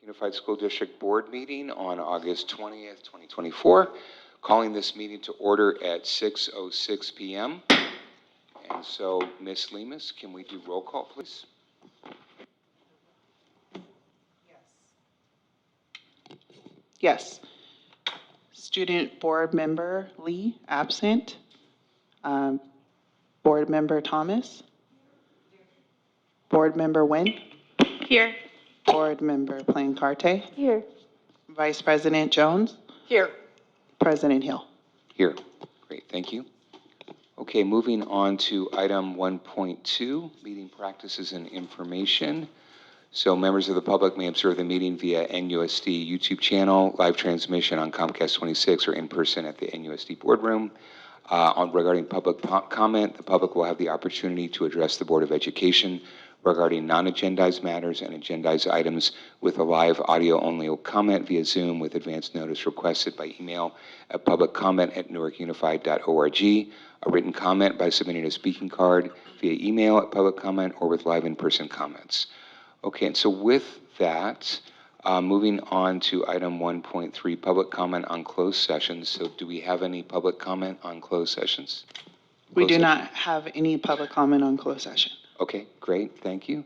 Unified School District Board meeting on August 20th, 2024. Calling this meeting to order at 6:06 p.m. And so, Ms. Lemus, can we do roll call, please? Yes. Student Board Member Lee, absent. Board Member Thomas. Board Member Nguyen. Here. Board Member Plancarte. Here. Vice President Jones. Here. President Hill. Here. Great, thank you. Okay, moving on to item 1.2, meeting practices and information. So members of the public may observe the meeting via NUSD YouTube channel, live transmission on Comcast 26, or in person at the NUSD boardroom. Regarding public comment, the public will have the opportunity to address the Board of Education regarding non-agendized matters and agendized items with a live audio-only comment via Zoom with advance notice requested by email at publiccomment@newarkunified.org, a written comment by submitting a speaking card via email at public comment, or with live in-person comments. Okay, and so with that, moving on to item 1.3, public comment on closed sessions. So do we have any public comment on closed sessions? We do not have any public comment on closed session. Okay, great, thank you.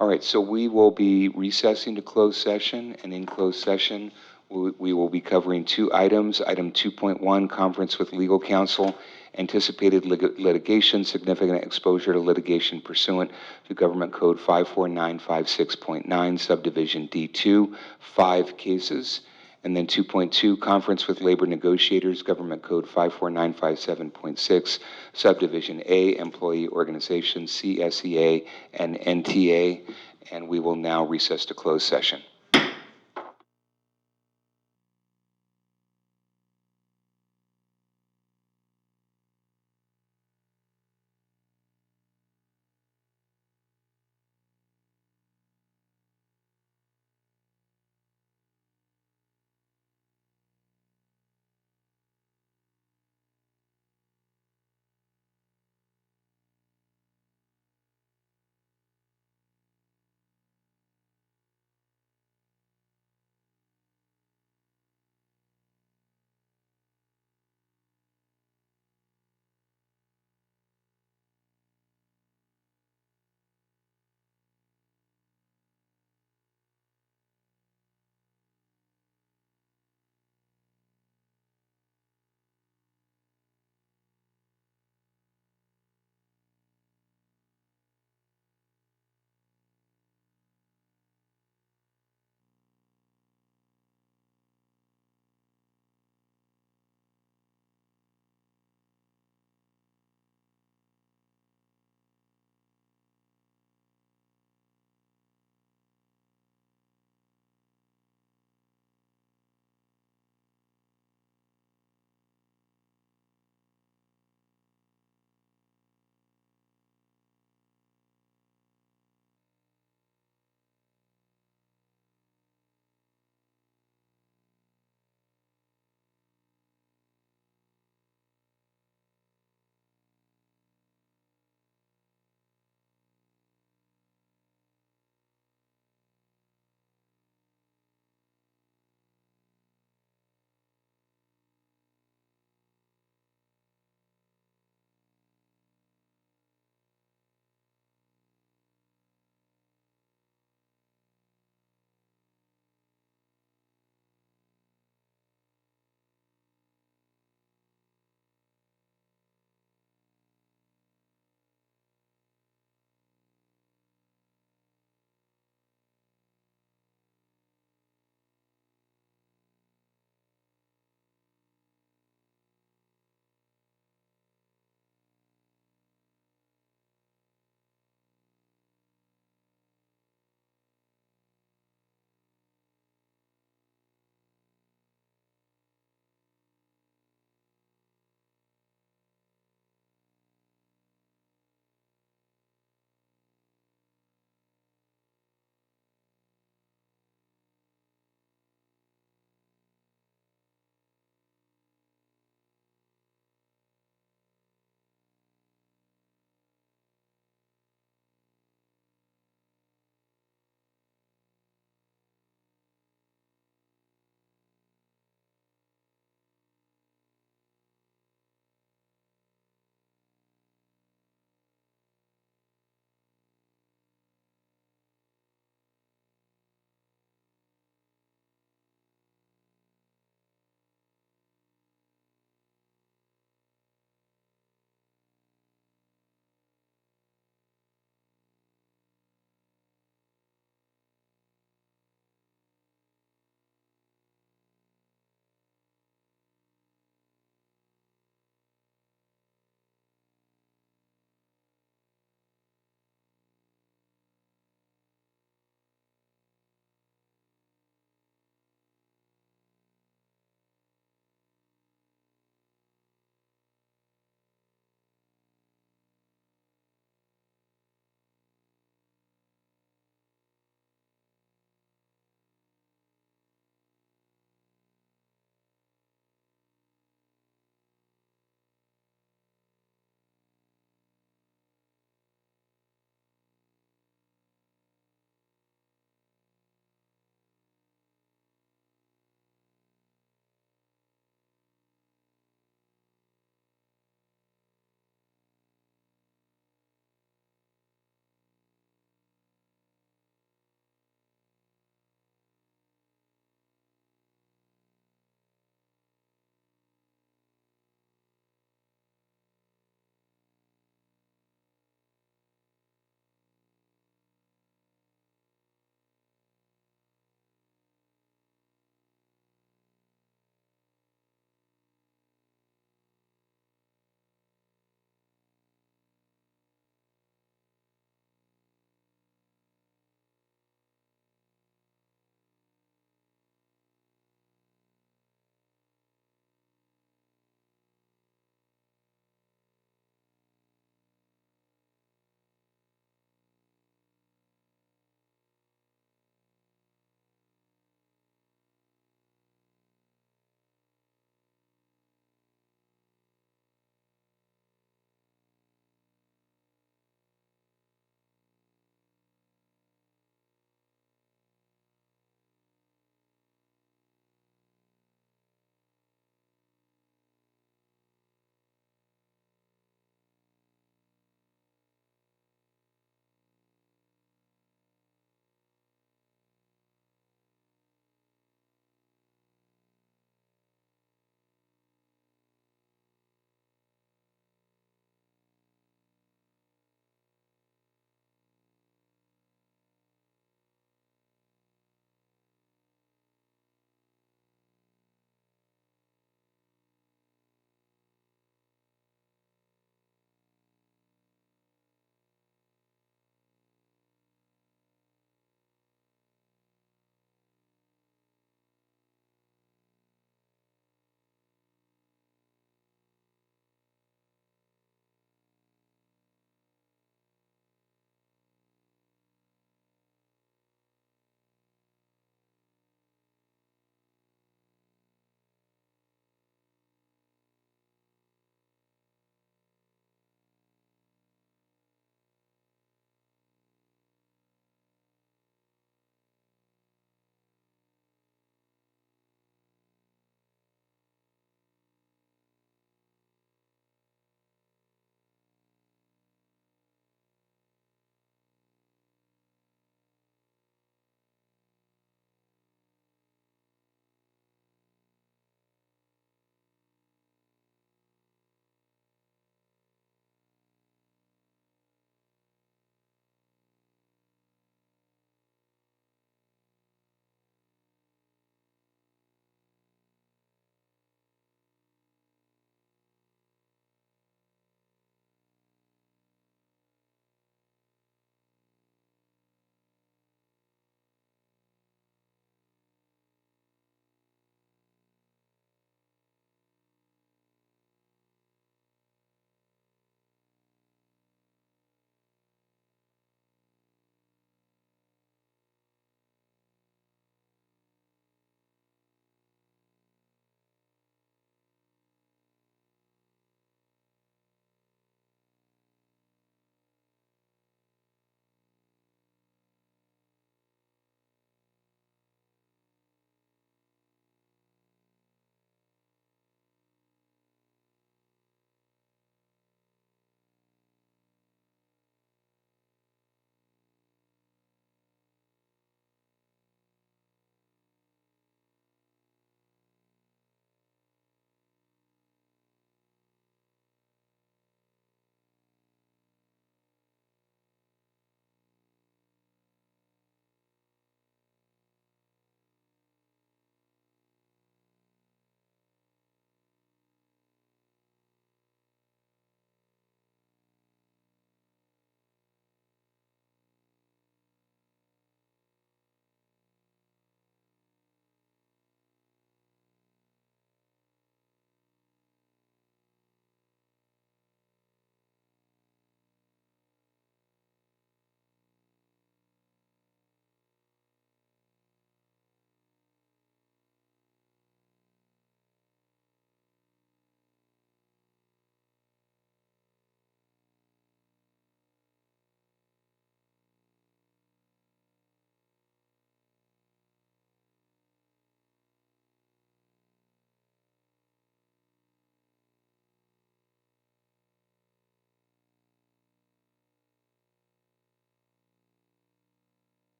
All right, so we will be recessing to closed session, and in closed session, we will be covering two items. Item 2.1, conference with legal counsel, anticipated litigation, significant exposure to litigation pursuant to Government Code 54956.9, subdivision D2, 5 cases. And then 2.2, conference with labor negotiators, Government Code 54957.6, subdivision A, employee organizations, CSEA and NTA. And we will now recess to closed session.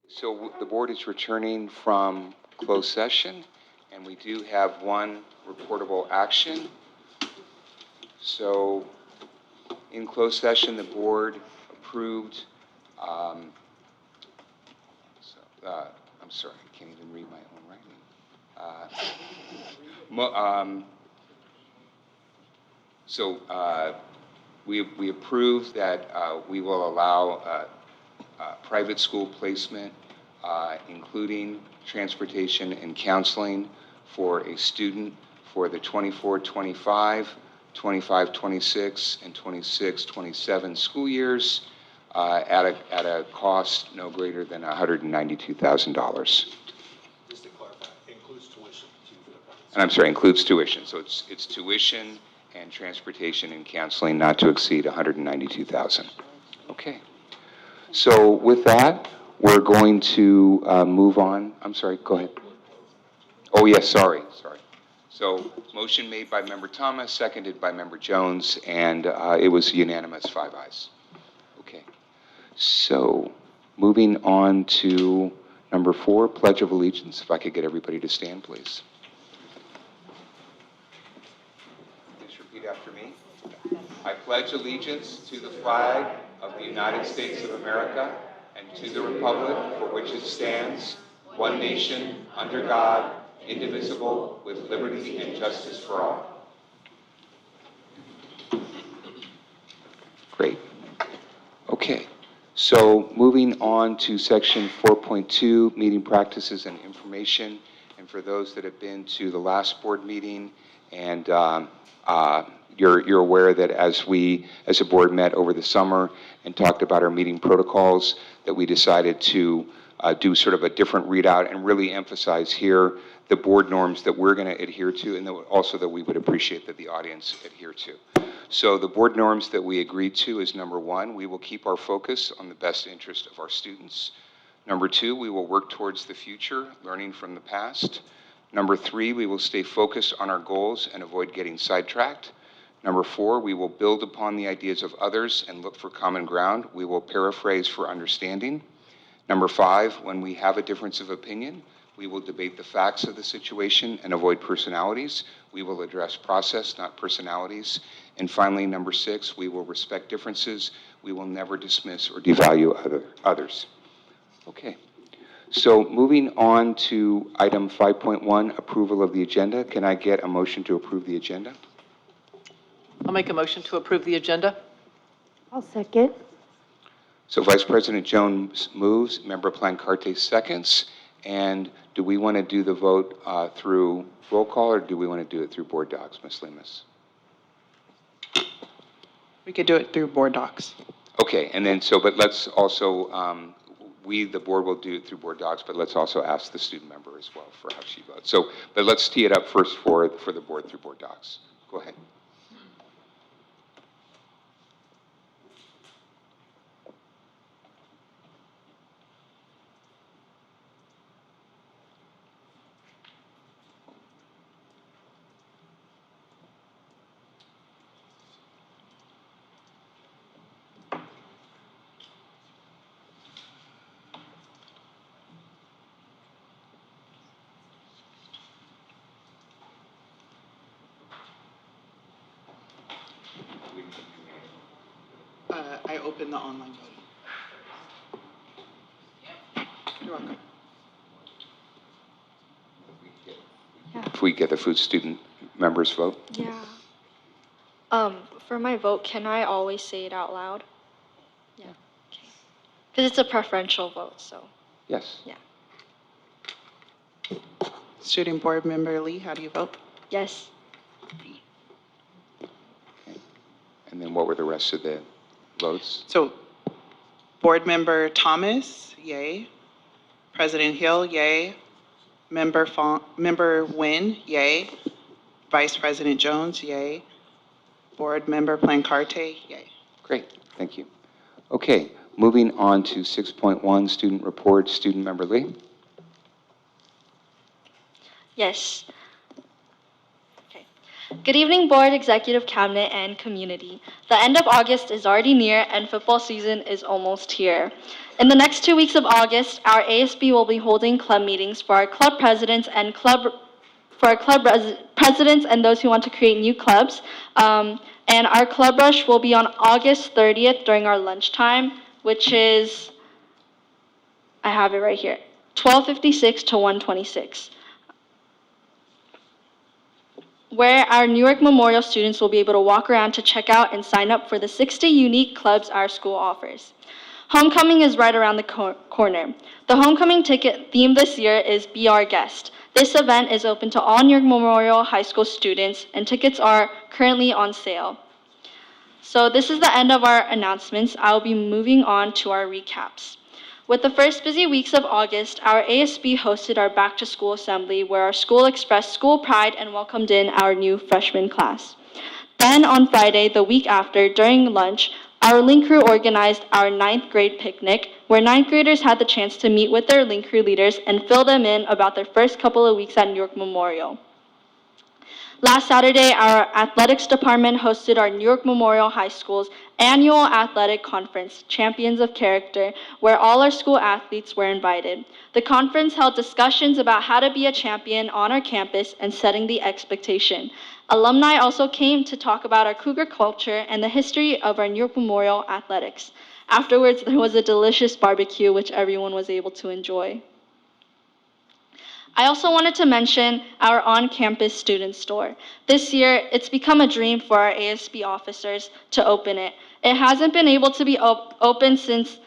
So the board is returning from closed session, and we do have one reportable action. So in closed session, the board approved, um, I'm sorry, I can't even read my own writing. We approved that we will allow private school placement, including transportation and counseling for a student for the 24-25, 25-26, and 26-27 school years at a cost no greater than $192,000. Just to clarify, includes tuition too for the private And I'm sorry, includes tuition. So it's tuition and transportation and counseling not to exceed $192,000. Okay. So with that, we're going to move on. I'm sorry, go ahead. Oh, yes, sorry. So motion made by Member Thomas, seconded by Member Jones, and it was unanimous, 5 ayes. Okay. So moving on to number 4, Pledge of Allegiance. If I could get everybody to stand, please. Please repeat after me. I pledge allegiance to the flag of the United States of America and to the republic for which it stands, one nation, under God, indivisible, with liberty and justice for all. Great. Okay. So moving on to section 4.2, meeting practices and information. And for those that have been to the last board meeting and you're aware that as we, as a board, met over the summer and talked about our meeting protocols, that we decided to do sort of a different readout and really emphasize here the board norms that we're going to adhere to, and also that we would appreciate that the audience adhere to. So the board norms that we agreed to is, number 1, we will keep our focus on the best interest of our students. Number 2, we will work towards the future, learning from the past. Number 3, we will stay focused on our goals and avoid getting sidetracked. Number 4, we will build upon the ideas of others and look for common ground. We will paraphrase for understanding. Number 5, when we have a difference of opinion, we will debate the facts of the situation and avoid personalities. We will address process, not personalities. And finally, number 6, we will respect differences. We will never dismiss or devalue others. Okay. So moving on to item 5.1, approval of the agenda. Can I get a motion to approve the agenda? I'll make a motion to approve the agenda. I'll second. So Vice President Jones moves, Member Plancarte seconds. And do we want to do the vote through roll call, or do we want to do it through board docs, Ms. Lemus? We could do it through board docs. Okay, and then but let's also, the board will do it through board docs, but let's also ask the student member as well for how she votes. So, but let's tee it up first for the board through board docs. Go ahead. I opened the online voting. You're welcome. If we get the food student members vote? Yeah. For my vote, can I always say it out loud? Yeah. Okay. Because it's a preferential vote, so. Yes. Yeah. Student Board Member Lee, how do you vote? Yes. Okay. And then what were the rest of the votes? So, Board Member Thomas, yay. President Hill, yay. Member Nguyen, yay. Vice President Jones, yay. Board Member Plancarte, yay. Great, thank you. Okay, moving on to 6.1, student report, student member Lee. Yes. Okay. Good evening, Board, Executive Cabinet, and community. The end of August is already near, and football season is almost here. In the next 2 weeks of August, our ASB will be holding club meetings for our club presidents and presidents and those who want to create new clubs. And our club rush will be on August 30th during our lunchtime, which is, I have it right here, 12:56 to 1:26. Where our Newark Memorial students will be able to walk around to check out and sign up for the 60 unique clubs our school offers. Homecoming is right around the corner. The homecoming ticket theme this year is Be Our Guest. This event is open to all Newark Memorial High School students, and tickets are currently on sale. So this is the end of our announcements. I'll be moving on to our recaps. With the first busy weeks of August, our ASB hosted our back-to-school assembly where our school expressed school pride and welcomed in our new freshman class. Then on Friday, the week after, during lunch, our Link Crew organized our 9th grade picnic, where 9th graders had the chance to meet with their Link Crew leaders and fill them in about their first couple of weeks at Newark Memorial. Last Saturday, our athletics department hosted our Newark Memorial High School's annual athletic conference, Champions of Character, where all our school athletes were invited. The conference held discussions about how to be a champion on our campus and setting the expectation. Alumni also came to talk about our Cougar culture and the history of our Newark Memorial athletics. Afterwards, there was a delicious barbecue, which everyone was able to enjoy. I also wanted to mention our on-campus student store. This year, it's become a dream for our ASB officers to open it. It hasn't been able to be open since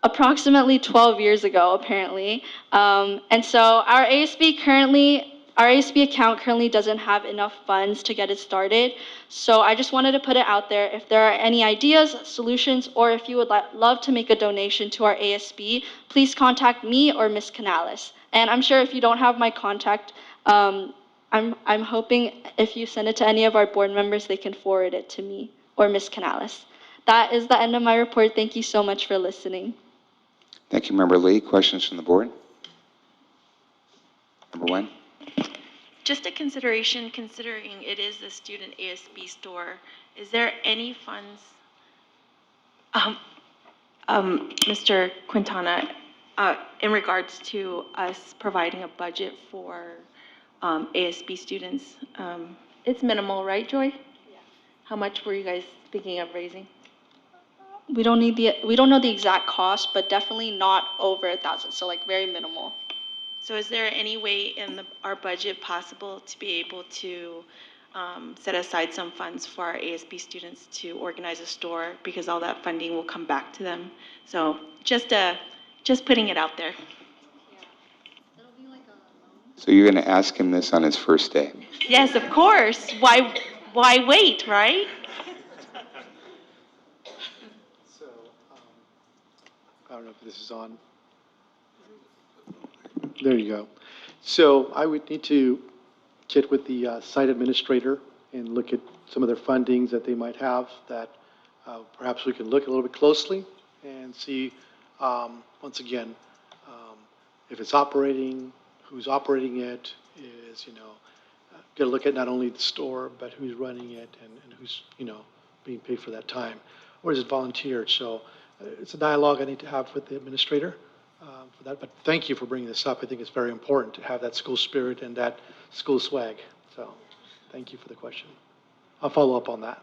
approximately 12 years ago, apparently. And so our ASB account currently doesn't have enough funds to get it started. So I just wanted to put it out there. If there are any ideas, solutions, or if you would love to make a donation to our ASB, please contact me or Ms. Canales. And I'm sure if you don't have my contact, I'm hoping if you send it to any of our board members, they can forward it to me or Ms. Canales. That is the end of my report. Thank you so much for listening. Thank you, Member Lee. Questions from the board? Member Wen? Just a consideration, considering it is the student ASB store, is there any funds, Mr. Quintana, in regards to us providing a budget for ASB students? It's minimal, right, Joy? Yeah. How much were you guys thinking of raising? We don't know the exact cost, but definitely not over 1,000. So like very minimal. So is there any way in our budget possible to be able to set aside some funds for our ASB students to organize a store, because all that funding will come back to them? So just putting it out there. So you're going to ask him this on his first day? Yes, of course. Why wait, right? So, I don't know if this is on. There you go. So I would need to get with the site administrator and look at some of their fundings that they might have that perhaps we can look a little bit closely and see, once again, if it's operating, who's operating it, is, get a look at not only the store, but who's running it and who's, being paid for that time, or is it volunteered? So it's a dialogue I need to have with the administrator for that. But thank you for bringing this up. I think it's very important to have that school spirit and that school swag. So thank you for the question. I'll follow up on that.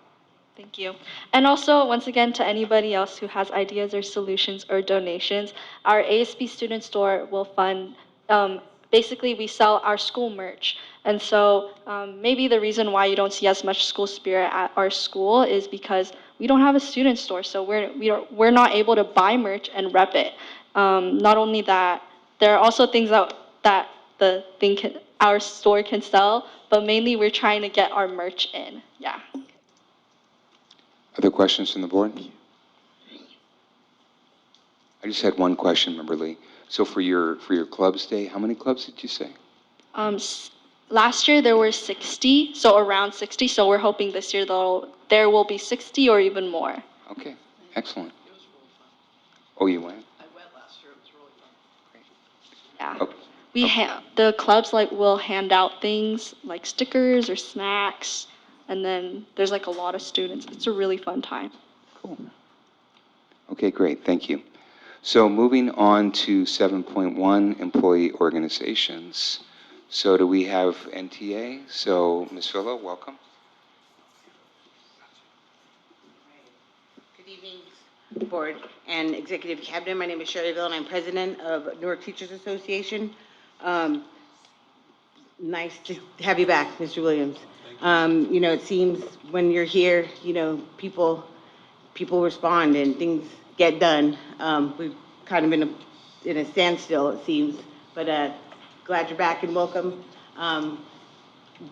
Thank you. And also, once again, to anybody else who has ideas or solutions or donations, our ASB student store will fund, basically we sell our school merch. And so maybe the reason why you don't see as much school spirit at our school is because we don't have a student store. So we're not able to buy merch and rep it. Not only that, there are also things that our store can sell, but mainly we're trying to get our merch in. Yeah. Other questions from the board? I just had one question, Member Lee. So for your clubs day, how many clubs did you say? Last year there were 60, so around 60. So we're hoping this year there will be 60 or even more. Okay, excellent. Oh, you went? I went last year. It was really fun. Yeah. Oh, The clubs like will hand out things like stickers or snacks, and then there's like a lot of students. It's a really fun time. Cool. Okay, great, thank you. So moving on to 7.1, employee organizations. So do we have NTA? So Ms. Fillo, welcome. Good evening, Board and Executive Cabinet. My name is Sherry Ville, and I'm President of Newark Teachers Association. Nice to have you back, Mr. Williams. You know, it seems when you're here, you know, people respond and things get done. We've kind of been in a standstill, it seems, but glad you're back and welcome.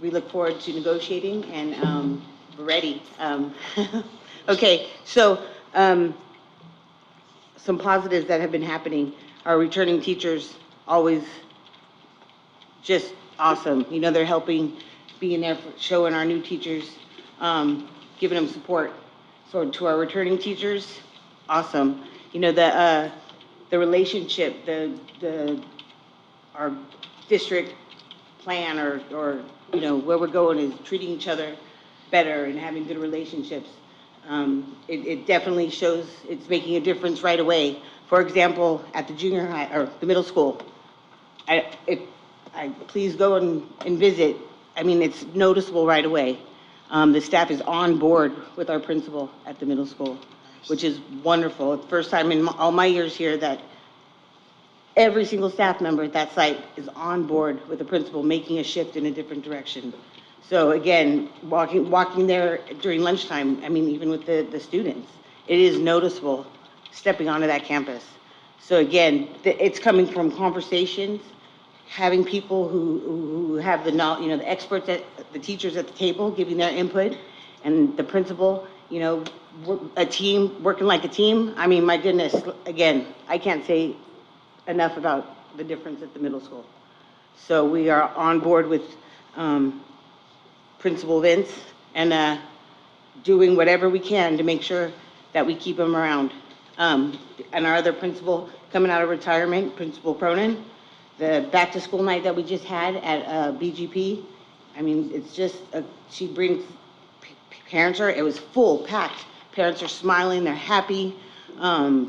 We look forward to negotiating and we're ready. Okay, so some positives that have been happening. Our returning teachers always just awesome. You know, they're helping, being there, showing our new teachers, giving them support. So to our returning teachers, awesome. You know, the relationship, our district plan or, you know, where we're going is treating each other better and having good relationships. It definitely shows it's making a difference right away. For example, at the junior high or the middle school, please go and visit. I mean, it's noticeable right away. The staff is on board with our principal at the middle school, which is wonderful. It's the first time in all my years here that every single staff member at that site is on board with the principal, making a shift in a different direction. So again, walking there during lunchtime, I mean, even with the students, it is noticeable stepping onto that campus. So again, it's coming from conversations, having people who have the knowledge, you know, the experts, the teachers at the table giving their input, and the principal, you know, a team, working like a team. I mean, my goodness, again, I can't say enough about the difference at the middle school. So we are on board with Principal Vince and doing whatever we can to make sure that we keep him around. And our other principal coming out of retirement, Principal Cronin, the back to school night that we just had at BGP, I mean, it's just, she brings parents it was full, packed. Parents are smiling, they're happy.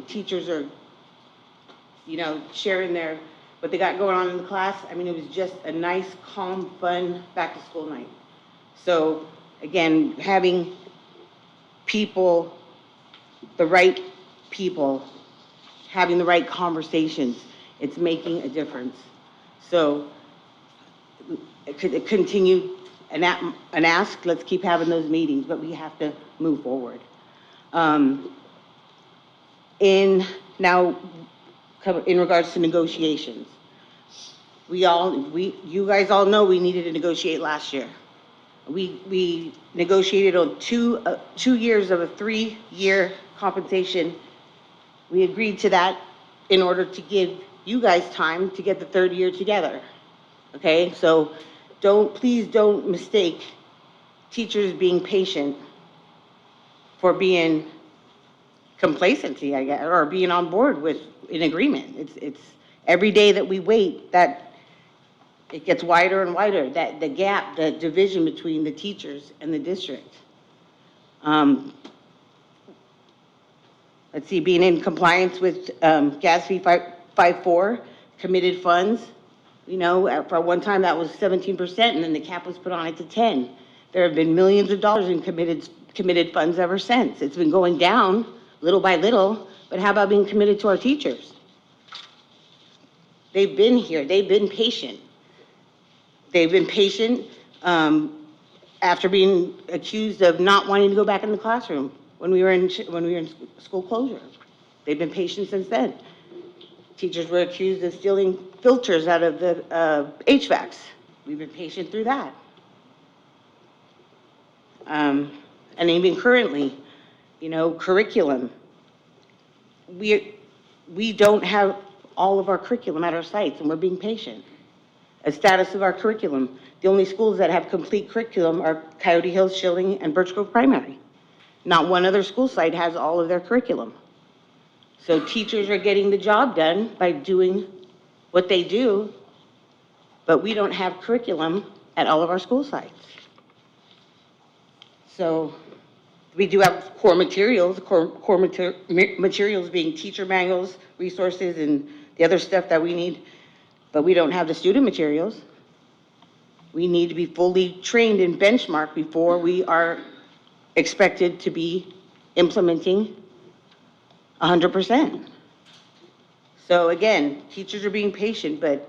Teachers are, you know, sharing what they got going on in the class. I mean, it was just a nice, calm, fun back to school night. So again, having people, the right people, having the right conversations, it's making a difference. So continue and ask, let's keep having those meetings, but we have to move forward. In regards to negotiations, you guys all know we needed to negotiate last year. We negotiated on two years of a 3-year compensation. We agreed to that in order to give you guys time to get the 3rd year together. Okay, so please don't mistake teachers being patient for being complacency, I guess, or being on board with an agreement. It's every day that we wait that it gets wider and wider, that the gap, the division between the teachers and the district. Let's see, being in compliance with GASB 5.4, committed funds. You know, for one time that was 17%, and then the cap was put on it to 10. There have been millions of dollars in committed funds ever since. It's been going down little by little, but how about being committed to our teachers? They've been here, they've been patient. They've been patient after being accused of not wanting to go back in the classroom when we were in school closure. They've been patient since then. Teachers were accused of stealing filters out of the HVACs. We've been patient through that. And even currently, you know, curriculum. We don't have all of our curriculum at our sites, and we're being patient. A status of our curriculum. The only schools that have complete curriculum are Coyote Hills, Schilling, and Birch Grove Primary. Not one other school site has all of their curriculum. So teachers are getting the job done by doing what they do but we don't have curriculum at all of our school sites. So we do have core materials, materials being teacher manuals, resources, and the other stuff that we need, but we don't have the student materials. We need to be fully trained and benchmarked before we are expected to be implementing 100%. So again, teachers are being patient, but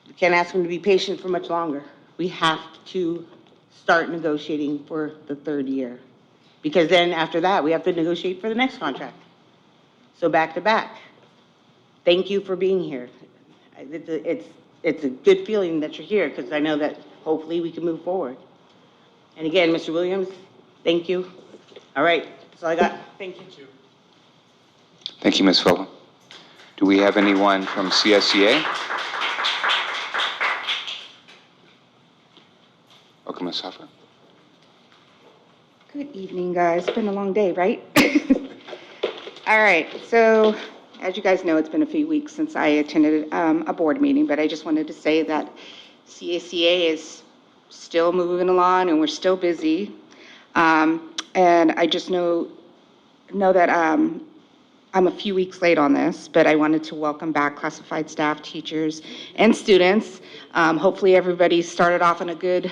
we can't ask them to be patient for much longer. We have to start negotiating for the third year, because then after that, we have to negotiate for the next contract. So back to back. Thank you for being here. It's a good feeling that you're here, because I know that hopefully we can move forward. And again, Mr. Williams, thank you. All right, that's all I got. Thank you. Thank you, Ms. Fova. Do we have anyone from CSEA? Okay, Ms. Hoffer. Good evening, guys. It's been a long day, right? All right, so as you guys know, it's been a few weeks since I attended a board meeting, but I just wanted to say that CACA is still moving along and we're still busy. And I just know that I'm a few weeks late on this, but I wanted to welcome back classified staff, teachers, and students. Hopefully everybody started off on a good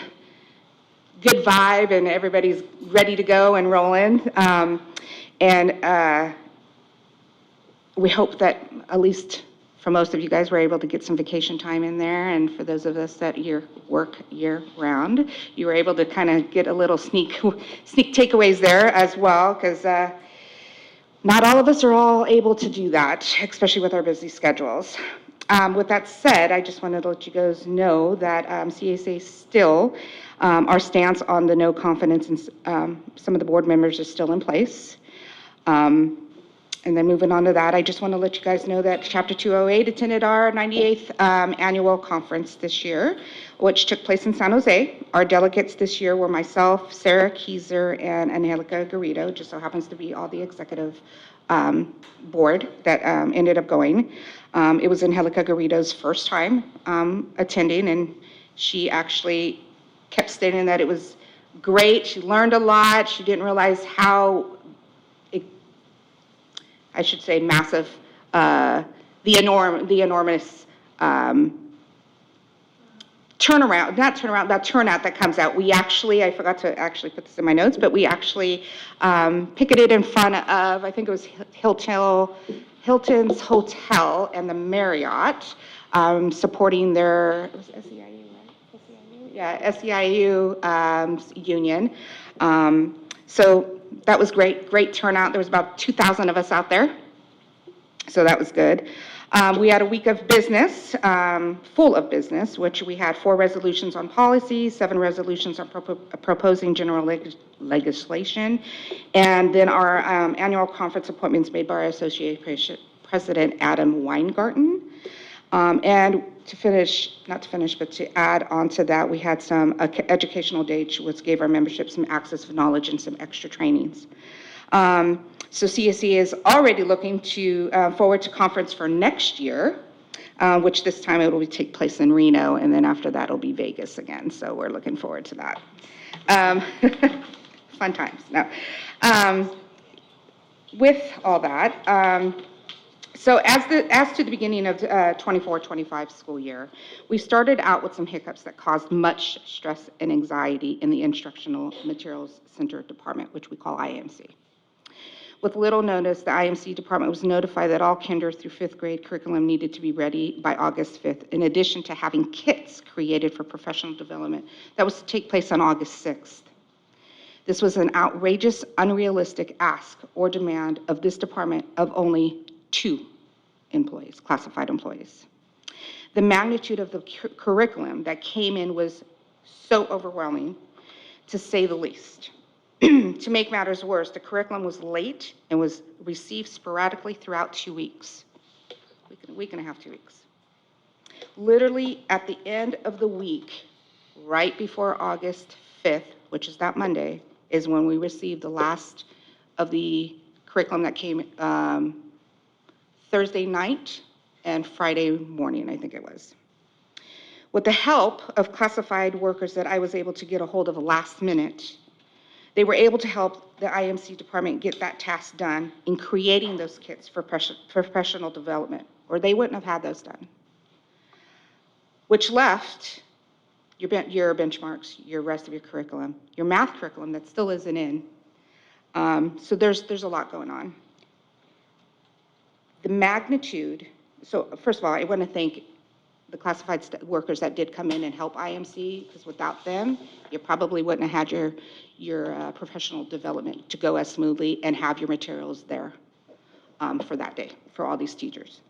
vibe and everybody's ready to go and roll in. We hope that at least for most of you guys, we're able to get some vacation time in there. And for those of us that work year round, you were able to kind of get a little sneak takeaways there as well, because not all of us are all able to do that, especially with our busy schedules. With that said, I just wanted to let you guys know that CACA still, our stance on the no confidence in some of the board members is still in place. And then moving on to that, I just want to let you guys know that Chapter 208 attended our 98th annual conference this year, which took place in San Jose. Our delegates this year were myself, Sarah Kieser, and Angelica Garrido. Just so happens to be all the executive board that ended up going. It was Angelica Garrido's first time attending, and she actually kept stating that it was great. She learned a lot. She didn't realize how, I should say, massive, the enormous that turnout that comes out. We actually, I forgot to actually put this in my notes, but we actually picketed in front of, I think it was Hilton's Hotel and the Marriott, supporting their, it was SEIU, right? SEIU? Yeah, SEIU union. So that was great turnout. There was about 2,000 of us out there. So that was good. We had a week of business, full of business, which we had 4 resolutions on policy, 7 resolutions on proposing general legislation, and then our annual conference appointments made by our associate president, Adam Weingarten. And to add on to that, we had some educational days, which gave our membership some access of knowledge and some extra trainings. So CSE is already looking to forward to conference for next year, which this time it will take place in Reno, and then after that it'll be Vegas again. So we're looking forward to that. Fun times. No. With all that, so as to the beginning of 24-25 school year, we started out with some hiccups that caused much stress and anxiety in the Instructional Materials Center Department, which we call IMC. With little notice, the IMC department was notified that all kinder through 5th grade curriculum needed to be ready by August 5th, in addition to having kits created for professional development that was to take place on August 6th. This was an outrageous, unrealistic ask or demand of this department of only 2 employees, classified employees. The magnitude of the curriculum that came in was so overwhelming, to say the least. To make matters worse, the curriculum was late and was received sporadically throughout 2 weeks. A week and a half, 2 weeks. Literally at the end of the week, right before August 5th, which is that Monday, is when we received the last of the curriculum that came Thursday night and Friday morning, I think it was. With the help of classified workers that I was able to get a hold of last minute, they were able to help the IMC department get that task done in creating those kits for professional development, or they wouldn't have had those done. Which left your benchmarks, your rest of your curriculum, your math curriculum that still isn't in. So there's a lot going on. The magnitude, so first of all, I want to thank the classified workers that did come in and help IMC, because without them, you probably wouldn't have had your professional development to go as smoothly and have your materials there for that day, for all these teachers.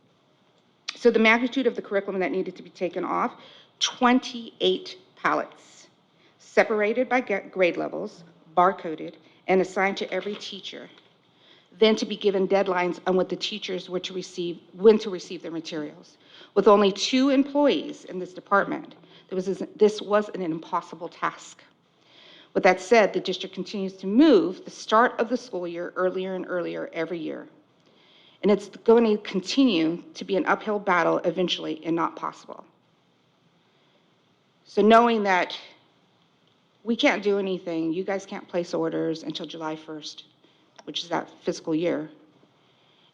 So the magnitude of the curriculum that needed to be taken off, 28 pallets, separated by grade levels, barcoded, and assigned to every teacher, then to be given deadlines on what the teachers were to receive, when to receive their materials. With only 2 employees in this department, this was an impossible task. With that said, the district continues to move the start of the school year earlier and earlier every year. And it's going to continue to be an uphill battle eventually and not possible. So knowing that we can't do anything, you guys can't place orders until July 1st, which is that fiscal year,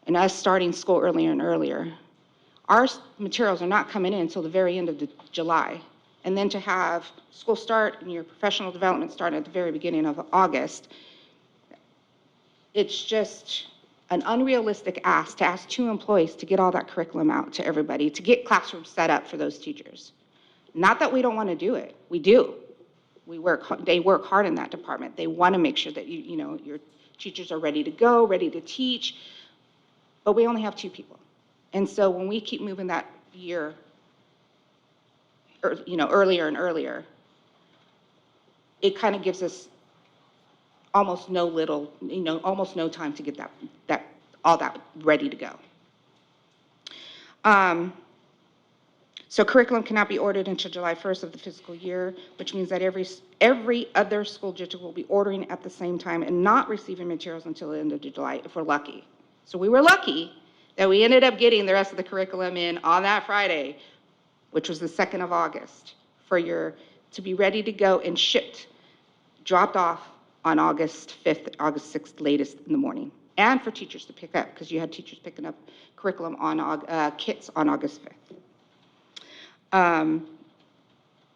and us starting school earlier and earlier, our materials are not coming in until the very end of July. And then to have school start and your professional development start at the very beginning of August, it's just an unrealistic ask to ask 2 employees to get all that curriculum out to everybody, to get classrooms set up for those teachers. Not that we don't want to do it. We do. They work hard in that department. They want to make sure that your teachers are ready to go, ready to teach, but we only have 2 people. And so when we keep moving that year, earlier and earlier, it kind of gives us almost no time to get all that ready to go. So curriculum cannot be ordered until July 1st of the fiscal year, which means that every other school district will be ordering at the same time and not receiving materials until the end of July, if we're lucky. So we were lucky that we ended up getting the rest of the curriculum in on that Friday, which was the 2nd of August, to be ready to go and shipped, dropped off on August 5th, August 6th, latest in the morning, and for teachers to pick up, because you had teachers picking up curriculum on kits on August 5th.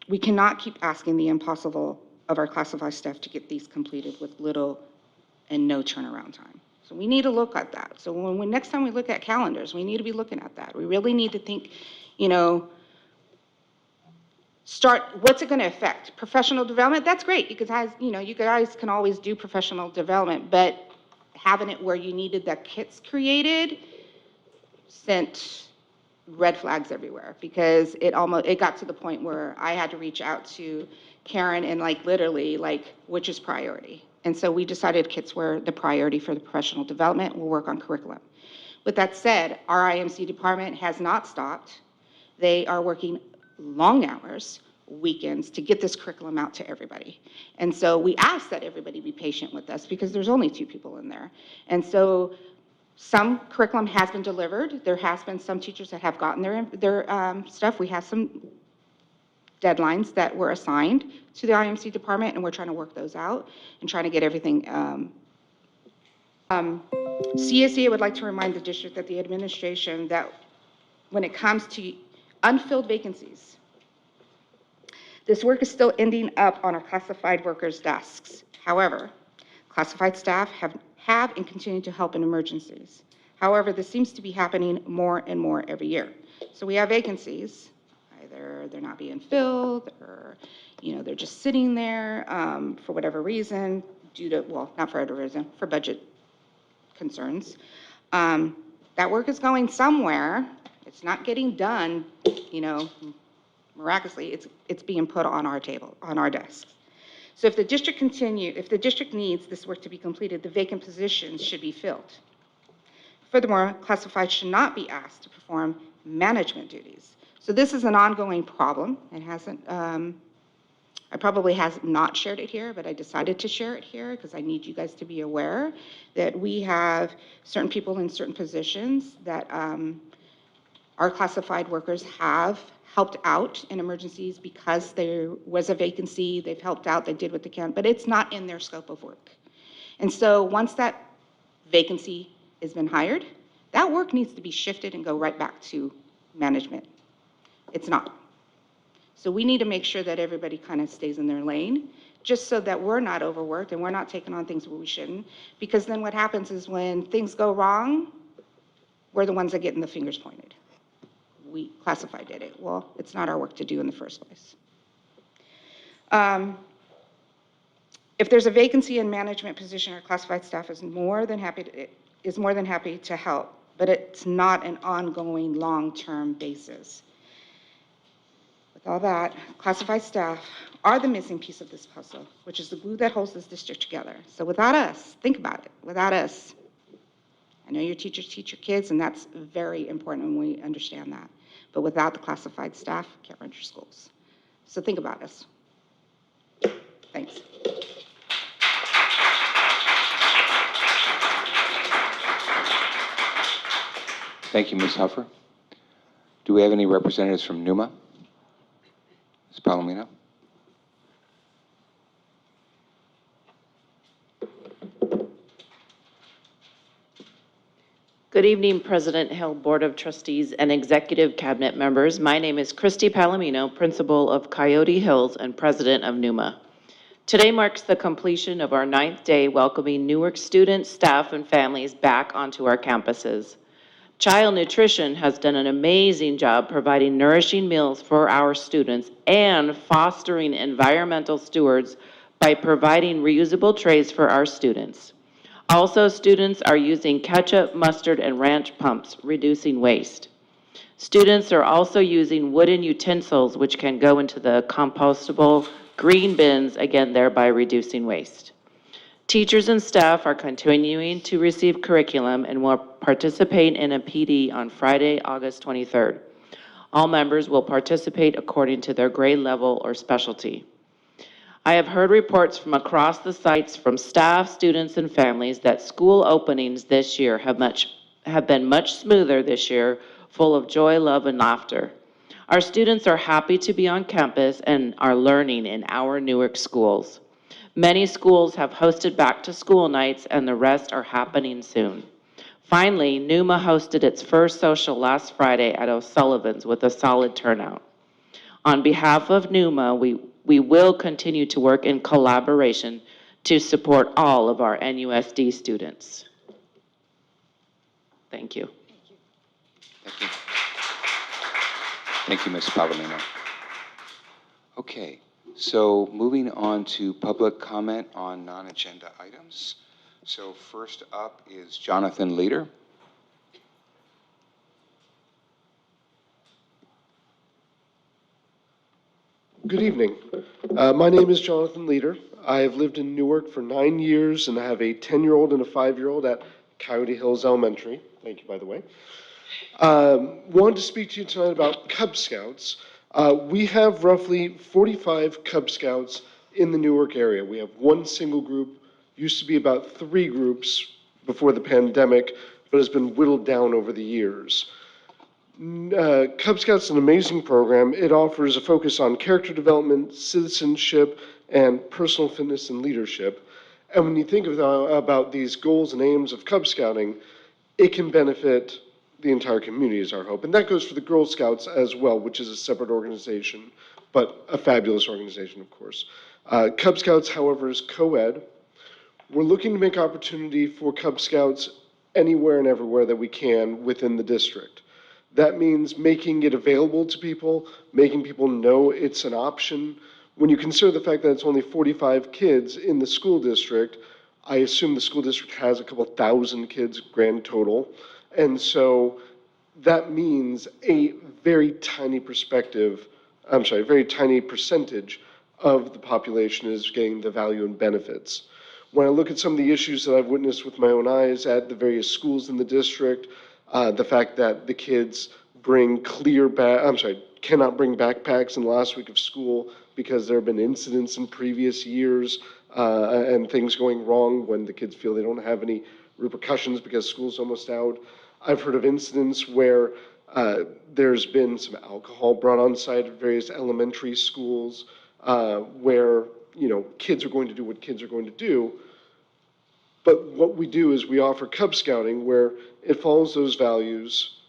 We cannot keep asking the impossible of our classified staff to get these completed with little and no turnaround time. So we need to look at that. So when next time we look at calendars, we need to be looking at that. We really need to think, what's it going to affect? Professional development, that's great. You guys can always do professional development, but having it where you needed the kits created sent red flags everywhere, because it got to the point where I had to reach out to Karen and literally which is priority. And so we decided kits were the priority for the professional development. We'll work on curriculum. With that said, our IMC department has not stopped. They are working long hours, weekends, to get this curriculum out to everybody. And so we ask that everybody be patient with us, because there's only 2 people in there. And so some curriculum has been delivered. There has been some teachers that have gotten their stuff. We have some deadlines that were assigned to the IMC department, and we're trying to work those out and trying to get everything. CSEA would like to remind the district that the administration that when it comes to unfilled vacancies, this work is still ending up on our classified workers' desks. However, classified staff have and continue to help in emergencies. However, this seems to be happening more and more every year. So we have vacancies. Either they're not being filled, or they're just sitting there for whatever reason, not for whatever reason, for budget concerns. That work is going somewhere. It's not getting done, miraculously. It's being put on our table, on our desks. So if the district needs this work to be completed, the vacant positions should be filled. Furthermore, classified should not be asked to perform management duties. So this is an ongoing problem. It hasn't, I probably have not shared it here, but I decided to share it here because I need you guys to be aware that we have certain people in certain positions that our classified workers have helped out in emergencies because there was a vacancy, they've helped out, they did what they can, but it's not in their scope of work. And so once that vacancy has been hired, that work needs to be shifted and go right back to management. It's not. So we need to make sure that everybody kind of stays in their lane, just so that we're not overworked and we're not taking on things where we shouldn't. Because then what happens is when things go wrong, we're the ones that get in the fingers pointed. We classified did it. Well, it's not our work to do in the first place. If there's a vacancy in management position, our classified staff is more than happy to help, but it's not an ongoing long-term basis. With all that, classified staff are the missing piece of this puzzle, which is the glue that holds this district together. So without us, think about it, without us, I know your teachers teach your kids, and that's very important, and we understand that. But without the classified staff, can't run your schools. So think about us. Thanks. Thank you, Ms. Huffer. Do we have any representatives from NUMA? Ms. Palomino? Good evening, President Hill, Board of Trustees, and Executive Cabinet members. My name is Christy Palomino, Principal of Coyote Hills and President of NUMA. Today marks the completion of our 9th day welcoming Newark students, staff, and families back onto our campuses. Child Nutrition has done an amazing job providing nourishing meals for our students and fostering environmental stewards by providing reusable trays for our students. Also, students are using ketchup, mustard, and ranch pumps, reducing waste. Students are also using wooden utensils, which can go into the compostable green bins, again, thereby reducing waste. Teachers and staff are continuing to receive curriculum and will participate in a PD on Friday, August 23rd. All members will participate according to their grade level or specialty. I have heard reports from across the sites from staff, students, and families that school openings this year have been much smoother this year, full of joy, love, and laughter. Our students are happy to be on campus and are learning in our Newark schools. Many schools have hosted back-to-school nights, and the rest are happening soon. Finally, NUMA hosted its first social last Friday at O'Sullivan's with a solid turnout. On behalf of NUMA, we will continue to work in collaboration to support all of our NUSD students. Thank you. Thank you. Thank you, Ms. Palomino. Okay, so moving on to public comment on non-agenda items. So first up is Jonathan Leader. Good evening. My name is Jonathan Leader. I have lived in Newark for 9 years, and I have a 10-year-old and a 5-year-old at Coyote Hills Elementary. Thank you, by the way. Wanted to speak to you tonight about Cub Scouts. We have roughly 45 Cub Scouts in the Newark area. We have one single group, used to be about 3 groups before the pandemic, but has been whittled down over the years. Cub Scouts is an amazing program. It offers a focus on character development, citizenship, and personal fitness and leadership. And when you think about these goals and aims of Cub Scouting, it can benefit the entire community is our hope. And that goes for the Girl Scouts as well, which is a separate organization, but a fabulous organization, of course. Cub Scouts, however, is co-ed. We're looking to make opportunity for Cub Scouts anywhere and everywhere that we can within the district. That means making it available to people, making people know it's an option. When you consider the fact that it's only 45 kids in the school district, I assume the school district has a couple thousand kids grand total. And so that means a very tiny percentage of the population is getting the value and benefits. When I look at some of the issues that I've witnessed with my own eyes at the various schools in the district, the fact that the kids cannot bring backpacks in the last week of school because there have been incidents in previous years and things going wrong when the kids feel they don't have any repercussions because school's almost out. I've heard of incidents where There's been some alcohol brought on site at various elementary schools where, kids are going to do what kids are going to do. But what we do is we offer Cub Scouting where it follows those values.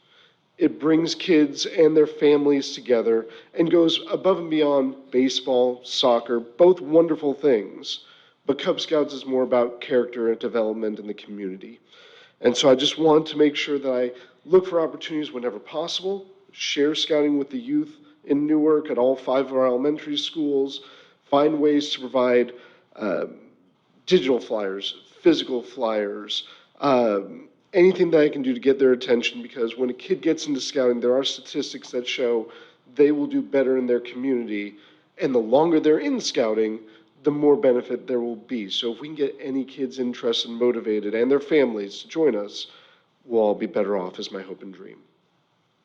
It brings kids and their families together and goes above and beyond baseball, soccer, both wonderful things. But Cub Scouts is more about character development in the community. And so I just want to make sure that I look for opportunities whenever possible, share scouting with the youth in Newark at all 5 of our elementary schools, find ways to provide digital flyers, physical flyers, anything that I can do to get their attention, because when a kid gets into scouting, there are statistics that show they will do better in their community, and the longer they're in scouting, the more benefit there will be. So if we can get any kids interested and motivated and their families to join us, we'll all be better off, is my hope and dream.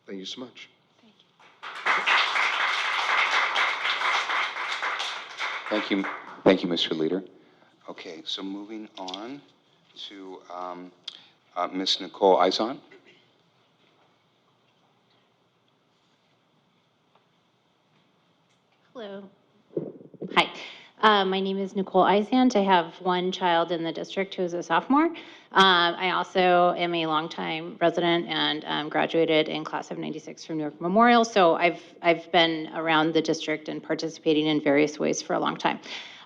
Thank you so much. Thank you. Thank you, Mr. Leader. Okay, so moving on to Ms. Nicole Izon. Hello. Hi. My name is Nicole Eisand. I have one child in the district who is a sophomore. I also am a longtime resident and graduated in class of '96 from Newark Memorial. So I've been around the district and participating in various ways for a long time.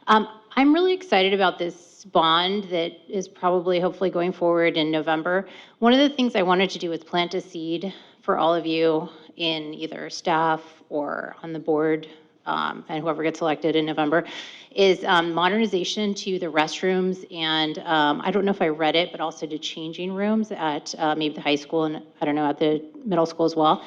I'm really excited about this bond that is probably hopefully going forward in November. One of the things I wanted to do was plant a seed for all of you in either staff or on the board, and whoever gets elected in November, is modernization to the restrooms, and I don't know if I read it, but also to changing rooms at maybe the high school and I don't know, at the middle school as well.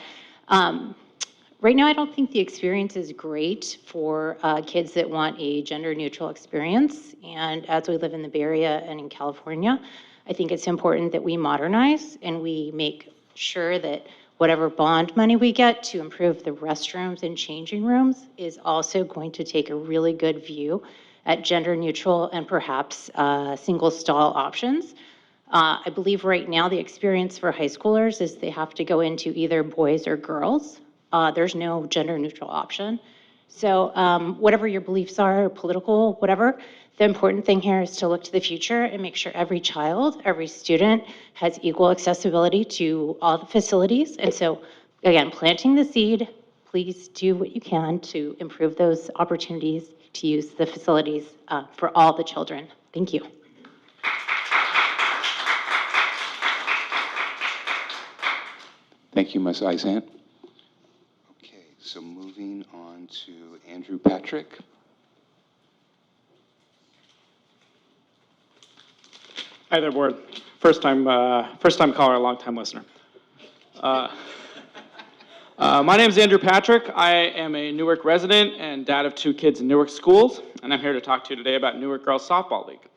Right now, I don't think the experience is great for kids that want a gender-neutral experience, and as we live in the Bay Area and in California, I think it's important that we modernize and we make sure that whatever bond money we get to improve the restrooms and changing rooms is also going to take a really good view at gender neutral and perhaps single stall options. I believe right now the experience for high schoolers is they have to go into either boys or girls. There's no gender neutral option. So whatever your beliefs are, political, whatever, the important thing here is to look to the future and make sure every child, every student has equal accessibility to all the facilities. And so, again, planting the seed, please do what you can to improve those opportunities to use the facilities for all the children. Thank you. Thank you, Ms. Izant. Okay, so moving on to Andrew Patrick. Hi there, board. First time caller, long time listener. My name is Andrew Patrick. I am a Newark resident and dad of 2 kids in Newark schools, and I'm here to talk to you today about Newark Girls Softball League.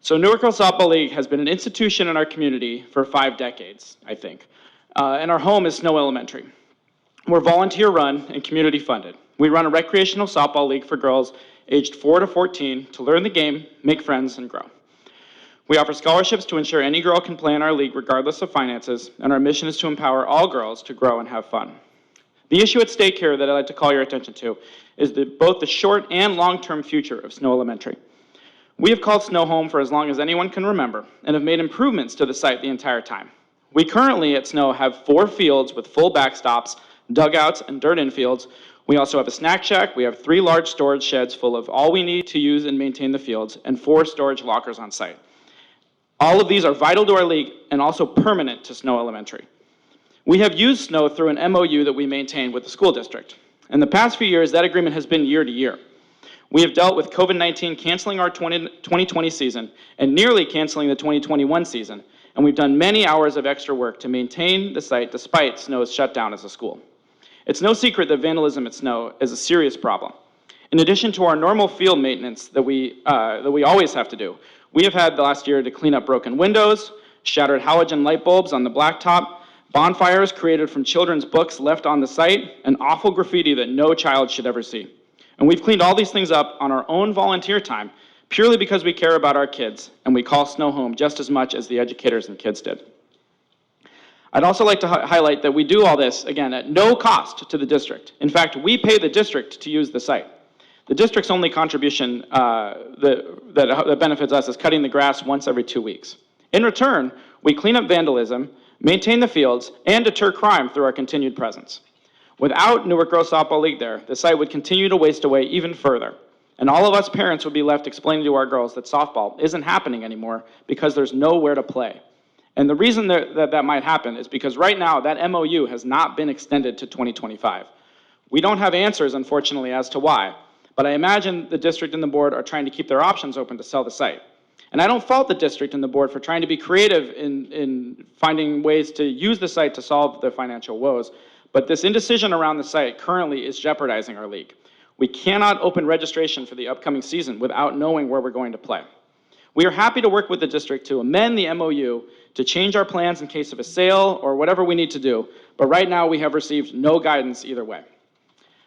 So Newark Girls Softball League has been an institution in our community for 5 decades, I think. And our home is Snow Elementary. We're volunteer run and community funded. We run a recreational softball league for girls aged 4 to 14 to learn the game, make friends, and grow. We offer scholarships to ensure any girl can play in our league regardless of finances, and our mission is to empower all girls to grow and have fun. The issue at stake here that I'd like to call your attention to is both the short and long-term future of Snow Elementary. We have called Snow home for as long as anyone can remember and have made improvements to the site the entire time. We currently at Snow have 4 fields with full backstops, dugouts, and dirt infields. We also have a snack shack. We have 3 large storage sheds full of all we need to use and maintain the fields, and 4 storage lockers on site. All of these are vital to our league and also permanent to Snow Elementary. We have used Snow through an MOU that we maintain with the school district. In the past few years, that agreement has been year to year. We have dealt with COVID-19 canceling our 2020 season and nearly canceling the 2021 season, and we've done many hours of extra work to maintain the site despite Snow's shutdown as a school. It's no secret that vandalism at Snow is a serious problem. In addition to our normal field maintenance that we always have to do, we have had the last year to clean up broken windows, shattered halogen light bulbs on the blacktop, bonfires created from children's books left on the site, and awful graffiti that no child should ever see. And we've cleaned all these things up on our own volunteer time, purely because we care about our kids, and we call Snow home just as much as the educators and kids did. I'd also like to highlight that we do all this, again, at no cost to the district. In fact, we pay the district to use the site. The district's only contribution that benefits us is cutting the grass once every 2 weeks. In return, we clean up vandalism, maintain the fields, and deter crime through our continued presence. Without Newark Girls Softball League there, the site would continue to waste away even further. And all of us parents would be left explaining to our girls that softball isn't happening anymore because there's nowhere to play. And the reason that might happen is because right now that MOU has not been extended to 2025. We don't have answers, unfortunately, as to why, but I imagine the district and the board are trying to keep their options open to sell the site. And I don't fault the district and the board for trying to be creative in finding ways to use the site to solve the financial woes, but this indecision around the site currently is jeopardizing our league. We cannot open registration for the upcoming season without knowing where we're going to play. We are happy to work with the district to amend the MOU to change our plans in case of a sale or whatever we need to do, but right now we have received no guidance either way.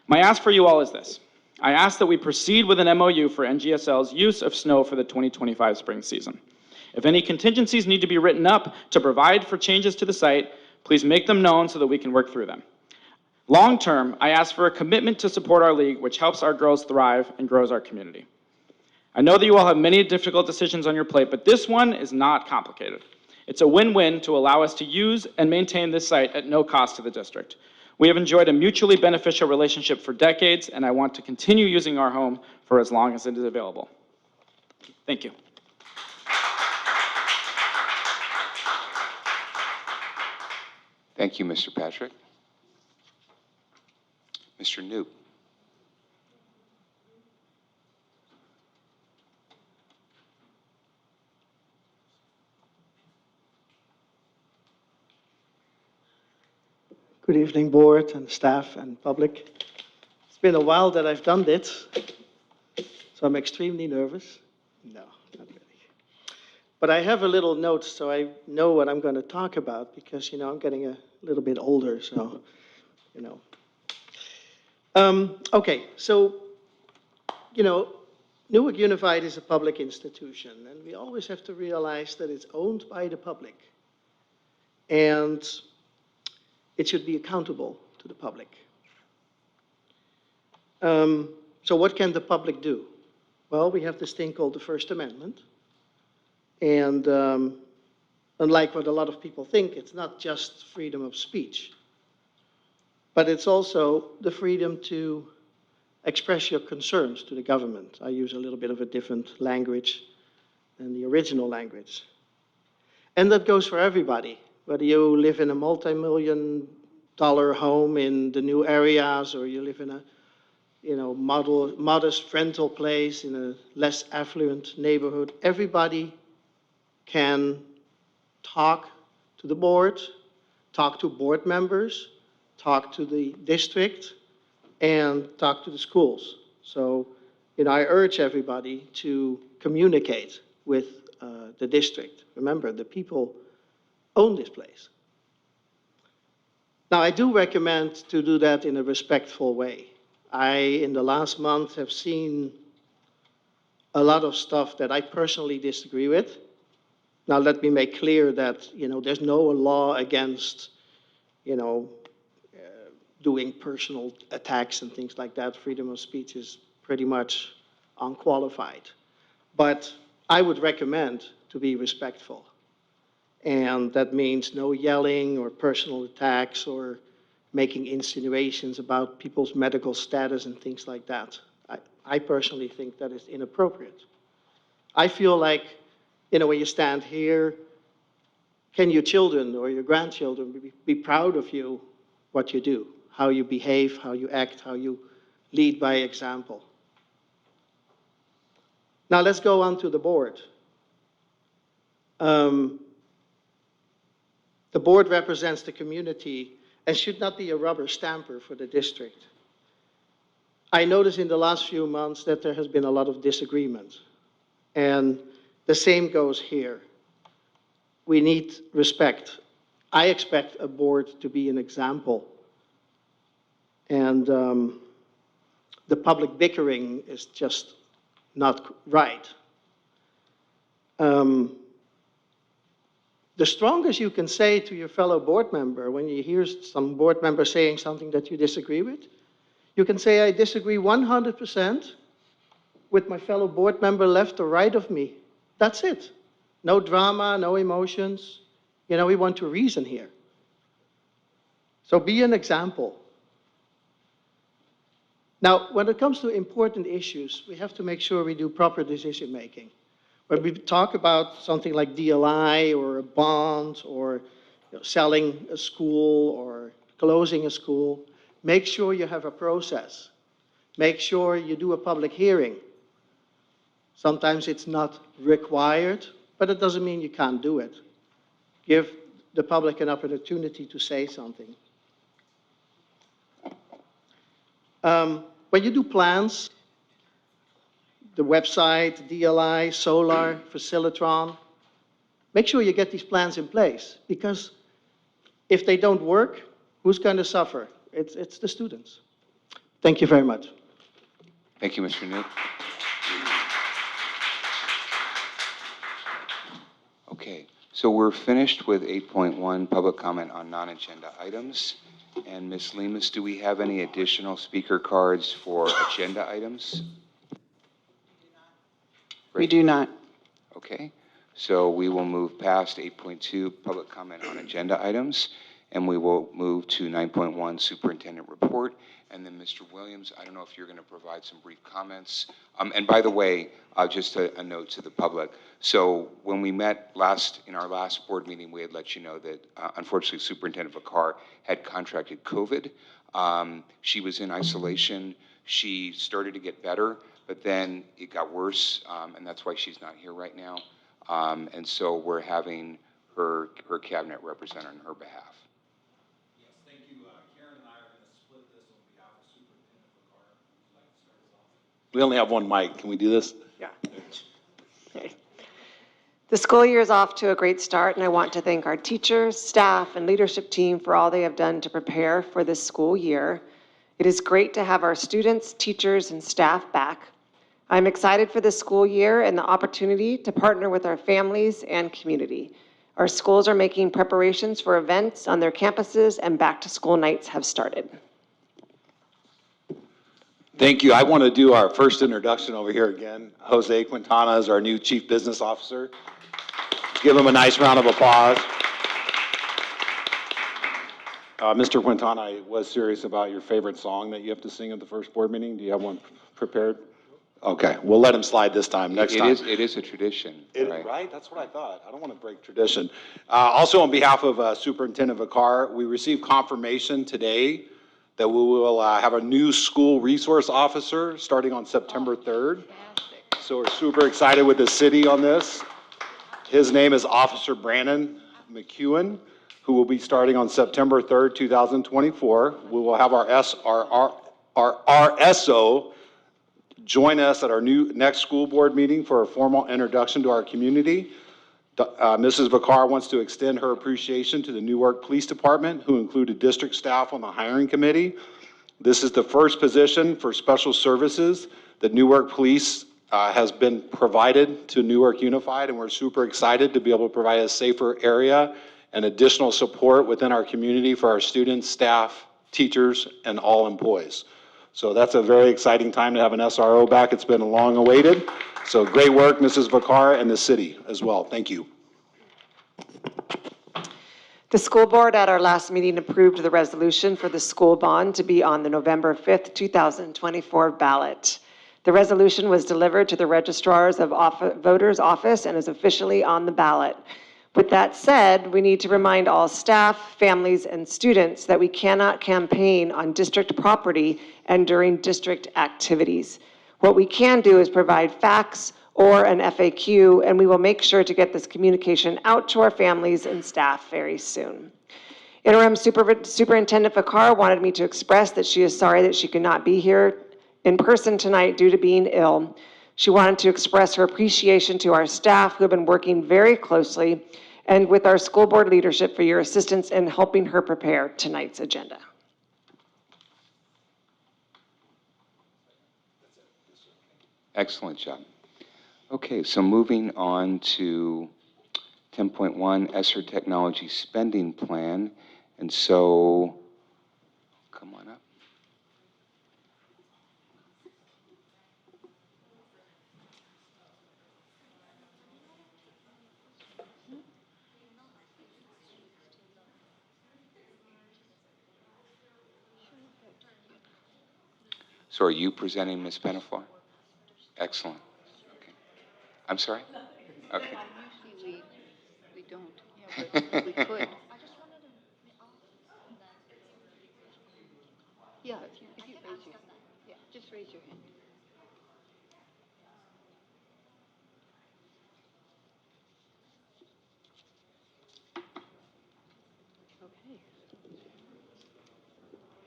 My ask for you all is this. I ask that we proceed with an MOU for NGSL's use of snow for the 2025 spring season. If any contingencies need to be written up to provide for changes to the site, please make them known so that we can work through them. Long term, I ask for a commitment to support our league, which helps our girls thrive and grows our community. I know that you all have many difficult decisions on your plate, but this one is not complicated. It's a win-win to allow us to use and maintain this site at no cost to the district. We have enjoyed a mutually beneficial relationship for decades, and I want to continue using our home for as long as it is available. Thank you. Thank you, Mr. Patrick. Mr. Newt. Good evening, board and staff and public. It's been a while that I've done this, so I'm extremely nervous. No, not really. But I have a little note so I know what I'm going to talk about because, I'm getting a little bit older, so, Okay, so, Newark Unified is a public institution, and we always have to realize that it's owned by the public. And it should be accountable to the public. So what can the public do? Well, we have this thing called the First Amendment. And unlike what a lot of people think, it's not just freedom of speech, but it's also the freedom to express your concerns to the government. I use a little bit of a different language than the original language. And that goes for everybody. Whether you live in a multi-million-dollar home in the new areas or you live in a modest rental place in a less affluent neighborhood, everybody can talk to the board, talk to board members, talk to the district, and talk to the schools. So, I urge everybody to communicate with the district. Remember, the people own this place. Now, I do recommend to do that in a respectful way. In the last month, have seen a lot of stuff that I personally disagree with. Now, let me make clear that, there's no law against, doing personal attacks and things like that. Freedom of speech is pretty much unqualified. But I would recommend to be respectful. And that means no yelling or personal attacks or making insinuations about people's medical status and things like that. I personally think that is inappropriate. I feel like, when you stand here, can your children or your grandchildren be proud of you, what you do, how you behave, how you act, how you lead by example. Now let's go on to the board. The board represents the community and should not be a rubber stamper for the district. I noticed in the last few months that there has been a lot of disagreement, and the same goes here. We need respect. I expect a board to be an example, and the public bickering is just not right. The the strongest you can say to your fellow board member when you hear some board member saying something that you disagree with, you can say, I disagree 100% with my fellow board member left or right of me. That's it. No drama, no emotions. You know, we want to reason here. So be an example. Now, when it comes to important issues, we have to make sure we do proper decision-making. When we talk about something like DLI or a bond or selling a school or closing a school, make sure you have a process. Make sure you do a public hearing. Sometimes it's not required, but it doesn't mean you can't do it. Give the public an opportunity to say something. When you do plans, the website, DLI, Solar, Facilitron, make sure you get these plans in place, because if they don't work, who's going to suffer? It's the students. Thank you very much. Thank you, Mr. Newt. Okay, so we're finished with 8.1, public comment on non-agenda items. And Ms. Lemus, do we have any additional speaker cards for agenda items? We do not. Okay, so we will move past 8.2, public comment on agenda items, and we will move to 9.1, superintendent report. And then Mr. Williams, I don't know if you're going to provide some brief comments. And by the way, just a note to the public. So when we met in our last board meeting, we had let you know that unfortunately Superintendent Vacar had contracted COVID. She was in isolation. She started to get better, but then it got worse, and that's why she's not here right now. And so we're having her cabinet represent on her behalf. Yes, thank you. Karen and I are going to split this on behalf of Superintendent Vacar. Would you like to start us off? We only have one mic. Can we do this? Yeah. Okay. The school year is off to a great start, and I want to thank our teachers, staff, and leadership team for all they have done to prepare for this school year. It is great to have our students, teachers, and staff back. I'm excited for this school year and the opportunity to partner with our families and community. Our schools are making preparations for events on their campuses, and back-to-school nights have started. Thank you. I want to do our first introduction over here again. Jose Quintana is our new Chief Business Officer. Give him a nice round of applause. Mr. Quintana, I was serious about your favorite song that you have to sing at the first board meeting. Do you have one prepared? Okay, we'll let him slide this time. Next time. It is a tradition, right? Right? That's what I thought. I don't want to break tradition. Also, on behalf of Superintendent Vacar, we received confirmation today that we will have a new school resource officer starting on September 3rd. So we're super excited with the city on this. His name is Officer Brandon McEwen, who will be starting on September 3rd, 2024. We will have our RSO join us at our next school board meeting for a formal introduction to our community. Mrs. Vacar wants to extend her appreciation to the Newark Police Department, who included district staff on the hiring committee. This is the first position for special services that Newark Police has been provided to Newark Unified, and we're super excited to be able to provide a safer area and additional support within our community for our students, staff, teachers, and all employees. So that's a very exciting time to have an SRO back. It's been long awaited. So great work, Mrs. Vacar, and the city as well. Thank you. The school board at our last meeting approved the resolution for the school bond to be on the November 5th, 2024 ballot. The resolution was delivered to the registrar's voters office and is officially on the ballot. With that said, we need to remind all staff, families, and students that we cannot campaign on district property and during district activities. What we can do is provide facts or an FAQ, and we will make sure to get this communication out to our families and staff very soon. Interim Superintendent Vacar wanted me to express that she is sorry that she could not be here in person tonight due to being ill. She wanted to express her appreciation to our staff who have been working very closely and with our school board leadership for your assistance in helping her prepare tonight's agenda. Excellent job. Okay, so moving on to 10.1 ESSER Technology Spending Plan. And so, come on up. So are you presenting, Ms. Penaflor? Excellent. Okay. I'm sorry? Okay. Usually we don't, yeah, but we could. Yeah, if you raise your, yeah, just raise your hand.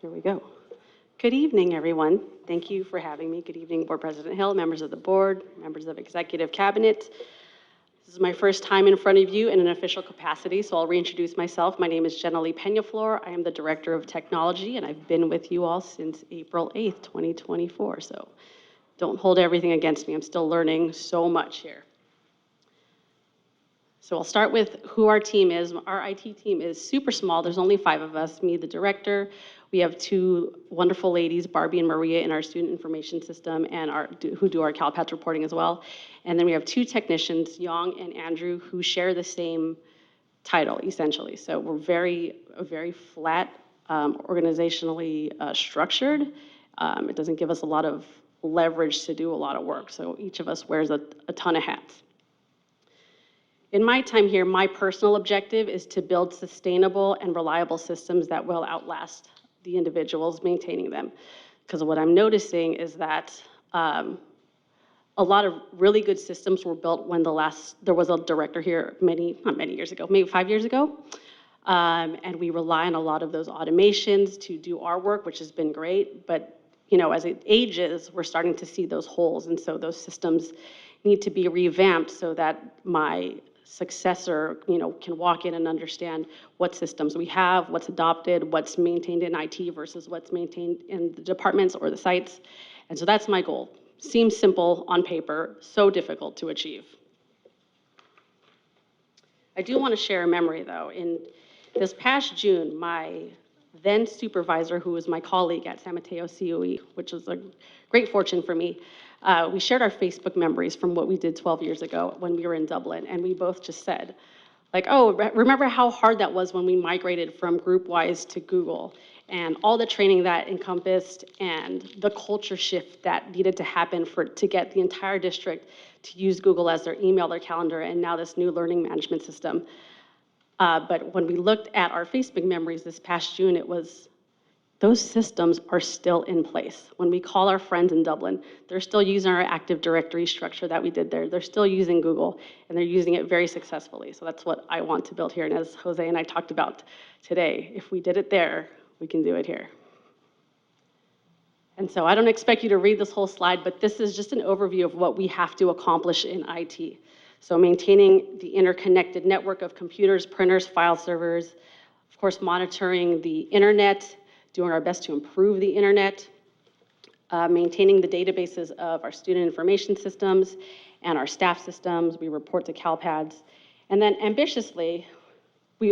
Here we go. Good evening, everyone. Thank you for having me. Good evening, Board President Hill, members of the board, members of Executive Cabinet. This is my first time in front of you in an official capacity, so I'll reintroduce myself. My name is Jenna-Lee Peñaflor. I am the Director of Technology, and I've been with you all since April 8th, 2024. So don't hold everything against me. I'm still learning so much here. So I'll start with who our team is. Our IT team is super small. There's only 5 of us, me, the director. We have 2 wonderful ladies, Barbie and Maria, in our student information system and who do our CalPADS reporting as well. And then we have 2 technicians, Yong and Andrew, who share the same title, essentially. So we're very flat, organizationally structured. It doesn't give us a lot of leverage to do a lot of work. So each of us wears a ton of hats. In my time here, my personal objective is to build sustainable and reliable systems that will outlast the individuals maintaining them. Because what I'm noticing is that a lot of really good systems were built when there was a director here not many years ago, maybe 5 years ago. And we rely on a lot of those automations to do our work, which has been great. But as it ages, we're starting to see those holes. And so those systems need to be revamped so that my successor, can walk in and understand what systems we have, what's adopted, what's maintained in IT versus what's maintained in the departments or the sites. And so that's my goal. Seems simple on paper, so difficult to achieve. I do want to share a memory, though. In this past June, my then supervisor, who was my colleague at San Mateo COE, which was a great fortune for me, we shared our Facebook memories from what we did 12 years ago when we were in Dublin, and we both just said, remember how hard that was when we migrated from GroupWise to Google, and all the training that encompassed, and the culture shift that needed to happen to get the entire district to use Google as their email, their calendar, and now this new learning management system. But when we looked at our Facebook memories this past June, those systems are still in place. When we call our friends in Dublin, they're still using our Active Directory structure that we did there. They're still using Google, and they're using it very successfully. So that's what I want to build here. And as Jose and I talked about today, if we did it there, we can do it here. And so I don't expect you to read this whole slide, but this is just an overview of what we have to accomplish in IT. So maintaining the interconnected network of computers, printers, file servers, of course, monitoring the internet, doing our best to improve the internet, maintaining the databases of our student information systems and our staff systems. We report to CalPADS. And then ambitiously,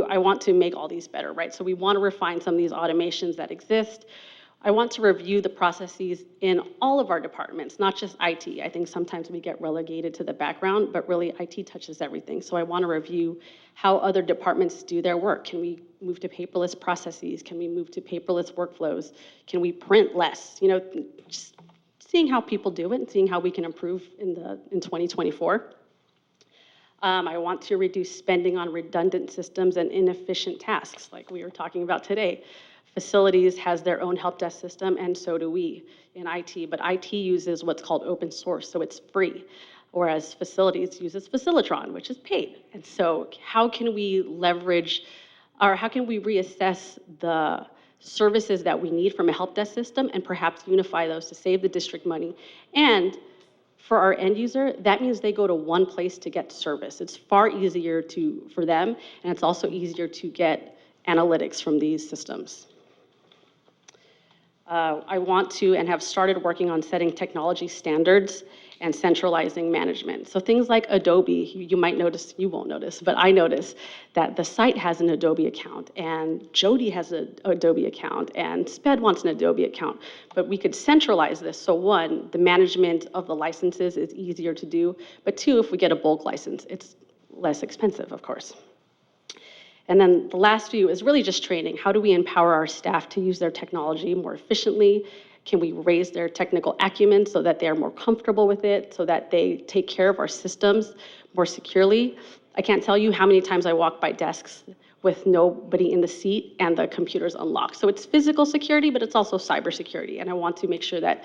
I want to make all these better, right? So we want to refine some of these automations that exist. I want to review the processes in all of our departments, not just IT. I think sometimes we get relegated to the background, but really IT touches everything. So I want to review how other departments do their work. Can we move to paperless processes? Can we move to paperless workflows? Can we print less? Just seeing how people do it and seeing how we can improve in 2024. I want to reduce spending on redundant systems and inefficient tasks, like we were talking about today. Facilities has their own help desk system, and so do we in IT, but IT uses what's called open source, so it's free, whereas facilities uses Facilitron, which is paid. And so how can we leverage, or how can we reassess the services that we need from a help desk system and perhaps unify those to save the district money? And for our end user, that means they go to one place to get service. It's far easier for them, and it's also easier to get analytics from these systems. I want to and have started working on setting technology standards and centralizing management. So things like Adobe, you might notice, you won't notice, but I notice that the site has an Adobe account, and Jody has an Adobe account, and SPED wants an Adobe account. But we could centralize this, so one, the management of the licenses is easier to do, but two, if we get a bulk license, it's less expensive, of course. And then the last few is really just training. How do we empower our staff to use their technology more efficiently? Can we raise their technical acumen so that they're more comfortable with it, so that they take care of our systems more securely? I can't tell you how many times I walk by desks with nobody in the seat and the computer's unlocked. So it's physical security, but it's also cybersecurity. And I want to make sure that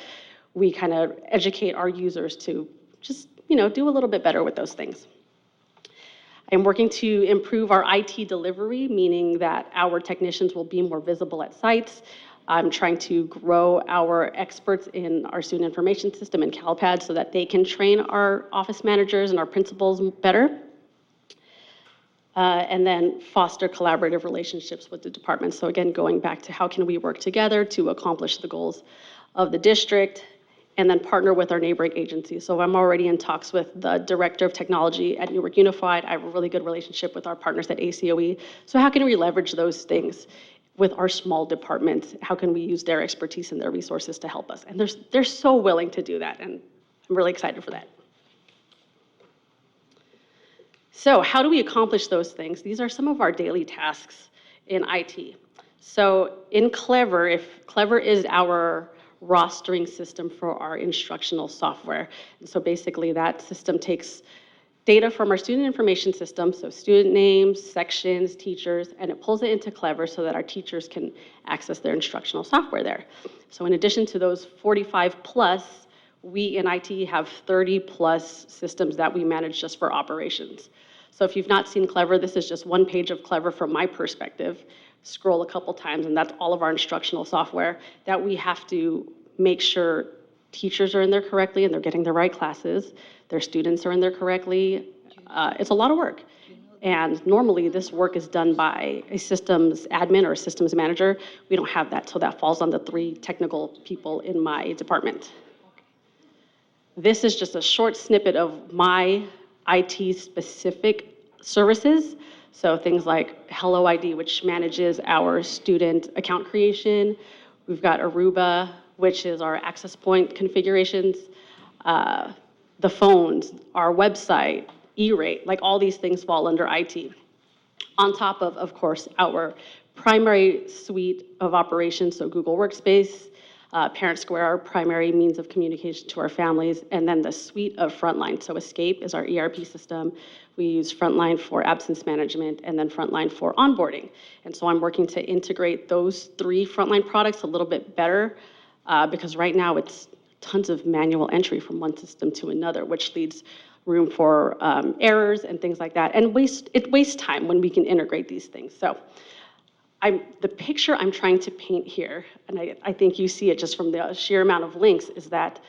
we kind of educate our users to just, do a little bit better with those things. I'm working to improve our IT delivery, meaning that our technicians will be more visible at sites. I'm trying to grow our experts in our student information system and CalPad so that they can train our office managers and our principals better. And then foster collaborative relationships with the departments. So again, going back to how can we work together to accomplish the goals of the district, and then partner with our neighboring agencies. So I'm already in talks with the Director of Technology at Newark Unified. I have a really good relationship with our partners at ACOE. So how can we leverage those things with our small departments? How can we use their expertise and their resources to help us? And they're so willing to do that, and I'm really excited for that. So how do we accomplish those things? These are some of our daily tasks in IT. So in Clever, if Clever is our rostering system for our instructional software. And so basically that system takes data from our student information system, so student names, sections, teachers, and it pulls it into Clever so that our teachers can access their instructional software there. So in addition to those 45 plus, we in IT have 30 plus systems that we manage just for operations. So if you've not seen Clever, this is just one page of Clever from my perspective. Scroll a couple times, and that's all of our instructional software that we have to make sure teachers are in there correctly and they're getting the right classes, their students are in there correctly. It's a lot of work. And normally this work is done by a systems admin or a systems manager. We don't have that, so that falls on the 3 technical people in my department. This is just a short snippet of my IT specific services. So things like Hello ID, which manages our student account creation. We've got Aruba, which is our access point configurations. The phones, our website, E-rate, like all these things fall under IT. On top of course, our primary suite of operations, so Google Workspace, Parent Square, our primary means of communication to our families, and then the suite of Frontline. So Escape is our ERP system. We use Frontline for absence management, and then Frontline for onboarding. And so I'm working to integrate those 3 Frontline products a little bit better, because right now it's tons of manual entry from one system to another, which leaves room for errors and things like that. And it wastes time when we can integrate these things. So the picture I'm trying to paint here, and I think you see it just from the sheer amount of links, is that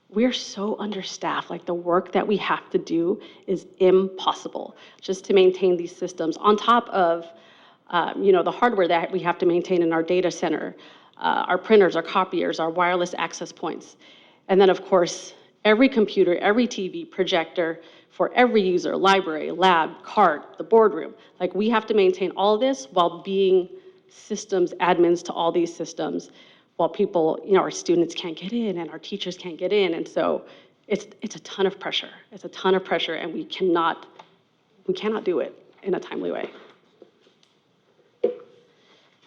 we're so understaffed. Like the work that we have to do is impossible just to maintain these systems on top of the hardware that we have to maintain in our data center, our printers, our copiers, our wireless access points. And then of course, every computer, every TV, projector, for every user, library, lab, cart, the boardroom. Like we have to maintain all this while being systems admins to all these systems, while people, our students can't get in and our teachers can't get in. And so it's a ton of pressure. It's a ton of pressure, and we cannot do it in a timely way.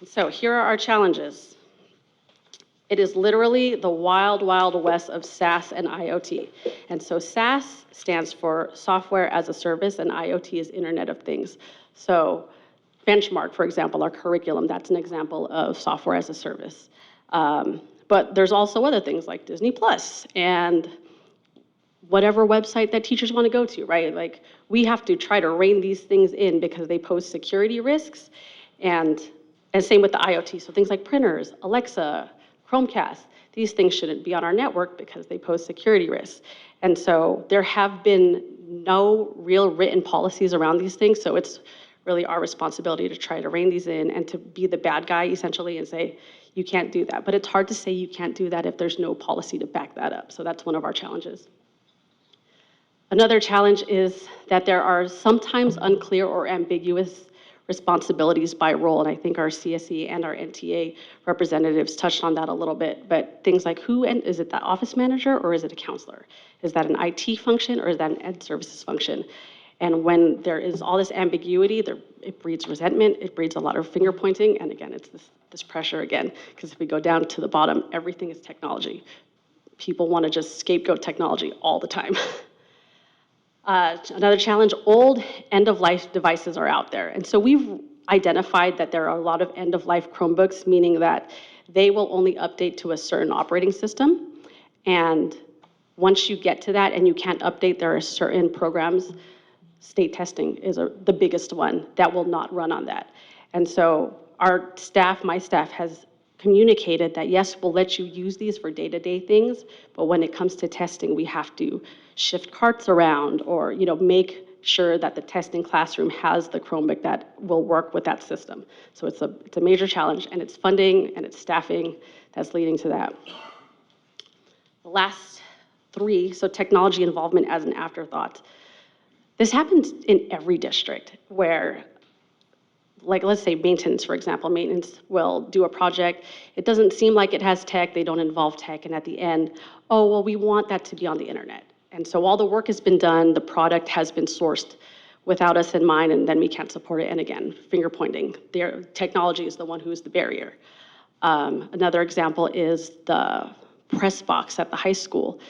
So here are our challenges. It is literally the wild, wild west of SaaS and IoT. And so SaaS stands for Software as a Service, and IoT is Internet of Things. So Benchmark, for example, our curriculum, that's an example of software as a service. But there's also other things like Disney Plus and whatever website that teachers want to go to, right? Like we have to try to rein these things in because they pose security risks, and same with the IoT. So things like printers, Alexa, Chromecast, these things shouldn't be on our network because they pose security risks. And so there have been no real written policies around these things, so it's really our responsibility to try to rein these in and to be the bad guy essentially and say, you can't do that. But it's hard to say you can't do that if there's no policy to back that up. So that's one of our challenges. Another challenge is that there are sometimes unclear or ambiguous responsibilities by role, and I think our CSE and our NTA representatives touched on that a little bit, but things like is it the office manager or is it a counselor? Is that an IT function or is that an ed services function? And when there is all this ambiguity, it breeds resentment, it breeds a lot of finger pointing, and again, it's this pressure again, because if we go down to the bottom, everything is technology. People want to just scapegoat technology all the time. Another challenge, old end-of-life devices are out there. And so we've identified that there are a lot of end-of-life Chromebooks, meaning that they will only update to a certain operating system. And once you get to that and you can't update, there are certain programs, state testing is the biggest one, that will not run on that. And so our staff, my staff, has communicated that, yes, we'll let you use these for day-to-day things, but when it comes to testing, we have to shift carts around or, make sure that the testing classroom has the Chromebook that will work with that system. So it's a major challenge, and it's funding and it's staffing that's leading to that. The last three, so technology involvement as an afterthought. This happens in every district where, like, let's say maintenance, for example, maintenance will do a project. It doesn't seem like it has tech, they don't involve tech, and at the end, oh, well, we want that to be on the internet. And so all the work has been done, the product has been sourced without us in mind, and then we can't support it. And again, finger pointing. Their technology is the one who is the barrier. Another example is the press box at the high school.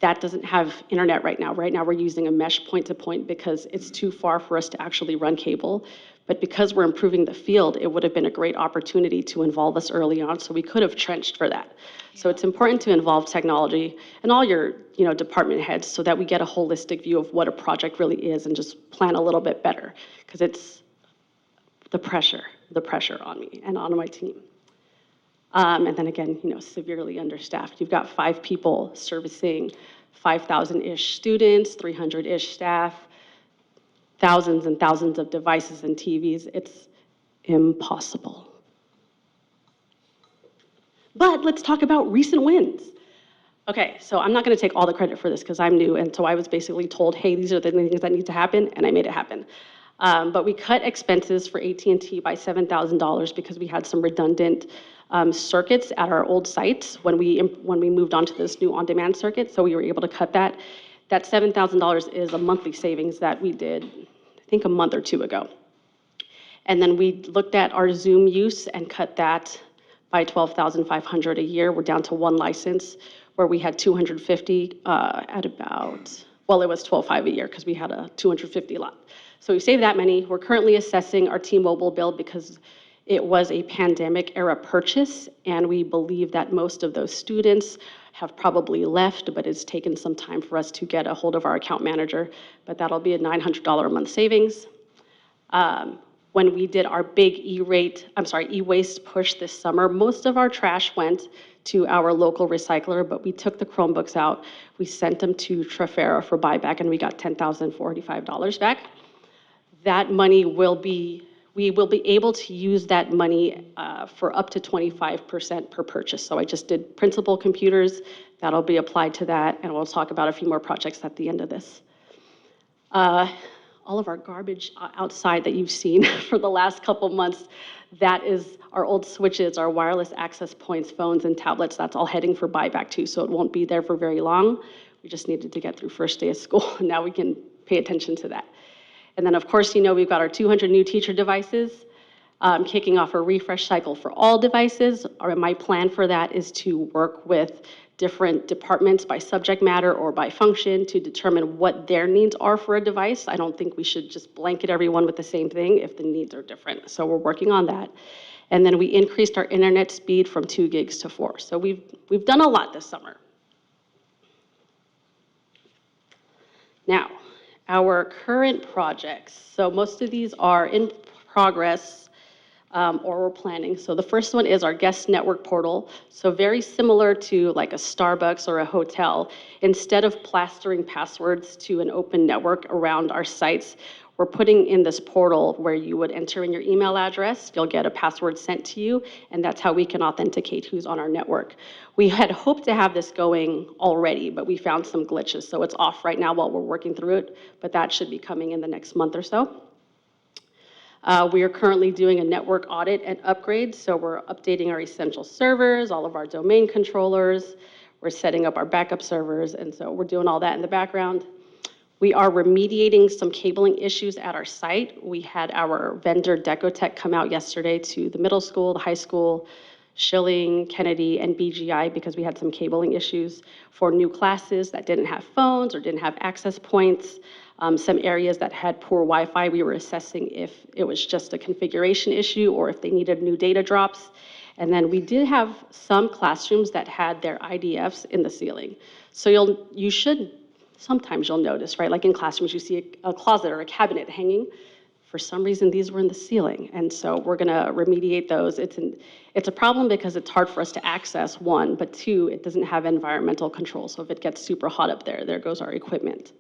That doesn't have internet right now. Right now, we're using a mesh point-to-point because it's too far for us to actually run cable. But because we're improving the field, it would have been a great opportunity to involve us early on, so we could have trenched for that. So it's important to involve technology and all your, department heads so that we get a holistic view of what a project really is and just plan a little bit better, because it's the pressure on me and on my team. And then again, severely understaffed. You've got 5 people servicing 5,000-ish students, 300-ish staff, thousands and thousands of devices and TVs. It's impossible. But let's talk about recent wins. Okay, so I'm not going to take all the credit for this because I'm new, and so I was basically told, hey, these are the things that need to happen, and I made it happen. But we cut expenses for AT&T by $7,000 because we had some redundant circuits at our old sites when we moved on to this new on-demand circuit, so we were able to cut that. That $7,000 is a monthly savings that we did, I think, a month or 2 ago. And then we looked at our Zoom use and cut that by $12,500 a year. We're down to 1 license where we had 250 at about, well, it was $12,500 a year because we had a 250 lot. So we saved that money. We're currently assessing our T-Mobile bill because it was a pandemic era purchase, and we believe that most of those students have probably left, but it's taken some time for us to get a hold of our account manager, but that'll be a $900 a month savings. When we did our big e-waste push this summer, most of our trash went to our local recycler, but we took the Chromebooks out, we sent them to Trafera for buyback, and we got $10,045 back. That money we will be able to use that money for up to 25% per purchase. So I just did principal computers, that'll be applied to that, and we'll talk about a few more projects at the end of this. All of our garbage outside that you've seen for the last couple months, that is our old switches, our wireless access points, phones, and tablets. That's all heading for buyback too, so it won't be there for very long. We just needed to get through first day of school, and now we can pay attention to that. And then, of course, we've got our 200 new teacher devices, kicking off a refresh cycle for all devices. My plan for that is to work with different departments by subject matter or by function to determine what their needs are for a device. I don't think we should just blanket everyone with the same thing if the needs are different. So we're working on that. And then we increased our internet speed from 2 gigs to 4. So we've done a lot this summer. Now, our current projects. So most of these are in progress or we're planning. So the first one is our guest network portal. So very similar to like a Starbucks or a hotel, instead of plastering passwords to an open network around our sites, We're putting in this portal where you would enter in your email address, you'll get a password sent to you, and that's how we can authenticate who's on our network. We had hoped to have this going already, but we found some glitches, so it's off right now while we're working through it, but that should be coming in the next month or so. We are currently doing a network audit and upgrade, so we're updating our essential servers, all of our domain controllers, we're setting up our backup servers, and so we're doing all that in the background. We are remediating some cabling issues at our site. We had our vendor Decotech come out yesterday to the middle school, the high school, Schilling, Kennedy, and BGI because we had some cabling issues for new classes that didn't have phones or didn't have access points. Some areas that had poor Wi-Fi, we were assessing if it was just a configuration issue or if they needed new data drops. And then we did have some classrooms that had their IDFs in the ceiling. So sometimes you'll notice, right? Like in classrooms, you see a closet or a cabinet hanging. For some reason, these were in the ceiling. And so we're gonna remediate those. It's a problem because it's hard for us to access, one, but two, it doesn't have environmental control. So if it gets super hot up there, there goes our equipment.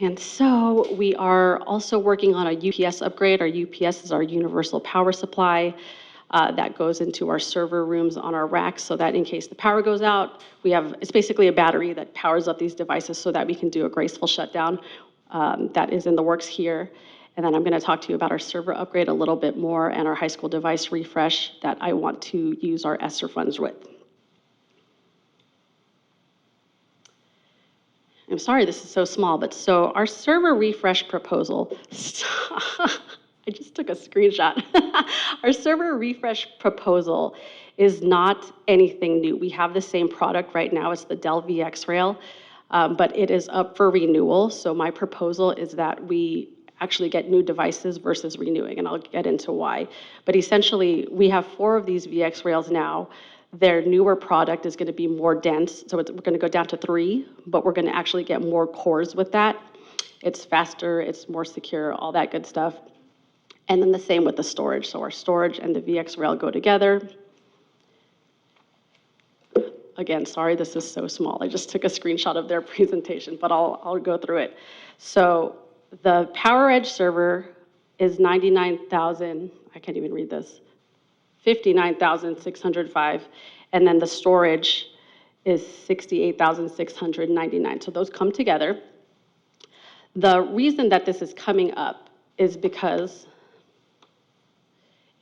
And so we are also working on a UPS upgrade. Our UPS is our universal power supply that goes into our server rooms on our racks so that in case the power goes out, it's basically a battery that powers up these devices so that we can do a graceful shutdown. That is in the works here. And then I'm going to talk to you about our server upgrade a little bit more and our high school device refresh that I want to use our ESSER funds with. I'm sorry this is so small, but so our server refresh proposal, I just took a screenshot. Our server refresh proposal is not anything new. We have the same product right now. It's the Dell VxRail, but it is up for renewal. So my proposal is that we actually get new devices versus renewing, and I'll get into why. But essentially, we have 4 of these VxRails now. Their newer product is going to be more dense, so we're going to go down to 3, but we're going to actually get more cores with that. It's faster, it's more secure, all that good stuff. And then the same with the storage. So our storage and the VxRail go together. Again, sorry, this is so small. I just took a screenshot of their presentation, but I'll go through it. So the PowerEdge server is 99,000, I can't even read this, 59,605, and then the storage is 68,699. So those come together. The reason that this is coming up is because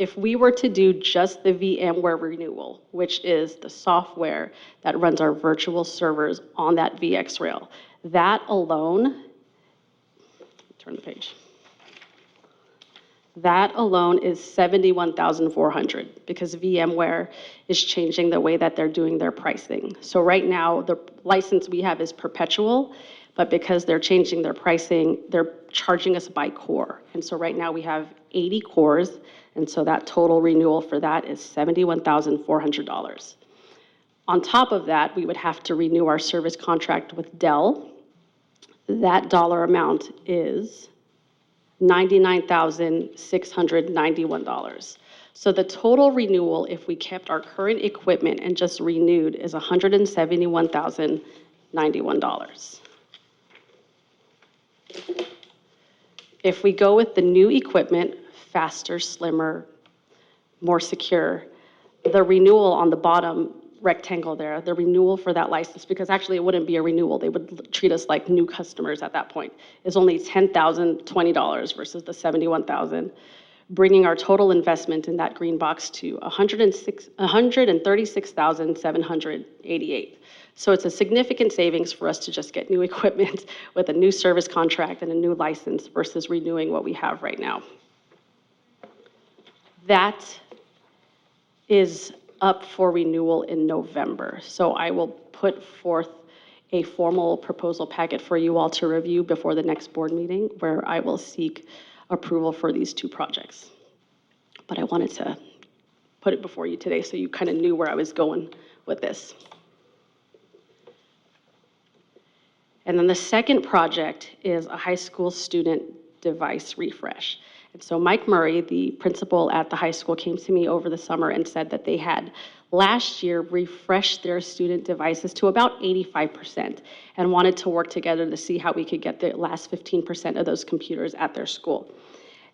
if we were to do just the VMware renewal, which is the software that runs our virtual servers on that VxRail, that alone, turn the page. That alone is $71,400 because VMware is changing the way that they're doing their pricing. So right now, the license we have is perpetual, but because they're changing their pricing, they're charging us by core. And so right now we have 80 cores, and so that total renewal for that is $71,400. On top of that, we would have to renew our service contract with Dell. That dollar amount is $99,691. So the total renewal, if we kept our current equipment and just renewed, is $171,091. If we go with the new equipment, faster, slimmer, more secure, the renewal on the bottom rectangle there, the renewal for that license, because actually it wouldn't be a renewal, they would treat us like new customers at that point, is only $10,020 versus the $71,000, bringing our total investment in that green box to $136,788. So it's a significant savings for us to just get new equipment with a new service contract and a new license versus renewing what we have right now. That is up for renewal in November. So I will put forth a formal proposal packet for you all to review before the next board meeting where I will seek approval for these 2 projects. But I wanted to put it before you today so you kind of knew where I was going with this. And then the second project is a high school student device refresh. And so Mike Murray, the principal at the high school, came to me over the summer and said that they had last year refreshed their student devices to about 85% and wanted to work together to see how we could get the last 15% of those computers at their school.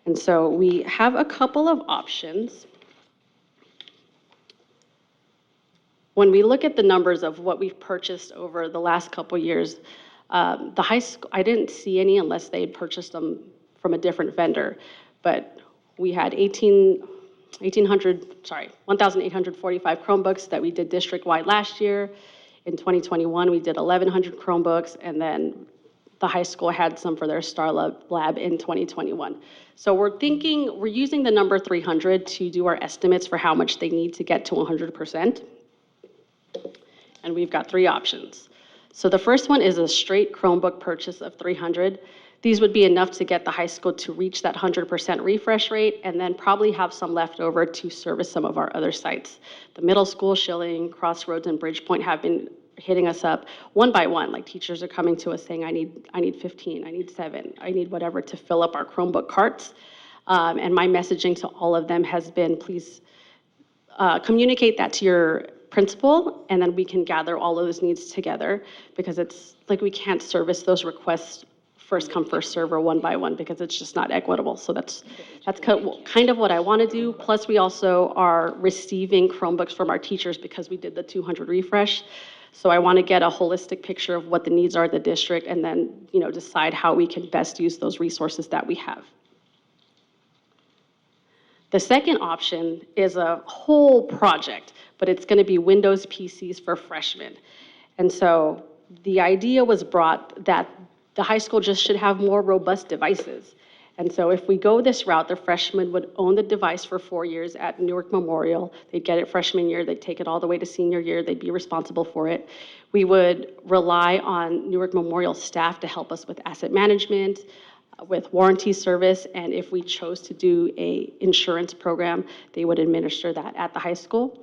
And so we have a couple of options. When we look at the numbers of what we've purchased over the last couple years, the high school, I didn't see any unless they had purchased them from a different vendor, but we had 1,845 Chromebooks that we did district-wide last year. In 2021, we did 1,100 Chromebooks, and then the high school had some for their Star Lab in 2021. So we're using the number 300 to do our estimates for how much they need to get to 100%. And we've got three options. So the first one is a straight Chromebook purchase of 300. These would be enough to get the high school to reach that 100% refresh rate and then probably have some left over to service some of our other sites. The middle school, Schilling, Crossroads, and Bridgepoint have been hitting us up one by one. Like teachers are coming to us saying, I need 15, I need 7, I need whatever to fill up our Chromebook carts. And my messaging to all of them has been, please communicate that to your principal, and then we can gather all of those needs together, because it's like we can't service those requests first come, first serve, or one by one, because it's just not equitable. So that's kind of what I want to do. Plus, we also are receiving Chromebooks from our teachers because we did the 200 refresh. So I want to get a holistic picture of what the needs are at the district, and then decide how we can best use those resources that we have. The second option is a whole project, but it's going to be Windows PCs for freshmen. And so the idea was brought that the high school just should have more robust devices. And so if we go this route, the freshmen would own the device for 4 years at Newark Memorial. They'd get it freshman year, they'd take it all the way to senior year, they'd be responsible for it. We would rely on Newark Memorial staff to help us with asset management, with warranty service, and if we chose to do a insurance program, they would administer that at the high school.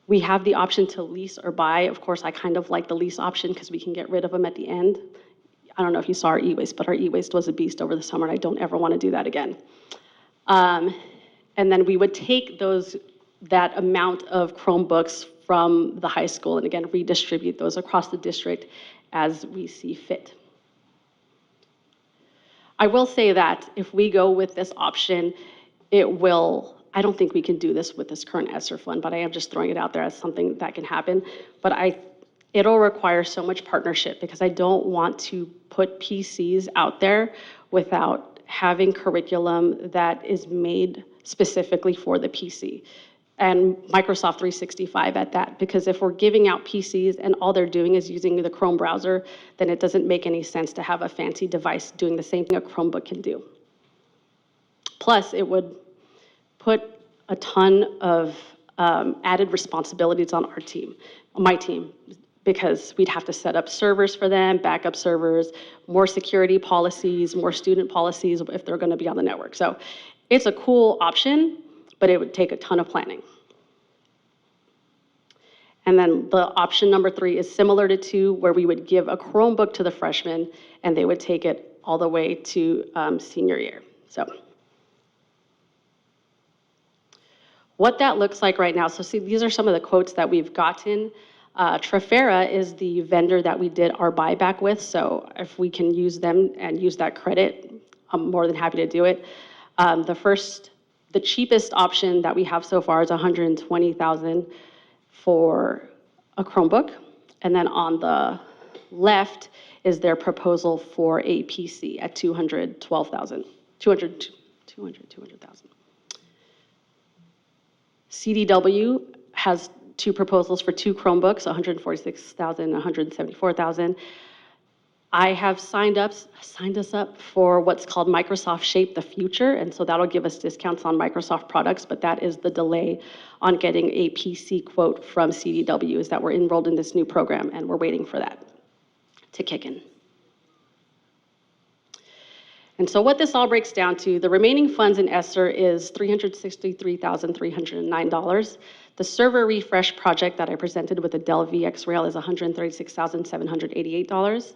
We have the option to lease or buy. Of course, I kind of like the lease option because we can get rid of them at the end. I don't know if you saw our e-waste, but our e-waste was a beast over the summer, and I don't ever want to do that again. And then we would take that amount of Chromebooks from the high school and again, redistribute those across the district as we see fit. I will say that if we go with this option, I don't think we can do this with this current ESSER fund, but I am just throwing it out there as something that can happen. But it'll require so much partnership, because I don't want to put PCs out there without having curriculum that is made specifically for the PC. And Microsoft 365 at that, because if we're giving out PCs and all they're doing is using the Chrome browser, then it doesn't make any sense to have a fancy device doing the same thing a Chromebook can do. Plus, it would put a ton of added responsibilities on my team, because we'd have to set up servers for them, backup servers, more security policies, more student policies if they're going to be on the network. So it's a cool option, but it would take a ton of planning. And then the option number 3 is similar to 2, where we would give a Chromebook to the freshmen and they would take it all the way to senior year. So what that looks like right now, so see, these are some of the quotes that we've gotten. Trafera is the vendor that we did our buyback with, so if we can use them and use that credit, I'm more than happy to do it. The cheapest option that we have so far is $120,000 for a Chromebook. And then on the left is their proposal for a PC at $200,000. CDW has 2 proposals for 2 Chromebooks, $146,000 and $174,000. I have signed us up for what's called Microsoft Shape the Future, and so that'll give us discounts on Microsoft products, but that is the delay on getting a PC quote from CDW, is that we're enrolled in this new program and we're waiting for that to kick in. And so what this all breaks down to, the remaining funds in ESSER is $363,309. The server refresh project that I presented with the Dell VxRail is $136,788.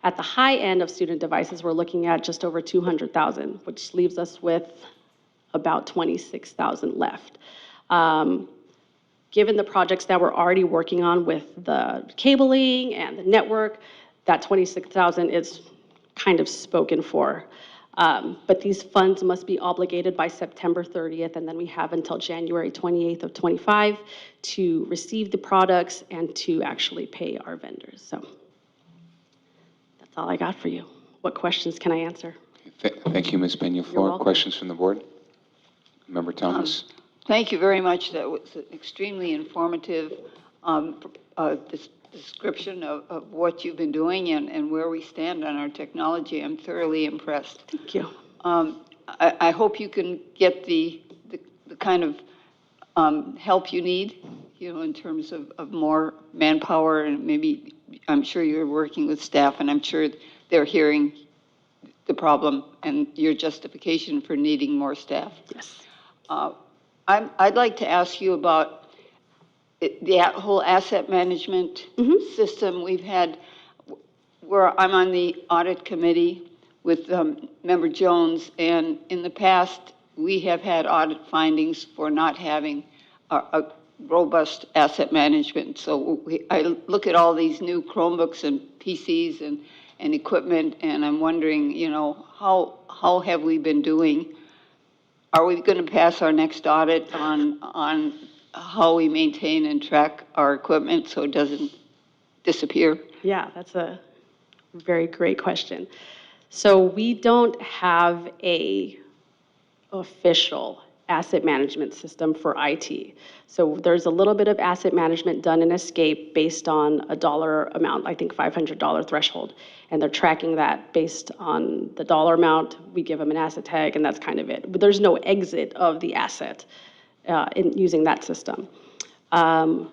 At the high end of student devices, we're looking at just over 200,000, which leaves us with about 26,000 left. Given the projects that we're already working on with the cabling and the network, that 26,000 is kind of spoken for. But these funds must be obligated by September 30th, and then we have until January 28th of '25 to receive the products and to actually pay our vendors. So that's all I got for you. What questions can I answer? Thank you, Ms. Peñaflor. welcome. Questions from the board? Member Thomas? Thank you very much. That was an extremely informative description of what you've been doing and where we stand on our technology. I'm thoroughly impressed. Thank you. I hope you can get the kind of help you need, in terms of more manpower, and maybe, I'm sure you're working with staff, and I'm sure they're hearing the problem and your justification for needing more staff. Yes. I'd like to ask you about the whole asset management system we've had, where I'm on the audit committee with Member Jones, and in the past, we have had audit findings for not having a robust asset management. So I look at all these new Chromebooks and PCs and equipment, and I'm wondering, how have we been doing? Are we going to pass our next audit on how we maintain and track our equipment so it doesn't disappear? Yeah, that's a very great question. So we don't have a official asset management system for IT. So there's a little bit of asset management done in Escape based on a dollar amount, I think $500 threshold. And they're tracking that based on the dollar amount. We give them an asset tag, and that's kind of it. But there's no exit of the asset in using that system. In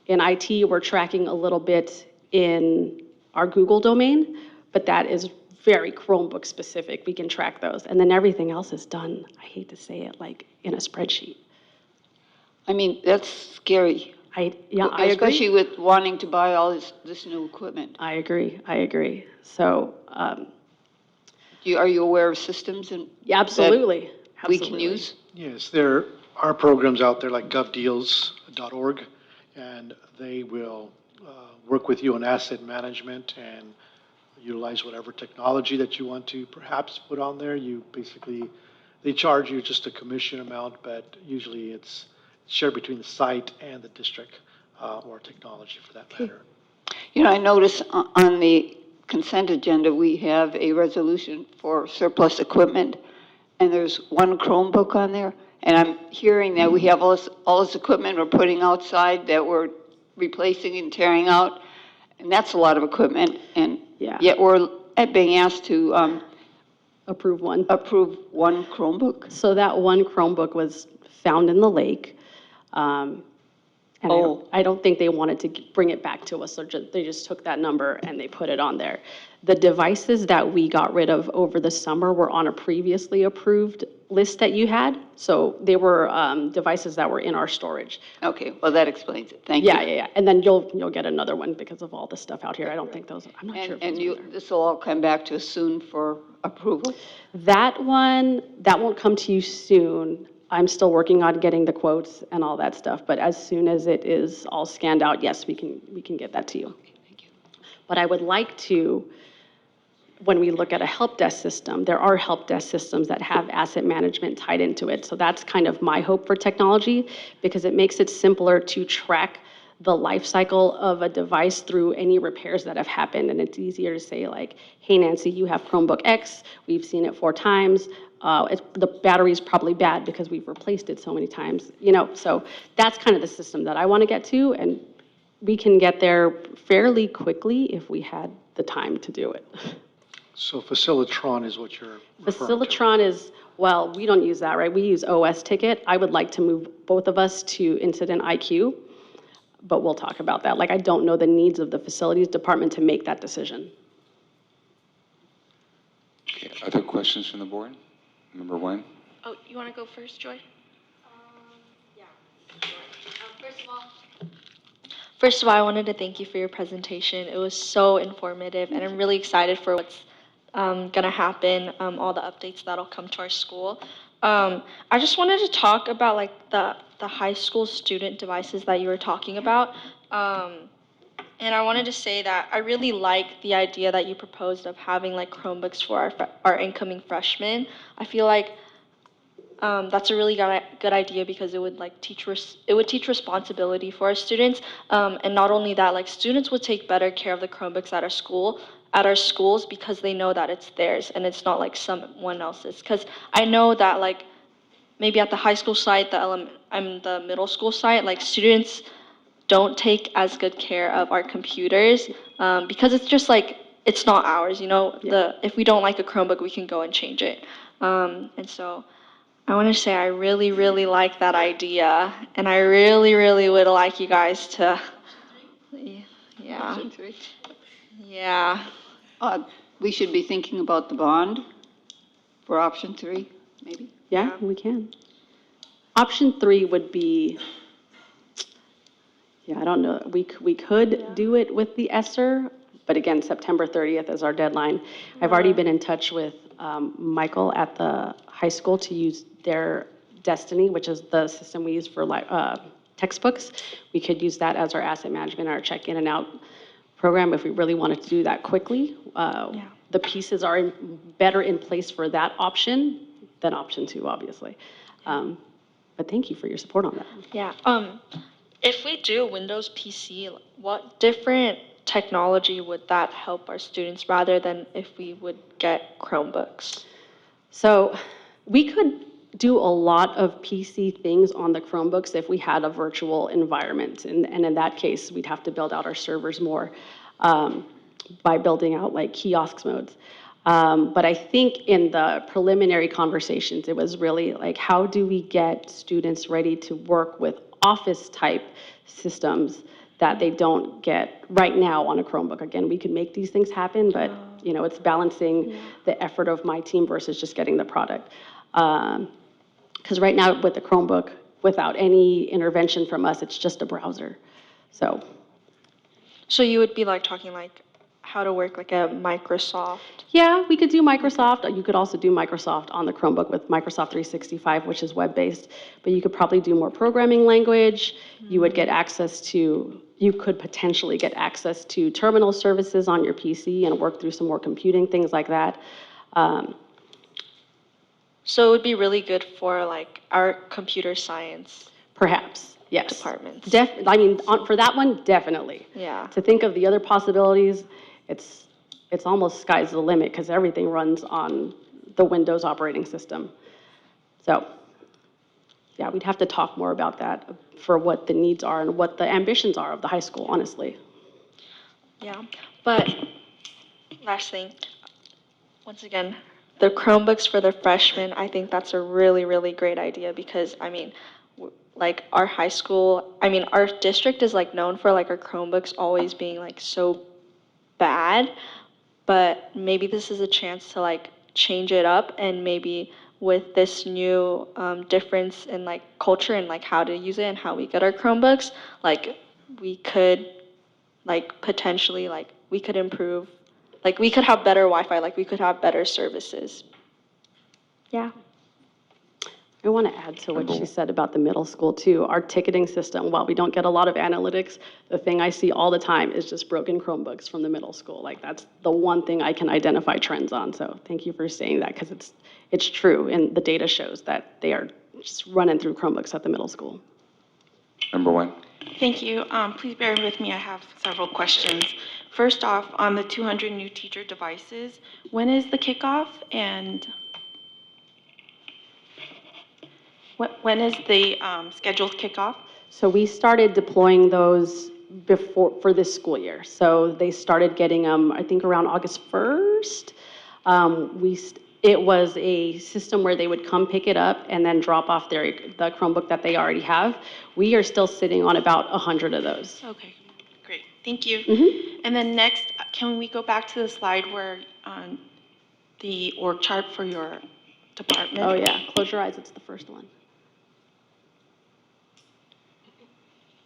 IT, we're tracking a little bit in our Google domain, but that is very Chromebook specific. We can track those. And then everything else is done, I hate to say it, like in a spreadsheet. I mean, that's scary. I agree. Especially with wanting to buy all this new equipment. I agree. So, Are you aware of systems yeah, absolutely. that we can use? Yes, there are programs out there like govdeals.org, and they will work with you on asset management and utilize whatever technology that you want to perhaps put on there. They charge you just a commission amount, but usually it's shared between the site and the district, or technology for that matter. I notice on the consent agenda, we have a resolution for surplus equipment, and there's one Chromebook on there, and I'm hearing that we have all this equipment we're putting outside that we're replacing and tearing out, and that's a lot of equipment, and yet we're being asked to approve one Chromebook. So that one Chromebook was found in the lake. And I don't think they wanted to bring it back to us, so they just took that number and they put it on there. The devices that we got rid of over the summer were on a previously approved list that you had, so they were devices that were in our storage. Okay, well, that explains it. Thank you. Yeah. And then you'll get another one because of all the stuff out here. I don't think those, I'm not sure. And this will all come back to us soon for approval? That won't come to you soon. I'm still working on getting the quotes and all that stuff, but as soon as it is all scanned out, yes, we can get that to you. Okay, thank you. But I would like to, when we look at a help desk system, there are help desk systems that have asset management tied into it. So that's kind of my hope for technology, because it makes it simpler to track the life cycle of a device through any repairs that have happened. And it's easier to say like, hey, Nancy, you have Chromebook X. We've seen it 4 times. The battery is probably bad because we've replaced it so many times. So that's kind of the system that I want to get to. And we can get there fairly quickly if we had the time to do it. So Facilitron is what you're referring to? Facilitron is, well, we don't use that, right? We use OS Ticket. I would like to move both of us to Incident IQ, but we'll talk about that. Like, I don't know the needs of the facilities department to make that decision. Okay, other questions from the board? Member Nguyen? Oh, you want to go first, Joy? Yeah. First of all, First of all, I wanted to thank you for your presentation. It was so informative, and I'm really excited for what's going to happen, all the updates that'll come to our school. I just wanted to talk about like the high school student devices that you were talking about. And I wanted to say that I really like the idea that you proposed of having like Chromebooks for our incoming freshmen. I feel like that's a really good idea because it would like teach responsibility for our students, and not only that, like students would take better care of the Chromebooks at our schools because they know that it's theirs and it's not like someone else's. Because I know that like maybe at the high school site, the middle school site, like students don't take as good care of our computers, because it's just like it's not ours. You know, if we don't like a Chromebook, we can go and change it. And so I want to say I really, really like that idea, and I really, really would like you guys to, yeah, Option 3. yeah. We should be thinking about the bond for option 3, maybe? Yeah, we can. Option 3 would be, I don't know, we could do it with the ESSER, but again, September 30th is our deadline. I've already been in touch with Michael at the high school to use their Destiny, which is the system we use for textbooks. We could use that as our asset management, our check in and out program if we really wanted to do that quickly. The pieces are better in place for that option than option 2, obviously. But thank you for your support on that. Yeah. If we do Windows PC, what different technology would that help our students rather than if we would get Chromebooks? So we could do a lot of PC things on the Chromebooks if we had a virtual environment. And in that case, we'd have to build out our servers more by building out like kiosks modes. But I think in the preliminary conversations, it was really like, how do we get students ready to work with office type systems that they don't get right now on a Chromebook? Again, we could make these things happen, but you know, it's balancing the effort of my team versus just getting the product. Because right now with the Chromebook, without any intervention from us, it's just a browser. So you would be like talking like how to work like a Microsoft. yeah, we could do Microsoft. You could also do Microsoft on the Chromebook with Microsoft 365, which is web-based. But you could probably do more programming language. You would get access to, you could potentially get access to terminal services on your PC and work through some more computing, things like that. So it would be really good for like our computer science Perhaps, yes. departments. For that one, definitely. Yeah. To think of the other possibilities, it's almost sky's the limit because everything runs on the Windows operating system. So, yeah, we'd have to talk more about that for what the needs are and what the ambitions are of the high school, honestly. Yeah, but last thing, once again, the Chromebooks for the freshmen, I think that's a really, really great idea because, I mean, like our high school, I mean, our district is like known for like our Chromebooks always being like so bad, but maybe this is a chance to like change it up and maybe with this new difference in like culture and like how to use it and how we get our Chromebooks, like we could like potentially like we could improve, like we could have better Wi-Fi, like we could have better services. Yeah. I want to add to what she said about the middle school too. Our ticketing system, while we don't get a lot of analytics, the thing I see all the time is just broken Chromebooks from the middle school. Like that's the one thing I can identify trends on. So thank you for saying that because it's true and the data shows that they are just running through Chromebooks at the middle school. Number 1. Thank you. Please bear with me. I have several questions. First off, on the 200 new teacher devices, when is the kickoff and when is the scheduled kickoff? So we started deploying those for this school year. So they started getting them, I think, around August 1st. It was a system where they would come pick it up and then drop off the Chromebook that they already have. We are still sitting on about 100 of those. Okay, great. Thank you. Mm-hmm. And then next, can we go back to the slide where the org chart for your department? Oh, yeah. Close your eyes. It's the first one.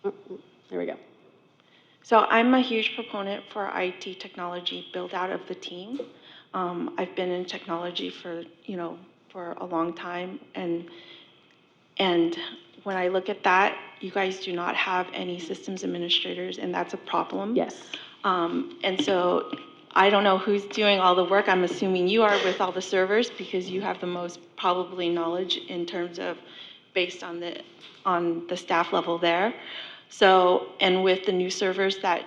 Oh, there we go. So I'm a huge proponent for IT technology build out of the team. I've been in technology for, for a long time, and when I look at that, you guys do not have any systems administrators, and that's a problem. Yes. And so I don't know who's doing all the work. I'm assuming you are with all the servers because you have the most probably knowledge in terms of based on the staff level there. So, and with the new servers that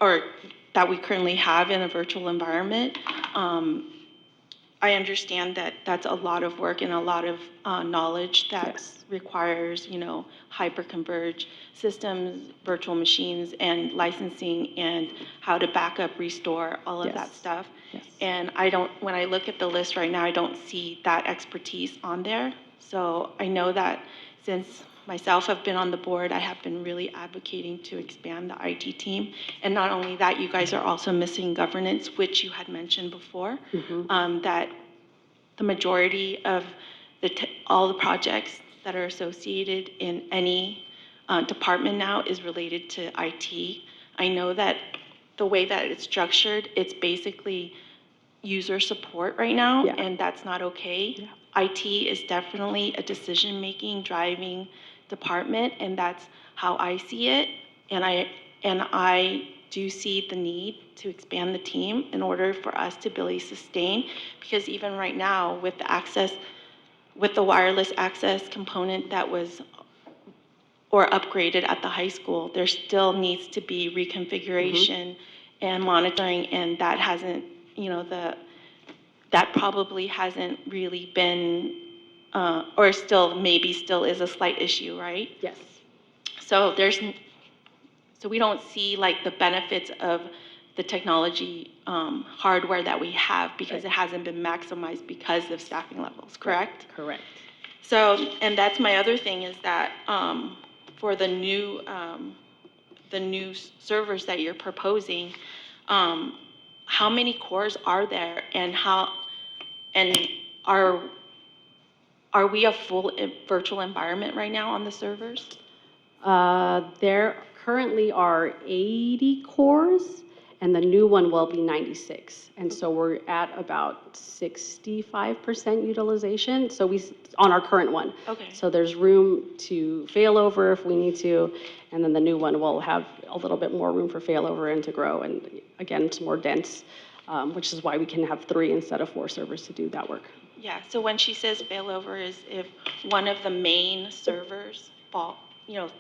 we currently have in a virtual environment, I understand that that's a lot of work and a lot of knowledge that requires, hyperconverged systems, virtual machines, and licensing, and how to back up, restore, all of that stuff. And when I look at the list right now, I don't see that expertise on there. So I know that since myself have been on the board, I have been really advocating to expand the IT team. And not only that, you guys are also missing governance, which you had mentioned before, that the majority of all the projects that are associated in any department now is related to IT. I know that the way that it's structured, it's basically user support right now, and that's not okay. IT is definitely a decision-making, driving department, and that's how I see it. And I do see the need to expand the team in order for us to really sustain, because even right now with the wireless access component that was upgraded at the high school, there still needs to be reconfiguration and monitoring, and that hasn't, that probably hasn't really been, or maybe still is a slight issue, right? Yes. So we don't see like the benefits of the technology hardware that we have because it hasn't been maximized because of staffing levels, correct? Correct. So, and that's my other thing is that for the new servers that you're proposing, how many cores are there, and are we a full virtual environment right now on the servers? There currently are 80 cores, and the new one will be 96. And so we're at about 65% utilization, on our current one. Okay. So there's room to fail over if we need to, and then the new one will have a little bit more room for failover and to grow, and again, it's more dense, which is why we can have 3 instead of 4 servers to do that work. Yeah, so when she says failover is if one of the main servers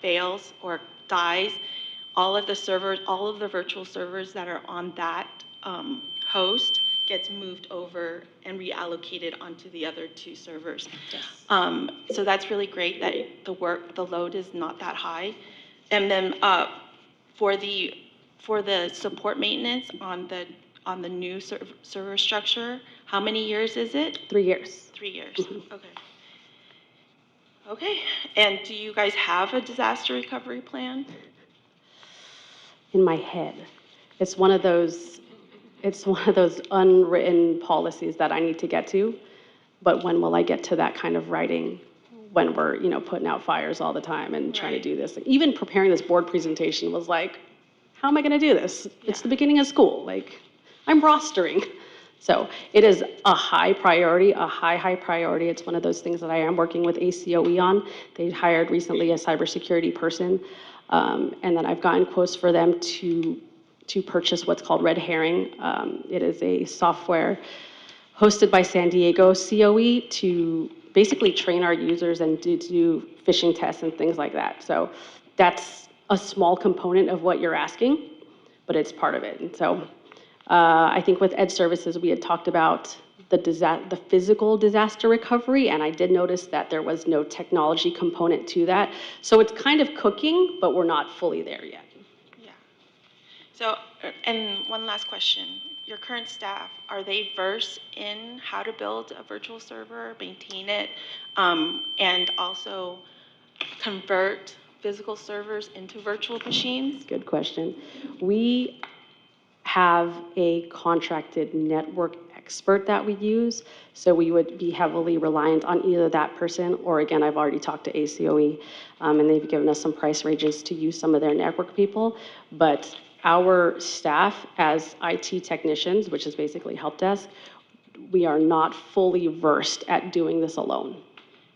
fails or dies, all of the virtual servers that are on that host gets moved over and reallocated onto the other 2 servers. So that's really great that the load is not that high. And then for the support maintenance on the new server structure, how many years is it? 3 years. 3 years, okay. Okay, and do you guys have a disaster recovery plan? In my head. It's one of those unwritten policies that I need to get to, but when will I get to that kind of writing when we're, putting out fires all the time and trying to do this? Even preparing this board presentation was like, how am I gonna do this? It's the beginning of school, I'm rostering. So it is a high priority, a high priority. It's one of those things that I am working with ACOE on. They hired recently a cybersecurity person. And then I've gotten quotes for them to purchase what's called Red Herring. It is a software hosted by San Diego COE to basically train our users and to do phishing tests and things like that. So that's a small component of what you're asking, but it's part of it. And so I think with Ed Services, we had talked about the physical disaster recovery, and I did notice that there was no technology component to that. So it's kind of cooking, but we're not fully there yet. Yeah. So, and one last question. Your current staff, are they versed in how to build a virtual server, maintain it, and also convert physical servers into virtual machines? Good question. We have a contracted network expert that we use, so we would be heavily reliant on either that person or, again, I've already talked to ACOE, and they've given us some price ranges to use some of their network people, but our staff as IT technicians, which is basically help desk, we are not fully versed at doing this alone.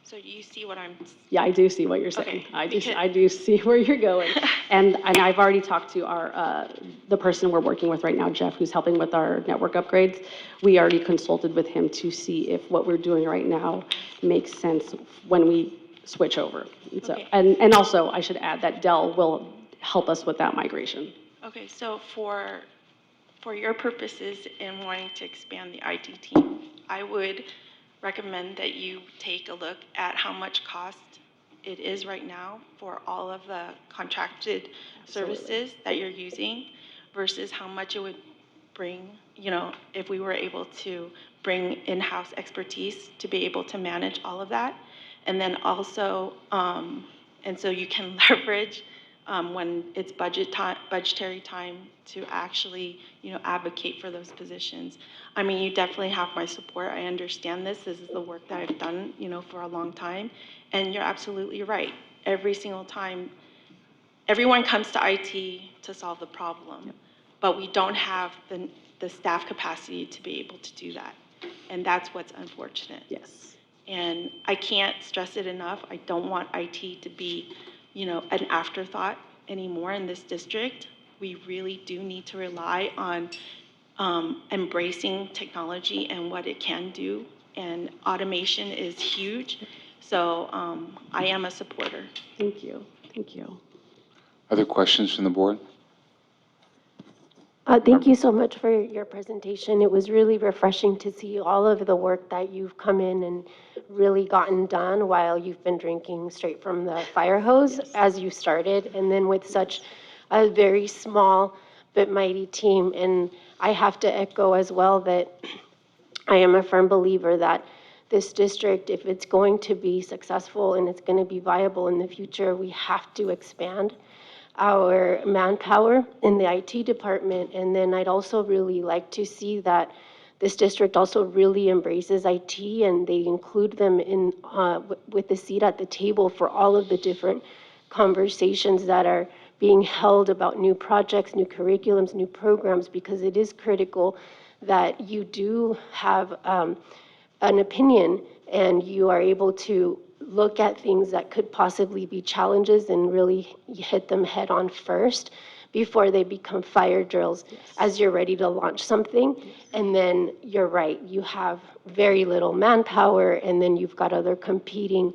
So you see what I'm, Yeah, I do see what you're saying. Okay, I do see where you're going. And I've already talked to the person we're working with right now, Jeff, who's helping with our network upgrades. We already consulted with him to see if what we're doing right now makes sense when we switch over. And so, Okay. and also, I should add that Dell will help us with that migration. okay, so for your purposes in wanting to expand the IT team, I would recommend that you take a look at how much cost it is right now for all of the contracted services that you're using versus how much it would bring, if we were able to bring in-house expertise to be able to manage all of that. And then also, and so you can leverage when it's budgetary time to actually, advocate for those positions. I mean, you definitely have my support. I understand this. This is the work that I've done, for a long time. And you're absolutely right. Every single time, everyone comes to IT to solve the problem, but we don't have the staff capacity to be able to do that. And that's what's unfortunate. Yes. And I can't stress it enough. I don't want IT to be, an afterthought anymore in this district. We really do need to rely on embracing technology and what it can do. And automation is huge. So I am a supporter. Thank you. Thank you. Other questions from the board? Thank you so much for your presentation. It was really refreshing to see all of the work that you've come in and really gotten done while you've been drinking straight from the fire hose as you started, and then with such a very small but mighty team. And I have to echo as well that I am a firm believer that this district, if it's going to be successful and it's going to be viable in the future, we have to expand our manpower in the IT department. And then I'd also really like to see that this district also really embraces IT and they include them in with the seat at the table for all of the different conversations that are being held about new projects, new curriculums, new programs, because it is critical that you do have an opinion and you are able to look at things that could possibly be challenges and really hit them head on first before they become fire drills as you're ready to launch something. And then you're right, you have very little manpower and then you've got other competing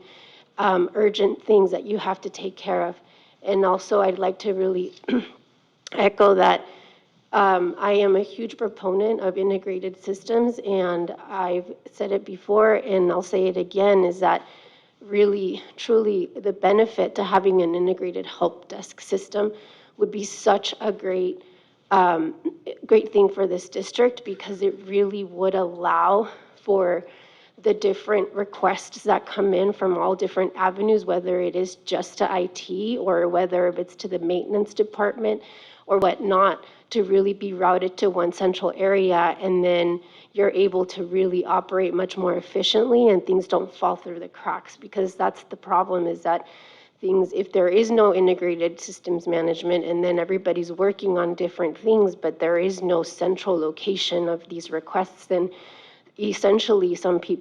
urgent things that you have to take care of. And also I'd like to really echo that I am a huge proponent of integrated systems, and I've said it before and I'll say it again, is that really, truly, the benefit to having an integrated help desk system would be such a great thing for this district, because it really would allow for the different requests that come in from all different avenues, whether it is just to IT or whether it's to the maintenance department or whatnot, to really be routed to one central area, and then you're able to really operate much more efficiently and things don't fall through the cracks. Because that's the problem, is that things, if there is no integrated systems management and then everybody's working on different things, but there is no central location of these requests, then essentially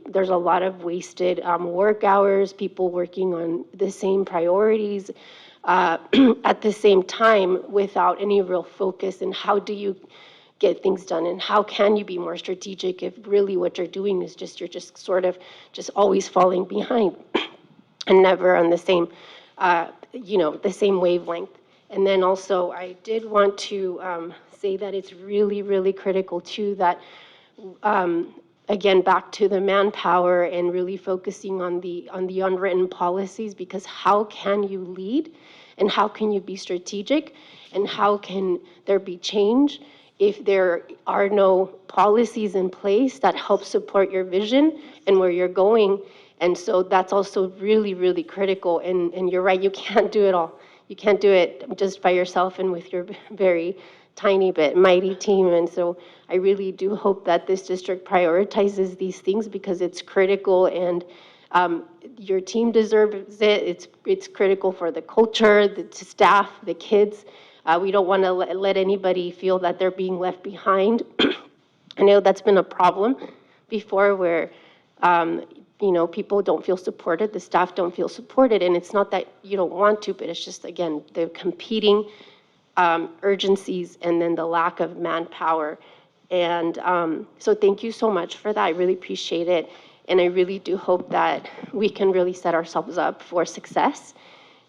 there's a lot of wasted work hours, people working on the same priorities at the same time without any real focus. And how do you get things done, and how can you be more strategic if really what you're doing is you're just sort of just always falling behind and never on the same the same wavelength. And then also I did want to say that it's really, really critical too that again, back to the manpower and really focusing on the unwritten policies, because how can you lead and how can you be strategic and how can there be change if there are no policies in place that help support your vision and where you're going? And so that's also really, really critical. And you're right, you can't do it all. You can't do it just by yourself and with your very tiny but mighty team. And so I really do hope that this district prioritizes these things, because it's critical, and your team deserves it. It's critical for the culture, the staff, the kids, We don't want to let anybody feel that they're being left behind. I know that's been a problem before where, people don't feel supported, the staff don't feel supported, and it's not that you don't want to, but it's just, again, the competing urgencies and then the lack of manpower. And so thank you so much for that. I really appreciate it. And I really do hope that we can really set ourselves up for success.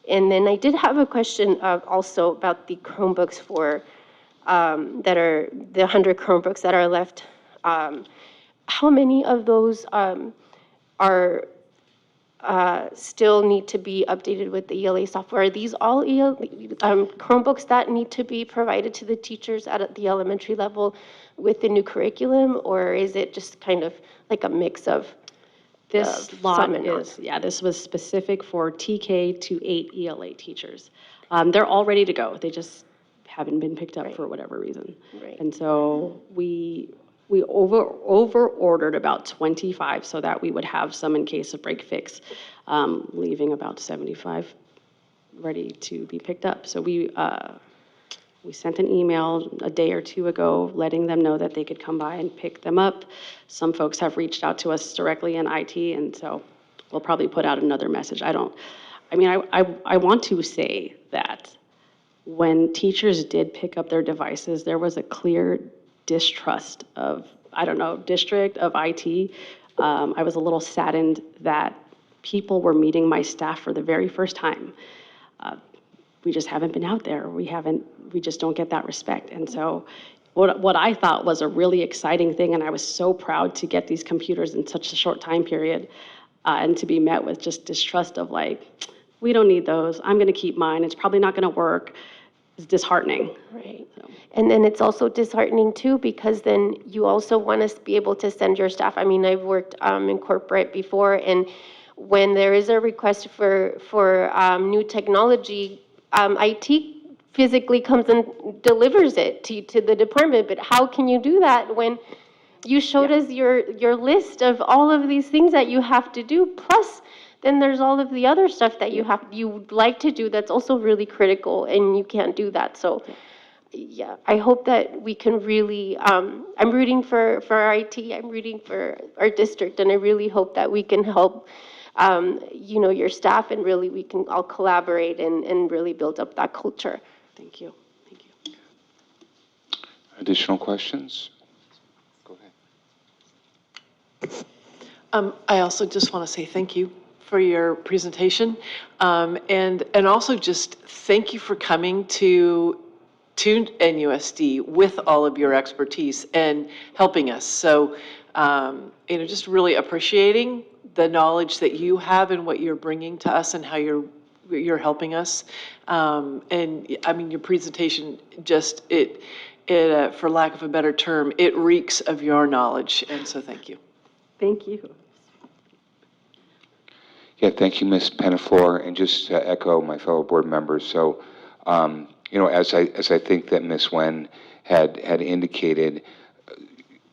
And then I did have a question also about the Chromebooks that are the 100 Chromebooks that are left. How many of those are still need to be updated with the ELA software? Are these all Chromebooks that need to be provided to the teachers at the elementary level with the new curriculum, or is it just kind of like a mix of This some lot and not? this was specific for TK to 8 ELA teachers. They're all ready to go. They just haven't been picked up for whatever reason. Right. And so we over ordered about 25 so that we would have some in case of break fix, leaving about 75 ready to be picked up. So we sent an email a day or two ago letting them know that they could come by and pick them up. Some folks have reached out to us directly in IT, and so we'll probably put out another message. I want to say that when teachers did pick up their devices, there was a clear distrust of, district, of IT. I was a little saddened that people were meeting my staff for the very first time. We just haven't been out there. We just don't get that respect. And so what I thought was a really exciting thing, and I was so proud to get these computers in such a short time period, and to be met with just distrust of we don't need those. I'm going to keep mine. It's probably not going to work. It's disheartening. Right. And then it's also disheartening too, because then you also want to be able to send your staff. I mean, I've worked in corporate before, and when there is a request for new technology, IT physically comes and delivers it to the department. But how can you do that when you showed us your list of all of these things that you have to do, plus then there's all of the other stuff that you would like to do that's also really critical, and you can't do that. So yeah, I hope that we can really, I'm rooting for our IT, I'm rooting for our district, and I really hope that we can help your staff, and really we can all collaborate and really build up that culture. Thank you. Additional questions? Go ahead. I also just want to say thank you for your presentation, and also just thank you for coming to NUSD with all of your expertise and helping us. So, just really appreciating the knowledge that you have and what you're bringing to us and how you're helping us. Your presentation just, for lack of a better term, it reeks of your knowledge, and so thank you. Thank you. Yeah, thank you, Ms. Penaflor, and just to echo my fellow board members. So, as I think that Ms. Wen had indicated,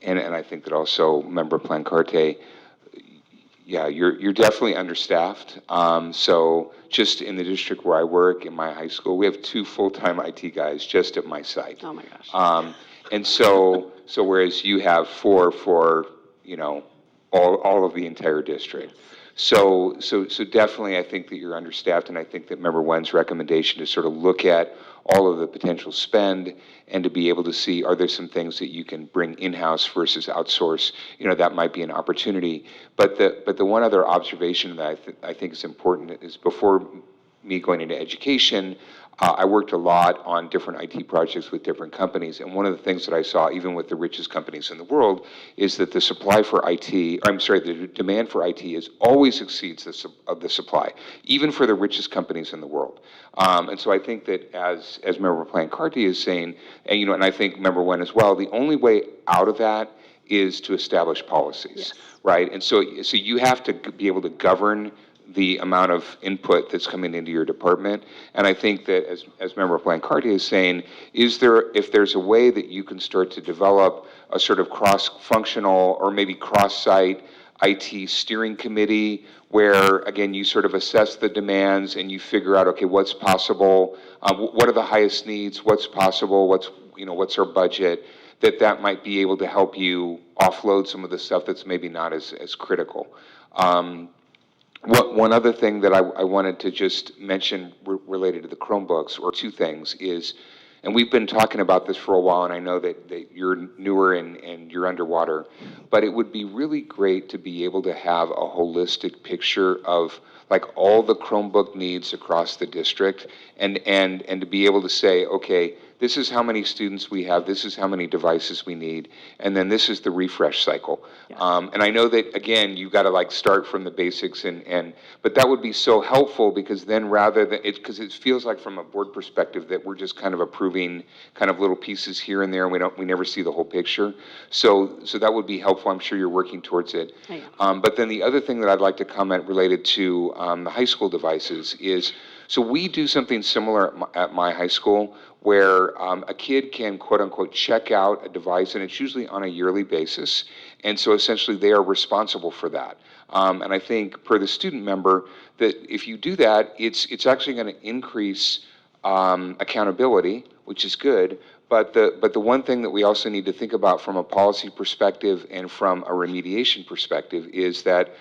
and I think that also Member Plancarte, yeah, you're definitely understaffed. So just in the district where I work, in my high school, we have 2 full-time IT guys just at my site. Oh my gosh. And so whereas you have 4 for, all of the entire district. So definitely, I think that you're understaffed, and I think that Member Wen's recommendation to sort of look at all of the potential spend and to be able to see, are there some things that you can bring in-house versus outsource? That might be an opportunity. But the one other observation that I think is important is, before me going into education, I worked a lot on different IT projects with different companies, and one of the things that I saw, even with the richest companies in the world, is that the the demand for IT always exceeds the supply, even for the richest companies in the world. And so I think that, as Member Plancarte is saying, and I think Member Wen as well, the only way out of that is to establish policies, right? And so you have to be able to govern the amount of input that's coming into your department. And I think that, as Member Plancarte is saying, if there's a way that you can start to develop a sort of cross-functional or maybe cross-site IT steering committee where, again, you sort of assess the demands and you figure out, okay, what's possible, what are the highest needs, what's possible, what's our budget, that might be able to help you offload some of the stuff that's maybe not as critical. One other thing that I wanted to just mention related to the Chromebooks, or two things, is, and we've been talking about this for a while, and I know that you're newer and you're underwater, but it would be really great to be able to have a holistic picture of like all the Chromebook needs across the district, and to be able to say, okay, this is how many students we have, this is how many devices we need, and then this is the refresh cycle. And I know that, again, you've got to like start from the basics, but that would be so helpful, because then rather than, because it feels like from a board perspective that we're just kind of approving kind of little pieces here and there, and we never see the whole picture. So that would be helpful. I'm sure you're working towards it. But then the other thing that I'd like to comment related to the high school devices is, so we do something similar at my high school where a kid can, quote unquote, check out a device, and it's usually on a yearly basis. And so essentially they are responsible for that. And I think per the student member, that if you do that, it's actually going to increase accountability, which is good. But the one thing that we also need to think about from a policy perspective and from a remediation perspective is that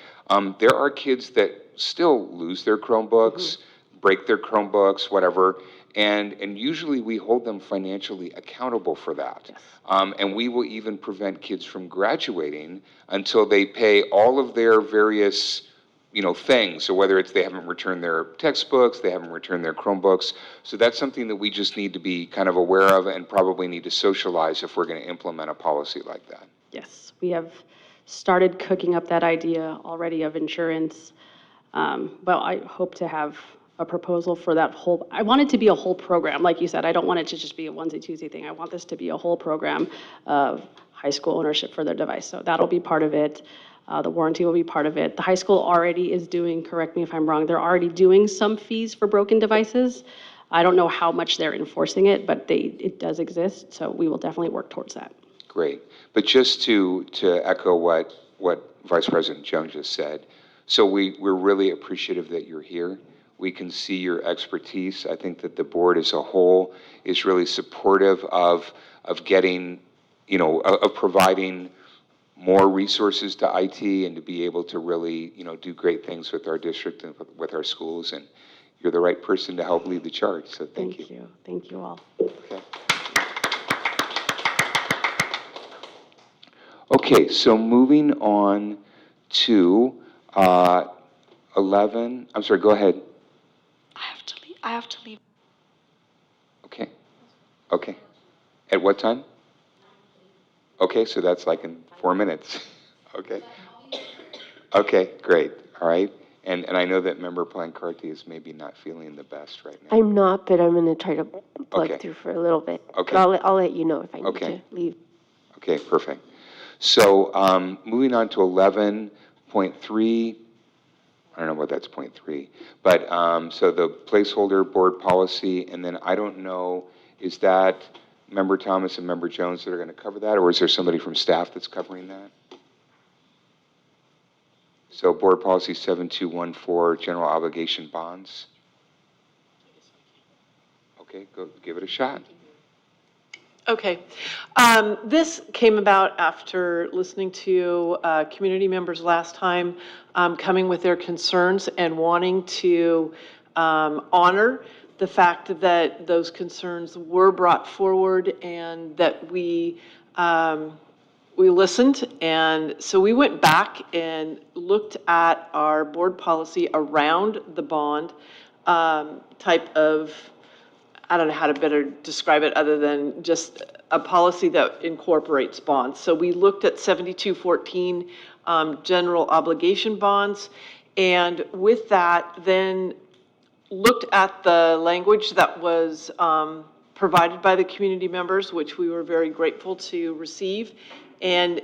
there are kids that still lose their Chromebooks, break their Chromebooks, whatever, and usually we hold them financially accountable for that. And we will even prevent kids from graduating until they pay all of their various things. So whether it's they haven't returned their textbooks, they haven't returned their Chromebooks. So that's something that we just need to be kind of aware of and probably need to socialize if we're going to implement a policy like that. Yes, we have started cooking up that idea already of insurance. But I hope to have a proposal for that whole, I want it to be a whole program. Like you said, I don't want it to just be a onesie twosie thing. I want this to be a whole program of high school ownership for their device. So that'll be part of it. The warranty will be part of it. The high school already is doing, correct me if I'm wrong, they're already doing some fees for broken devices. I don't know how much they're enforcing it, but it does exist. So we will definitely work towards that. Great. But just to echo what Vice President Jones just said, so we're really appreciative that you're here. We can see your expertise. I think that the board as a whole is really supportive of getting, of providing more resources to IT and to be able to really, do great things with our district and with our schools. And you're the right person to help lead the charge. So thank you. Thank you. Thank you all. Okay, so moving on to 11. I'm sorry, go ahead. I have to leave. Okay. Okay. At what time? Okay, so that's like in 4 minutes. Okay. Okay, great. All right. And I know that Member Plancarty is maybe not feeling the best right now. I'm not, but I'm going to try to plug Okay. through for a little bit. Okay. But I'll let you know if I need Okay. to leave. Okay, perfect. So moving on to 11.3, I don't know what that's point 3, but so the placeholder board policy, and then I don't know, is that Member Thomas and Member Jones that are going to cover that, or is there somebody from staff that's covering that? So board policy 7214, general obligation bonds. Okay, go give it a shot. Okay. This came about after listening to community members last time coming with their concerns and wanting to honor the fact that those concerns were brought forward and that we listened. And so we went back and looked at our board policy around the bond type of, I don't know how to better describe it other than just a policy that incorporates bonds. So we looked at 7214 general obligation bonds, and with that then looked at the language that was provided by the community members, which we were very grateful to receive, and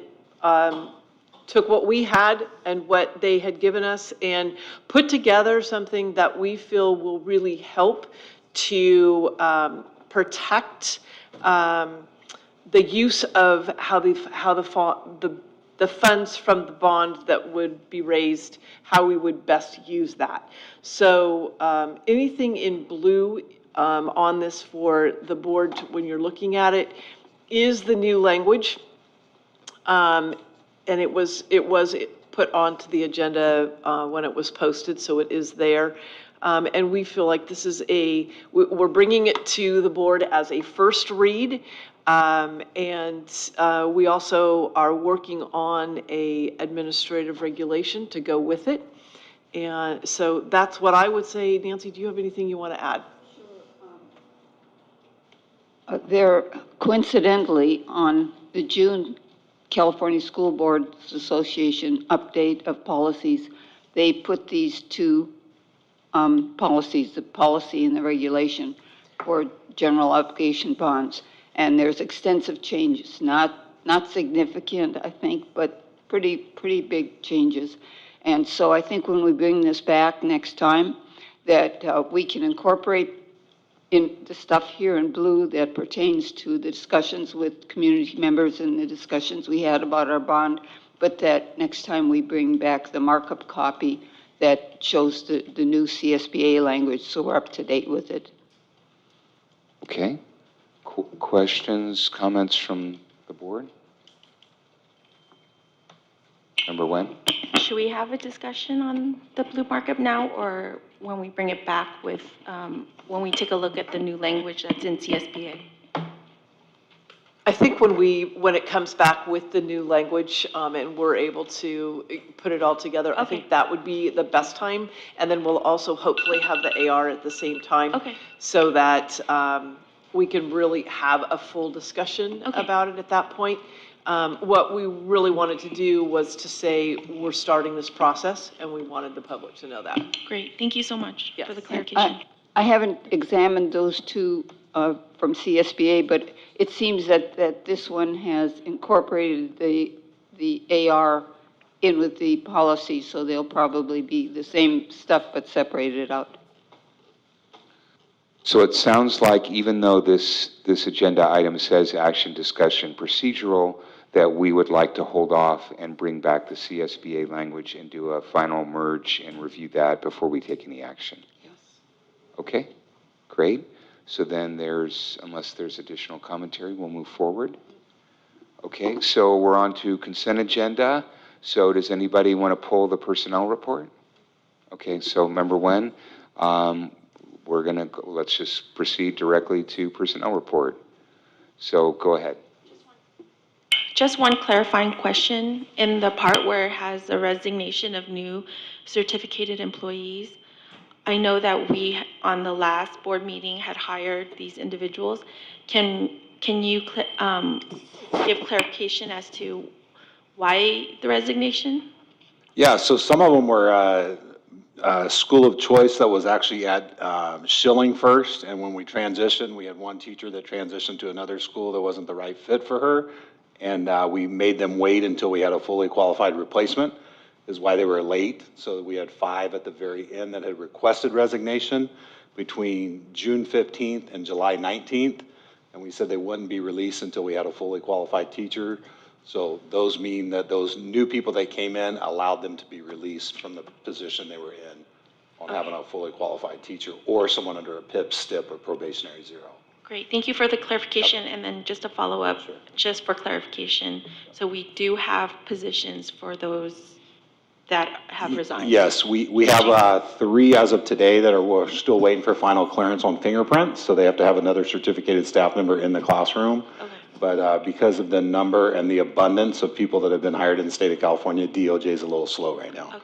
took what we had and what they had given us and put together something that we feel will really help to protect the use of how the the funds from the bond that would be raised, how we would best use that. So anything in blue on this for the board, when you're looking at it, is the new language. And it was put onto the agenda when it was posted, so it is there. And we feel like this is we're bringing it to the board as a first read. And we also are working on a administrative regulation to go with it. And so that's what I would say. Nancy, do you have anything you want to add? There, coincidentally, on the June California School Boards Association update of policies, they put these two policies, the policy and the regulation for general obligation bonds. And there's extensive changes, not significant, I think, but pretty big changes. And so I think when we bring this back next time, that we can incorporate in the stuff here in blue that pertains to the discussions with community members and the discussions we had about our bond, but that next time we bring back the markup copy that shows the new CSBA language, so we're up to date with it. Okay. Questions, comments from the board? Member Wen? Should we have a discussion on the blue markup now, or when we bring it back with, when we take a look at the new language that's in CSBA? I think when it comes back with the new language and we're able to put it all together, I think that would be the best time. And then we'll also hopefully have the AR at the same time. So that we can really have a full discussion about it at that point. What we really wanted to do was to say we're starting this process, and we wanted the public to know that. Great, thank you so much for the clarification. I haven't examined those two from CSBA, but it seems that this one has incorporated the AR in with the policy, so they'll probably be the same stuff but separated out. So it sounds like even though this agenda item says action, discussion, procedural, that we would like to hold off and bring back the CSBA language and do a final merge and review that before we take any action. Yes. Okay, great. So then unless there's additional commentary, we'll move forward. Okay, so we're on to consent agenda. So does anybody want to pull the personnel report? Okay, so Member Wen, let's just proceed directly to personnel report. So go ahead. Just one clarifying question. In the part where it has the resignation of new certificated employees, I know that we, on the last board meeting, had hired these individuals. Can you give clarification as to why the resignation? Yeah, so some of them were school of choice that was actually at Schilling first, and when we transitioned, we had one teacher that transitioned to another school that wasn't the right fit for her, and we made them wait until we had a fully qualified replacement, is why they were late. So we had 5 at the very end that had requested resignation between June 15th and July 19th, and we said they wouldn't be released until we had a fully qualified teacher. So those mean that those new people that came in allowed them to be released from the position they were in on having a fully qualified teacher or someone under a PIP, STIP, or probationary 0. Great, thank you for the clarification. And then just a follow-up, just for clarification. So we do have positions for those that have resigned? Yes, we have 3 as of today that we're still waiting for final clearance on fingerprints, so they have to have another certificated staff member in the classroom. But because of the number and the abundance of people that have been hired in the state of California, DOJ is a little slow right now.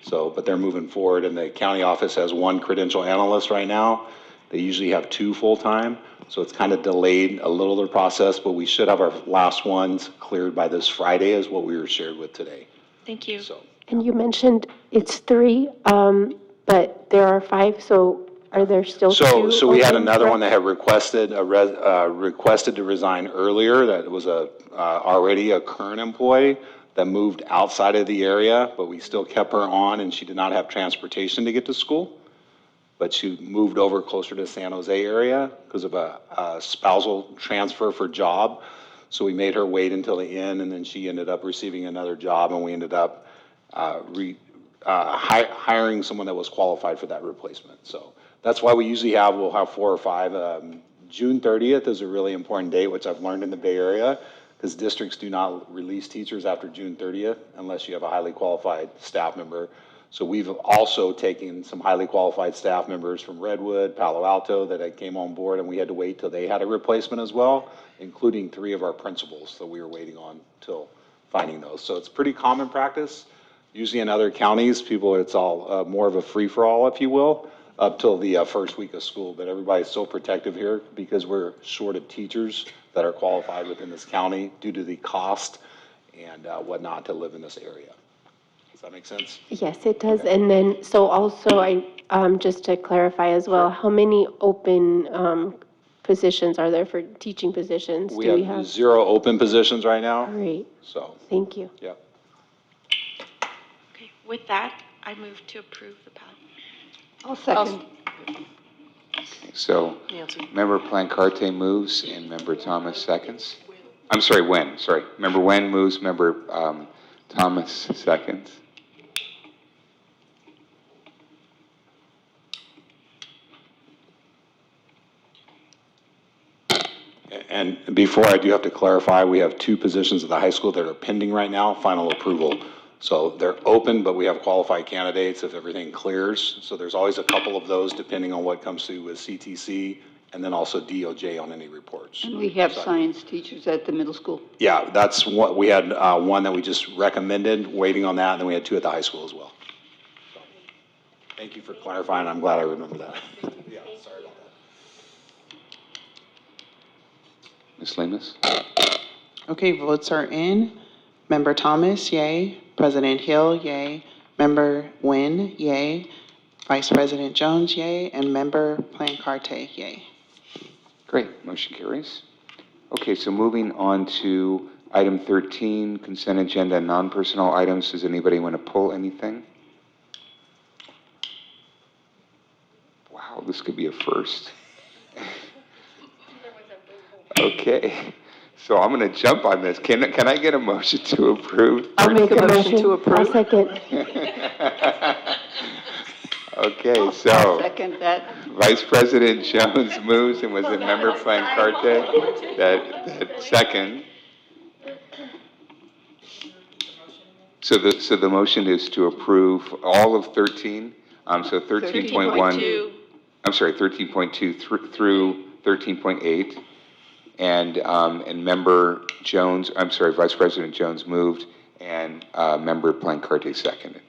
So, but they're moving forward, and the county office has 1 credential analyst right now. They usually have 2 full-time, so it's kind of delayed a little the process, but we should have our last ones cleared by this Friday is what we were shared with today. Thank you. And you mentioned it's 3, but there are 5, so are there still 2? So we had open, another correct? one that had requested to resign earlier, that was already a current employee that moved outside of the area, but we still kept her on, and she did not have transportation to get to school. But she moved over closer to San Jose area because of a spousal transfer for job. So we made her wait until the end, and then she ended up receiving another job, and we ended up hiring someone that was qualified for that replacement. So that's why we'll have 4 or 5. June 30th is a really important date, which I've learned in the Bay Area, because districts do not release teachers after June 30th unless you have a highly qualified staff member. So we've also taken some highly qualified staff members from Redwood, Palo Alto that came on board, and we had to wait till they had a replacement as well, including 3 of our principals that we were waiting on till finding those. So it's pretty common practice. Usually in other counties, it's all more of a free-for-all, if you will, up till the first week of school. But everybody's so protective here because we're short of teachers that are qualified within this county due to the cost and whatnot to live in this area. Does that make sense? Yes, it does. And then, so also, just to clarify as well, how many open positions are there for teaching positions? We Do we have have? 0 open positions right now. Great, So, thank you. yeah. Okay, with that, I move to approve the ballot. I'll second. So, Member Plancarte moves and Member Thomas seconds. I'm sorry, Wen, sorry. Member Wen moves, Member Thomas seconds. And before I do have to clarify, we have 2 positions at the high school that are pending right now, final approval. So they're open, but we have qualified candidates if everything clears. So there's always a couple of those depending on what comes through with CTC and then also DOJ on any reports. And we have science teachers at the middle school. Yeah, that's what, we had one that we just recommended, waiting on that, and then we had 2 at the high school as well. So, thank you for clarifying, I'm glad I remember that. Yeah, sorry about that. Ms. Lemus? Okay, votes are in. Member Thomas, yay. President Hill, yay. Member Nguyen, yay. Vice President Jones, yay. And Member Plancarte, yay. Great, motion carries. Okay, so moving on to item 13, consent agenda, non-personnel items. Does anybody want to pull anything? Wow, this could be a first. Okay, so I'm going to jump on this. Can I get a motion to approve? I'll make a motion to approve. I'll second. Okay, so Second that. Vice President Jones moves, and was it Member Plancarte that second? So the motion is to approve all of 13, so 13.1. I'm sorry, 13.2 through 13.8. And Member Jones, I'm sorry, Vice President Jones moved, and Member Plancarte seconded.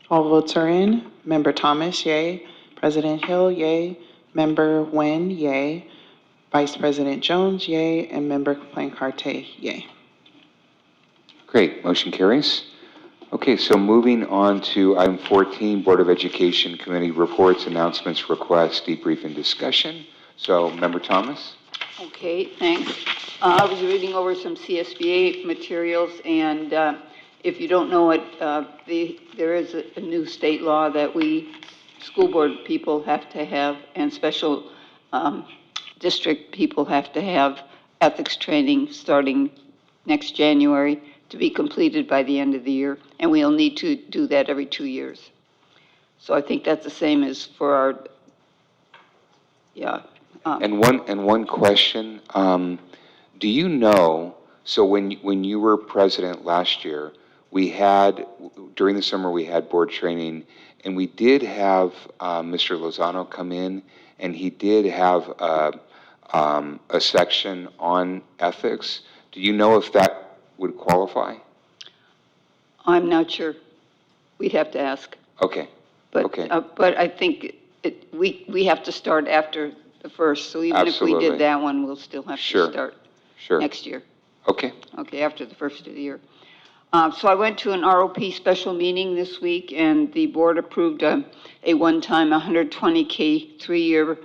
All votes are in. Member Thomas, yay. President Hill, yay. Member Nguyen, yay. Vice President Jones, yay. And Member Plancarte, yay. Great, motion carries. Okay, so moving on to item 14, Board of Education Committee reports, announcements, requests, debrief, and discussion. So, Member Thomas? Okay, thanks. I was reading over some CSBA materials, and if you don't know it, there is a new state law that we, school board people, have to have, and special district people have to have ethics training starting next January to be completed by the end of the year, and we'll need to do that every 2 years. So I think that's the same as for our, yeah. And one question, do you know, so when you were president last year, during the summer, we had board training, and we did have Mr. Lozano come in, and he did have a section on ethics. Do you know if that would qualify? I'm not sure. We'd have to ask. Okay, But, okay. but I think we have to start after the 1st. So even if we Absolutely. did that one, we'll still have Sure. to start Sure. next year. Okay. Okay, after the 1st of the year. So I went to an ROP special meeting this week, and the board approved a one-time 120K 3-year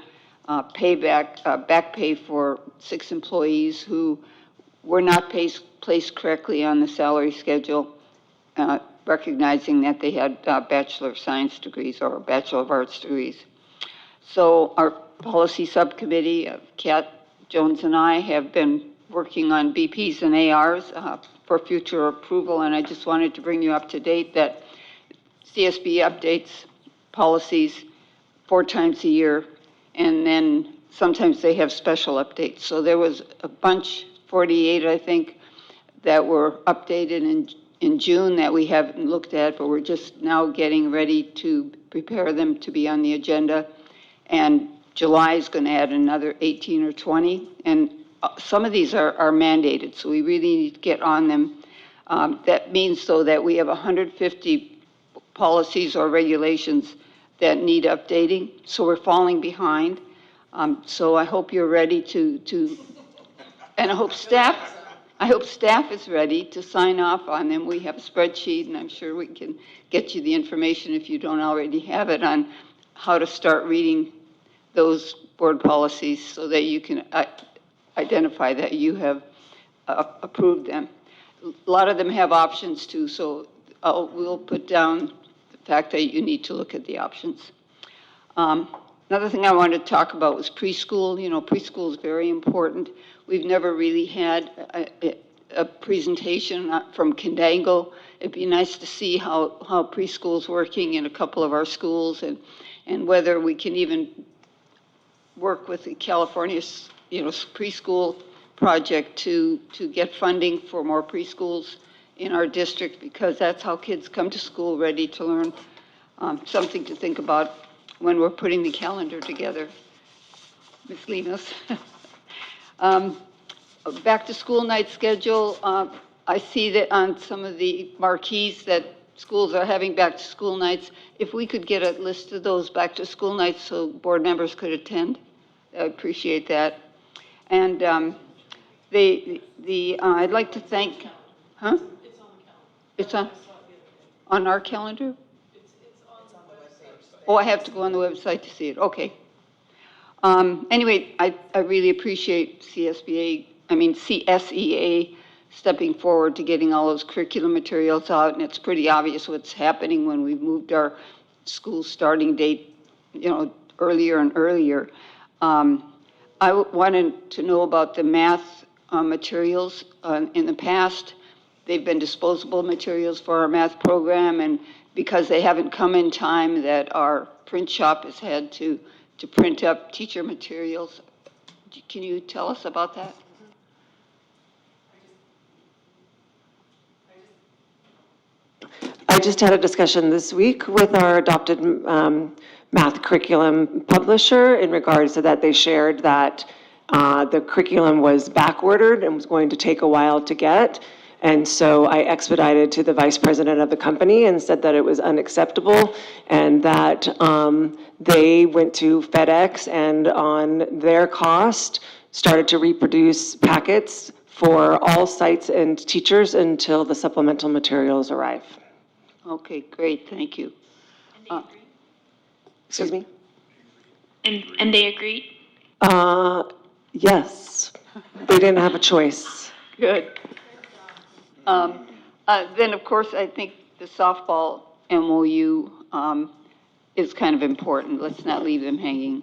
back pay for 6 employees who were not placed correctly on the salary schedule, recognizing that they had Bachelor of Science degrees or Bachelor of Arts degrees. So our policy subcommittee, Kat Jones and I, have been working on BPs and ARs for future approval, and I just wanted to bring you up to date that CSB updates policies 4 times a year, and then sometimes they have special updates. So there was a bunch, 48, I think, that were updated in June that we haven't looked at, but we're just now getting ready to prepare them to be on the agenda. And July is going to add another 18 or 20, and some of these are mandated, so we really need to get on them. That means, though, that we have 150 policies or regulations that need updating, so we're falling behind. So I hope you're ready to and I hope staff is ready to sign off on them. We have a spreadsheet, and I'm sure we can get you the information if you don't already have it on how to start reading those board policies so that you can identify that you have approved them. A lot of them have options too, so we'll put down the fact that you need to look at the options. Another thing I wanted to talk about was preschool. You know, preschool is very important. We've never really had a presentation from Candango. It'd be nice to see how preschool is working in a couple of our schools, and whether we can even work with the California, preschool project to get funding for more preschools in our district, because that's how kids come to school ready to learn. Something to think about when we're putting the calendar together. Ms. Lemus. Back to school night schedule. I see that on some of the marquees that schools are having back to school nights. If we could get a list of those back to school nights so board members could attend, I appreciate that. And I'd like to thank, huh? It's on our calendar? Oh, I have to go on the website to see it. Okay. Anyway, I really appreciate CSEA stepping forward to getting all those curriculum materials out, and it's pretty obvious what's happening when we've moved our school starting date, earlier and earlier. I wanted to know about the math materials. In the past, they've been disposable materials for our math program, and because they haven't come in time, that our print shop has had to print up teacher materials. Can you tell us about that? I just had a discussion this week with our adopted math curriculum publisher in regards to that. They shared that the curriculum was backordered and was going to take a while to get. And so I expedited to the vice president of the company and said that it was unacceptable, and that they went to FedEx and on their cost started to reproduce packets for all sites and teachers until the supplemental materials arrive. Okay, great, thank you. Excuse me? And they agreed? Yes. They didn't have a choice. Good. Then, of course, I think the softball MOU is kind of important. Let's not leave them hanging.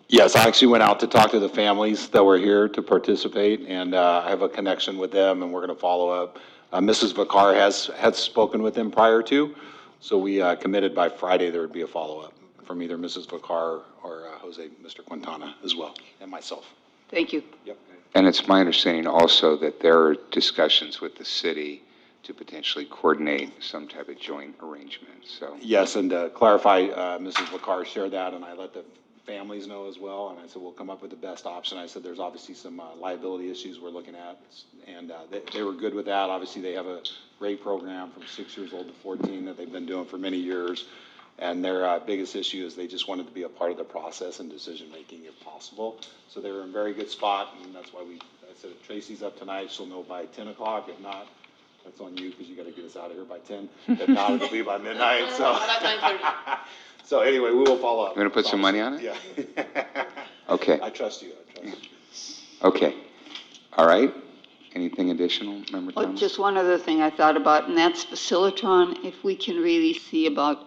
Yes, I actually went out to talk to the families that were here to participate, and I have a connection with them, and we're going to follow up. Mrs. Vacar had spoken with them prior to, so we committed by Friday there would be a follow-up from either Mrs. Vacar or Mr. Quintana as well, and myself. Thank you. Yep. And it's my understanding also that there are discussions with the city to potentially coordinate some type of joint arrangement, so. Yes, and to clarify, Mrs. Vacar shared that, and I let the families know as well, and I said, we'll come up with the best option. I said, there's obviously some liability issues we're looking at, and they were good with that. Obviously, they have a great program from 6 years old to 14 that they've been doing for many years, And their biggest issue is they just wanted to be a part of the process and decision-making if possible. So they were in a very good spot, and that's why I said if Tracy's up tonight, she'll know by 10 o'clock. If not, that's on you, because you got to get us out of here by 10. If not, it'll be by midnight, so. So anyway, we will follow up. You want to put some money on it? Yeah. Okay, I trust you, I trust you. okay. All right. Anything additional, Member Well, Thomas? just one other thing I thought about, and that's Facilitron. If we can really see about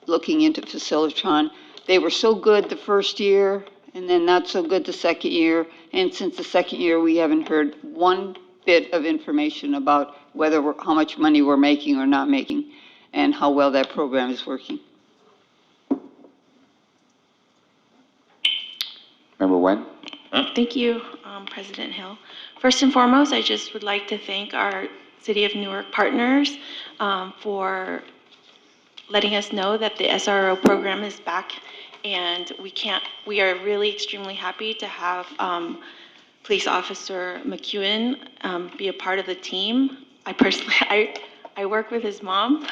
looking into Facilitron. They were so good the first year, and then not so good the second year. And since the second year, we haven't heard one bit of information about how much money we're making or not making, and how well that program is working. Member Wen? Thank you, President Hill. First and foremost, I just would like to thank our City of Newark partners for letting us know that the SRO program is back, and we are really extremely happy to have Police Officer McEwen be a part of the team. I personally, I work with his mom.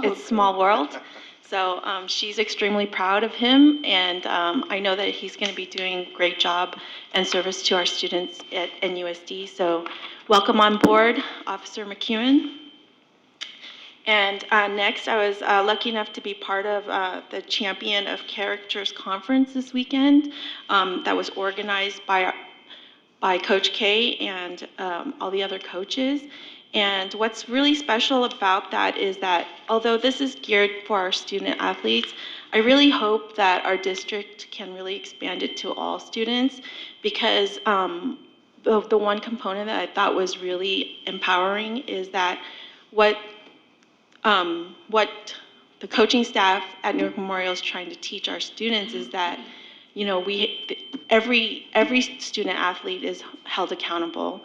It's a small world. So she's extremely proud of him, and I know that he's going to be doing a great job and service to our students at NUSD. So welcome on board, Officer McEwen. And next, I was lucky enough to be part of the Champion of Characters Conference this weekend that was organized by Coach K and all the other coaches. And what's really special about that is that although this is geared for our student athletes, I really hope that our district can really expand it to all students, because the one component that I thought was really empowering is that what the coaching staff at Newark Memorial is trying to teach our students is that, you know, every student athlete is held accountable.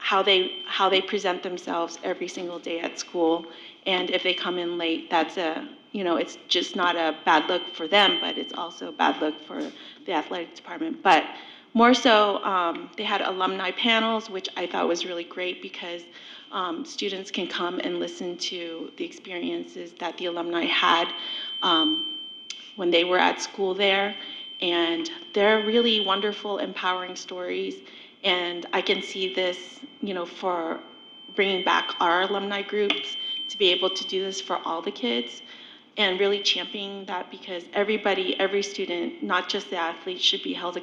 How they present themselves every single day at school, and if they come in late, that's it's just not a bad look for them, but it's also a bad look for the athletic department. But more so, they had alumni panels, which I thought was really great, because students can come and listen to the experiences that the alumni had when they were at school there, and they're really wonderful, empowering stories. And I can see this, for bringing back our alumni groups to be able to do this for all the kids, and really championing that, because every student, not just the athletes, should be held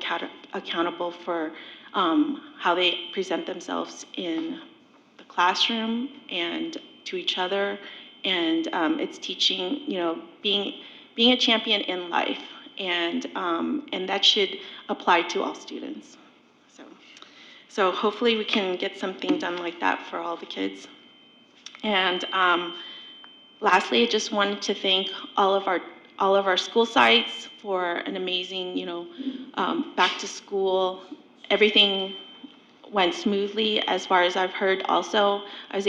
accountable for how they present themselves in the classroom and to each other. And it's teaching, being a champion in life, and that should apply to all students. So hopefully we can get something done like that for all the kids. And lastly, I just wanted to thank all of our school sites for an amazing, back to school. Everything went smoothly as far as I've heard. Also, I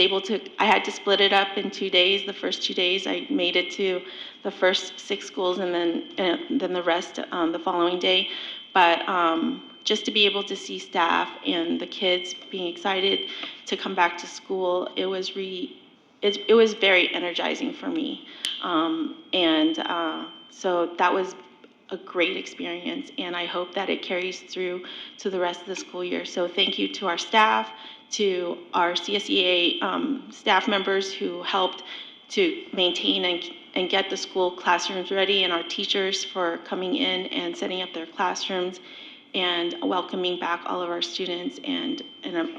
had to split it up in 2 days. The first 2 days I made it to the first 6 schools, and then the rest the following day. But just to be able to see staff and the kids being excited to come back to school, it was very energizing for me. So that was a great experience, and I hope that it carries through to the rest of the school year. So thank you to our staff, to our CSEA staff members who helped to maintain and get the school classrooms ready, and our teachers for coming in and setting up their classrooms and welcoming back all of our students. And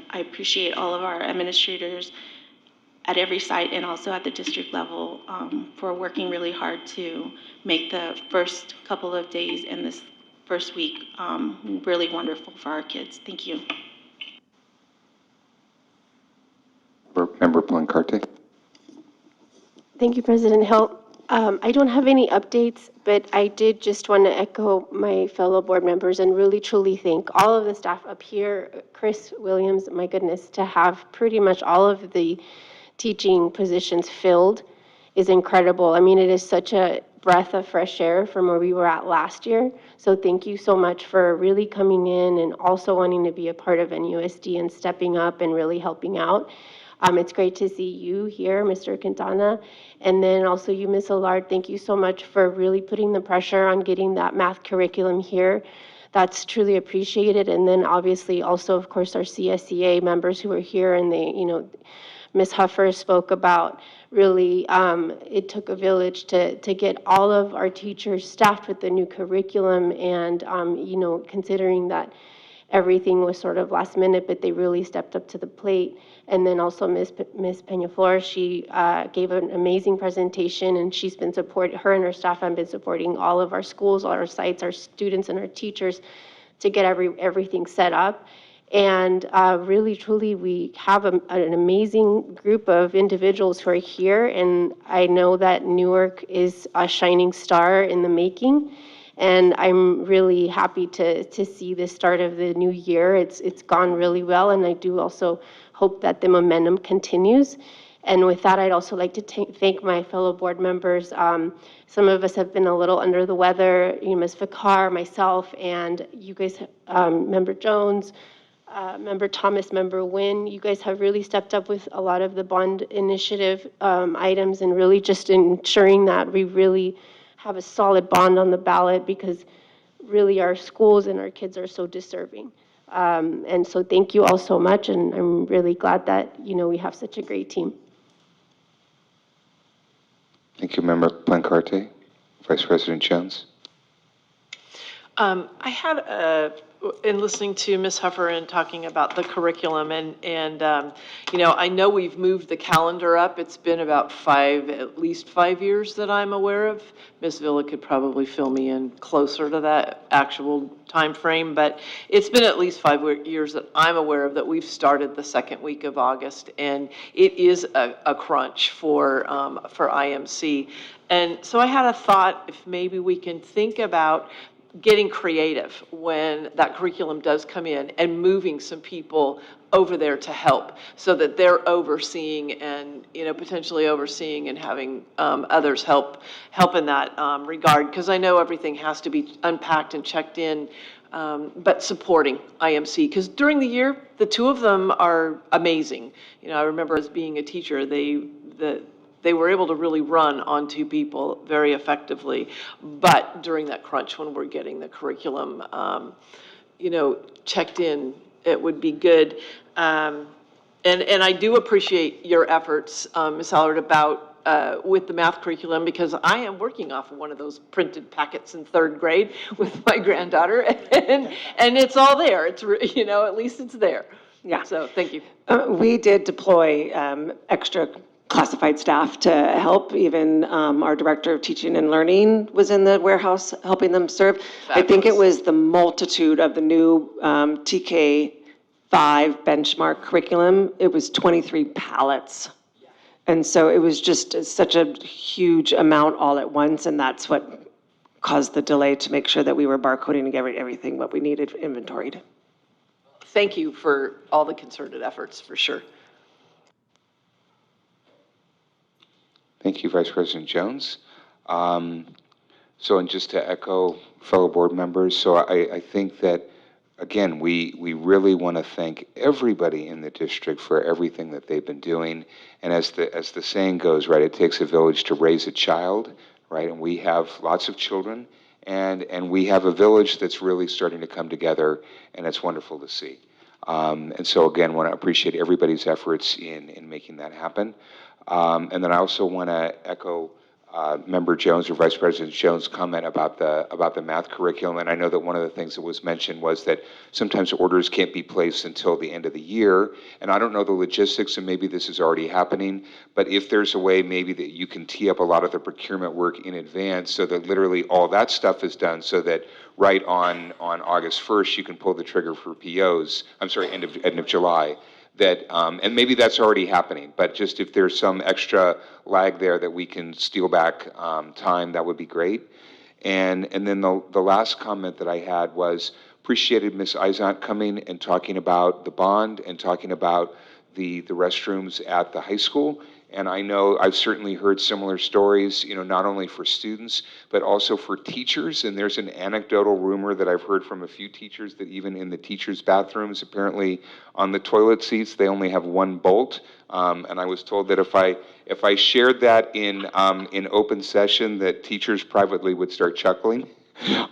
I appreciate all of our administrators at every site and also at the district level for working really hard to make the first couple of days and this first week really wonderful for our kids. Thank you. Member Blancarte? Thank you, President Hill. I don't have any updates, but I did just want to echo my fellow board members and really truly thank all of the staff up here. Chris Williams, my goodness, to have pretty much all of the teaching positions filled is incredible. I mean, it is such a breath of fresh air from where we were at last year. So thank you so much for really coming in and also wanting to be a part of NUSD and stepping up and really helping out. It's great to see you here, Mr. Quintana. And then also you, Ms. Allard, thank you so much for really putting the pressure on getting that math curriculum here. That's truly appreciated. And then obviously also, of course, our CSEA members who are here, and they, Ms. Huffer spoke about really, it took a village to get all of our teachers staffed with the new curriculum, and, considering that everything was sort of last minute, but they really stepped up to the plate. And then also Ms. Peñaflor, she gave an amazing presentation, and she's been her and her staff have been supporting all of our schools, all our sites, our students and our teachers to get everything set up. And really, truly, we have an amazing group of individuals who are here, and I know that Newark is a shining star in the making. And I'm really happy to see the start of the new year. It's gone really well, and I do also hope that the momentum continues. And with that, I'd also like to thank my fellow board members. Some of us have been a little under the weather, Ms. Vakar, myself, and you guys, Member Jones, Member Thomas, Member Nguyen, you guys have really stepped up with a lot of the bond initiative items, and really just ensuring that we really have a solid bond on the ballot, because really our schools and our kids are so deserving. And so thank you all so much, and I'm really glad that, we have such a great team. Thank you, Member Plancarte. Vice President Jones. I had in listening to Ms. Huffer and talking about the curriculum, and I know we've moved the calendar up. It's been about at least 5 years that I'm aware of. Ms. Villa could probably fill me in closer to that actual time frame, but it's been at least 5 years that I'm aware of that we've started the second week of August, and it is a crunch for IMC. And so I had a thought, if maybe we can think about getting creative when that curriculum does come in and moving some people over there to help, so that they're overseeing and, potentially overseeing and having others help in that regard. Because I know everything has to be unpacked and checked in, but supporting IMC. Because during the year, the two of them are amazing. I remember as being a teacher, they were able to really run on two people very effectively. But during that crunch, when we're getting the curriculum, checked in, it would be good. And I do appreciate your efforts, Ms. Allard, about with the math curriculum, because I am working off of one of those printed packets in 3rd grade with my granddaughter, and it's all there. It's, at least it's there. Yeah. So thank you. We did deploy extra classified staff to help. Even our Director of Teaching and Learning was in the warehouse helping them serve. I think it was the multitude of the new TK5 benchmark curriculum. It was 23 pallets. And so it was just such a huge amount all at once, and that's what caused the delay to make sure that we were barcoding and everything what we needed inventoried. Thank you for all the concerted efforts, for sure. Thank you, Vice President Jones. And just to echo fellow board members, so I think that, again, we really want to thank everybody in the district for everything that they've been doing. And as the saying goes, right, it takes a village to raise a child, right? And we have lots of children, and we have a village that's really starting to come together, and it's wonderful to see. And so again, want to appreciate everybody's efforts in making that happen. And then I also want to echo Member Jones or Vice President Jones' comment about the math curriculum. And I know that one of the things that was mentioned was that sometimes orders can't be placed until the end of the year. And I don't know the logistics, and maybe this is already happening, but if there's a way maybe that you can tee up a lot of the procurement work in advance so that literally all that stuff is done, so that right on August 1st, you can pull the trigger for POs, end of July. That, and maybe that's already happening, but just if there's some extra lag there that we can steal back time, that would be great. And then the last comment that I had was, appreciated Ms. Izant coming and talking about the bond and talking about the restrooms at the high school. And I know I've certainly heard similar stories, not only for students, but also for teachers. And there's an anecdotal rumor that I've heard from a few teachers that even in the teachers' bathrooms, apparently on the toilet seats, they only have one bolt. And I was told that if I shared that in open session, that teachers privately would start chuckling.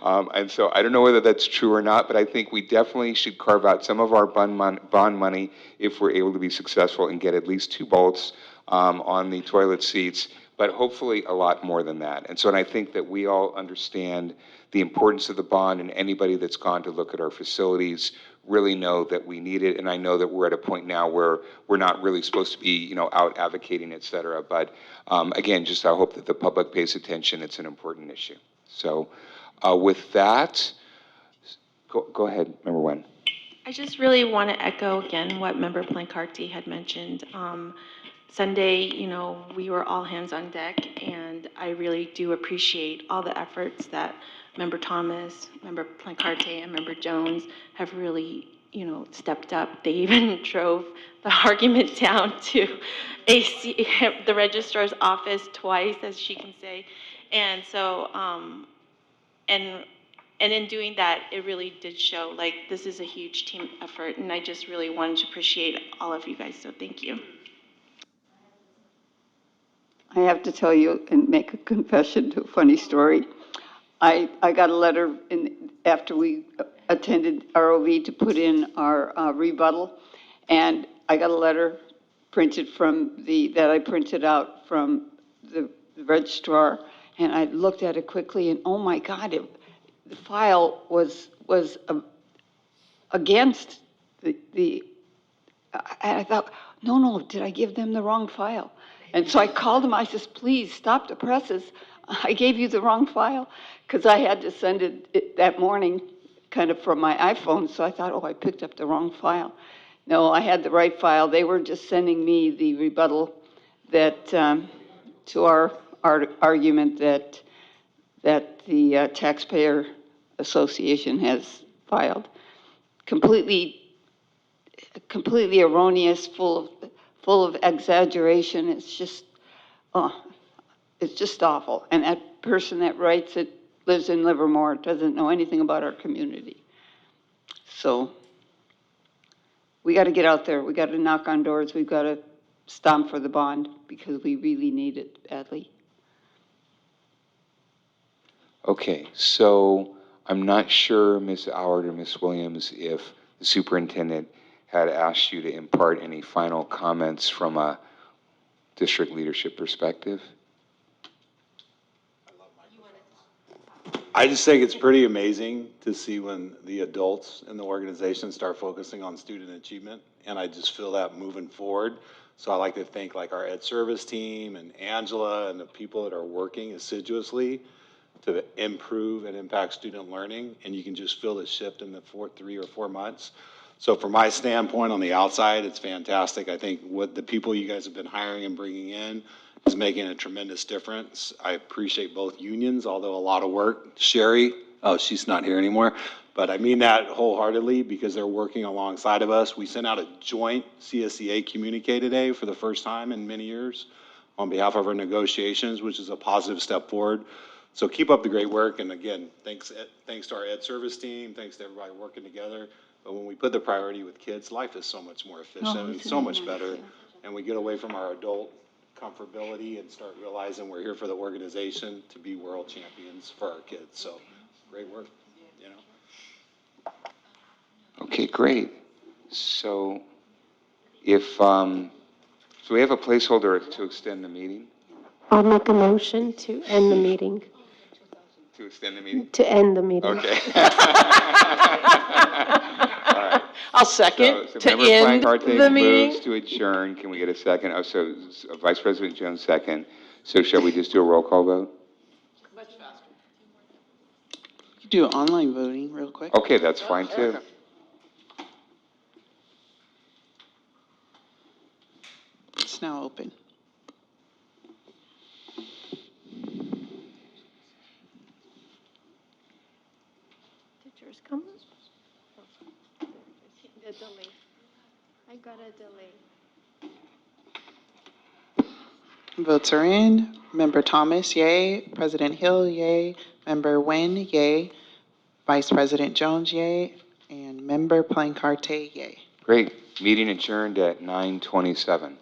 And so I don't know whether that's true or not, but I think we definitely should carve out some of our bond money if we're able to be successful and get at least 2 bolts on the toilet seats, but hopefully a lot more than that. And I think that we all understand the importance of the bond, and anybody that's gone to look at our facilities really know that we need it. And I know that we're at a point now where we're not really supposed to be, out advocating, et cetera. But again, just I hope that the public pays attention. It's an important issue. So with that, go ahead, Member Wen. I just really want to echo again what Member Plancarty had mentioned. Sunday, we were all hands on deck, and I really do appreciate all the efforts that Member Thomas, Member Plancarty, and Member Jones have really, stepped up. They even drove the argument down to the registrar's office twice, as she can say. And so, and in doing that, it really did show, like, this is a huge team effort, and I just really wanted to appreciate all of you guys, so thank you. I have to tell you and make a confession to a funny story. I got a letter after we attended ROV to put in our rebuttal, and I got a letter that I printed out from the registrar, and I looked at it quickly, and oh my God, the file was against and I thought, no, did I give them the wrong file? And so I called them, I says, please stop the presses. I gave you the wrong file, because I had to send it that morning kind of from my iPhone. So I thought, I picked up the wrong file. No, I had the right file. They were just sending me the rebuttal that to our argument that the Taxpayer Association has filed. Completely erroneous, full of exaggeration. It's just awful. And that person that writes it lives in Livermore, doesn't know anything about our community. So we got to get out there. We got to knock on doors. We've got to stomp for the bond, because we really need it badly. Okay, so I'm not sure, Ms. Howard or Ms. Williams, if the superintendent had asked you to impart any final comments from a district leadership perspective. I just think it's pretty amazing to see when the adults in the organization start focusing on student achievement, and I just feel that moving forward. So I like to thank our Ed Service team and Angela and the people that are working assiduously to improve and impact student learning, and you can just feel the shift in the 3 or 4 months. So from my standpoint on the outside, it's fantastic. I think what the people you guys have been hiring and bringing in is making a tremendous difference. I appreciate both unions, although a lot of work. Sherry, she's not here anymore, but I mean that wholeheartedly, because they're working alongside of us. We sent out a joint CSEA communique today for the first time in many years on behalf of our negotiations, which is a positive step forward. So keep up the great work, and again, thanks to our Ed Service team, thanks to everybody working together. But when we put the priority with kids, life is so much more efficient and so much better, and we get away from our adult comfortability and start realizing we're here for the organization to be world champions for our kids. So great work, Okay, great. So if, so we have a placeholder to extend the meeting? I'll make a motion to end the meeting. To extend the meeting? To end the meeting. Okay. All right. I'll second So to Member end Plancarty the meeting. moves to adjourn. Can we get a second? Oh, so Vice President Jones second. So shall we just do a roll call vote? You do online voting real quick. Okay, that's fine too. It's now open. Did yours come? The delay. I got a delay. Votes are in. Member Thomas, yay. President Hill, yay. Member Nguyen, yay. Vice President Jones, yay. And Member Plancarte, yay. Great. Meeting adjourned at 9:27.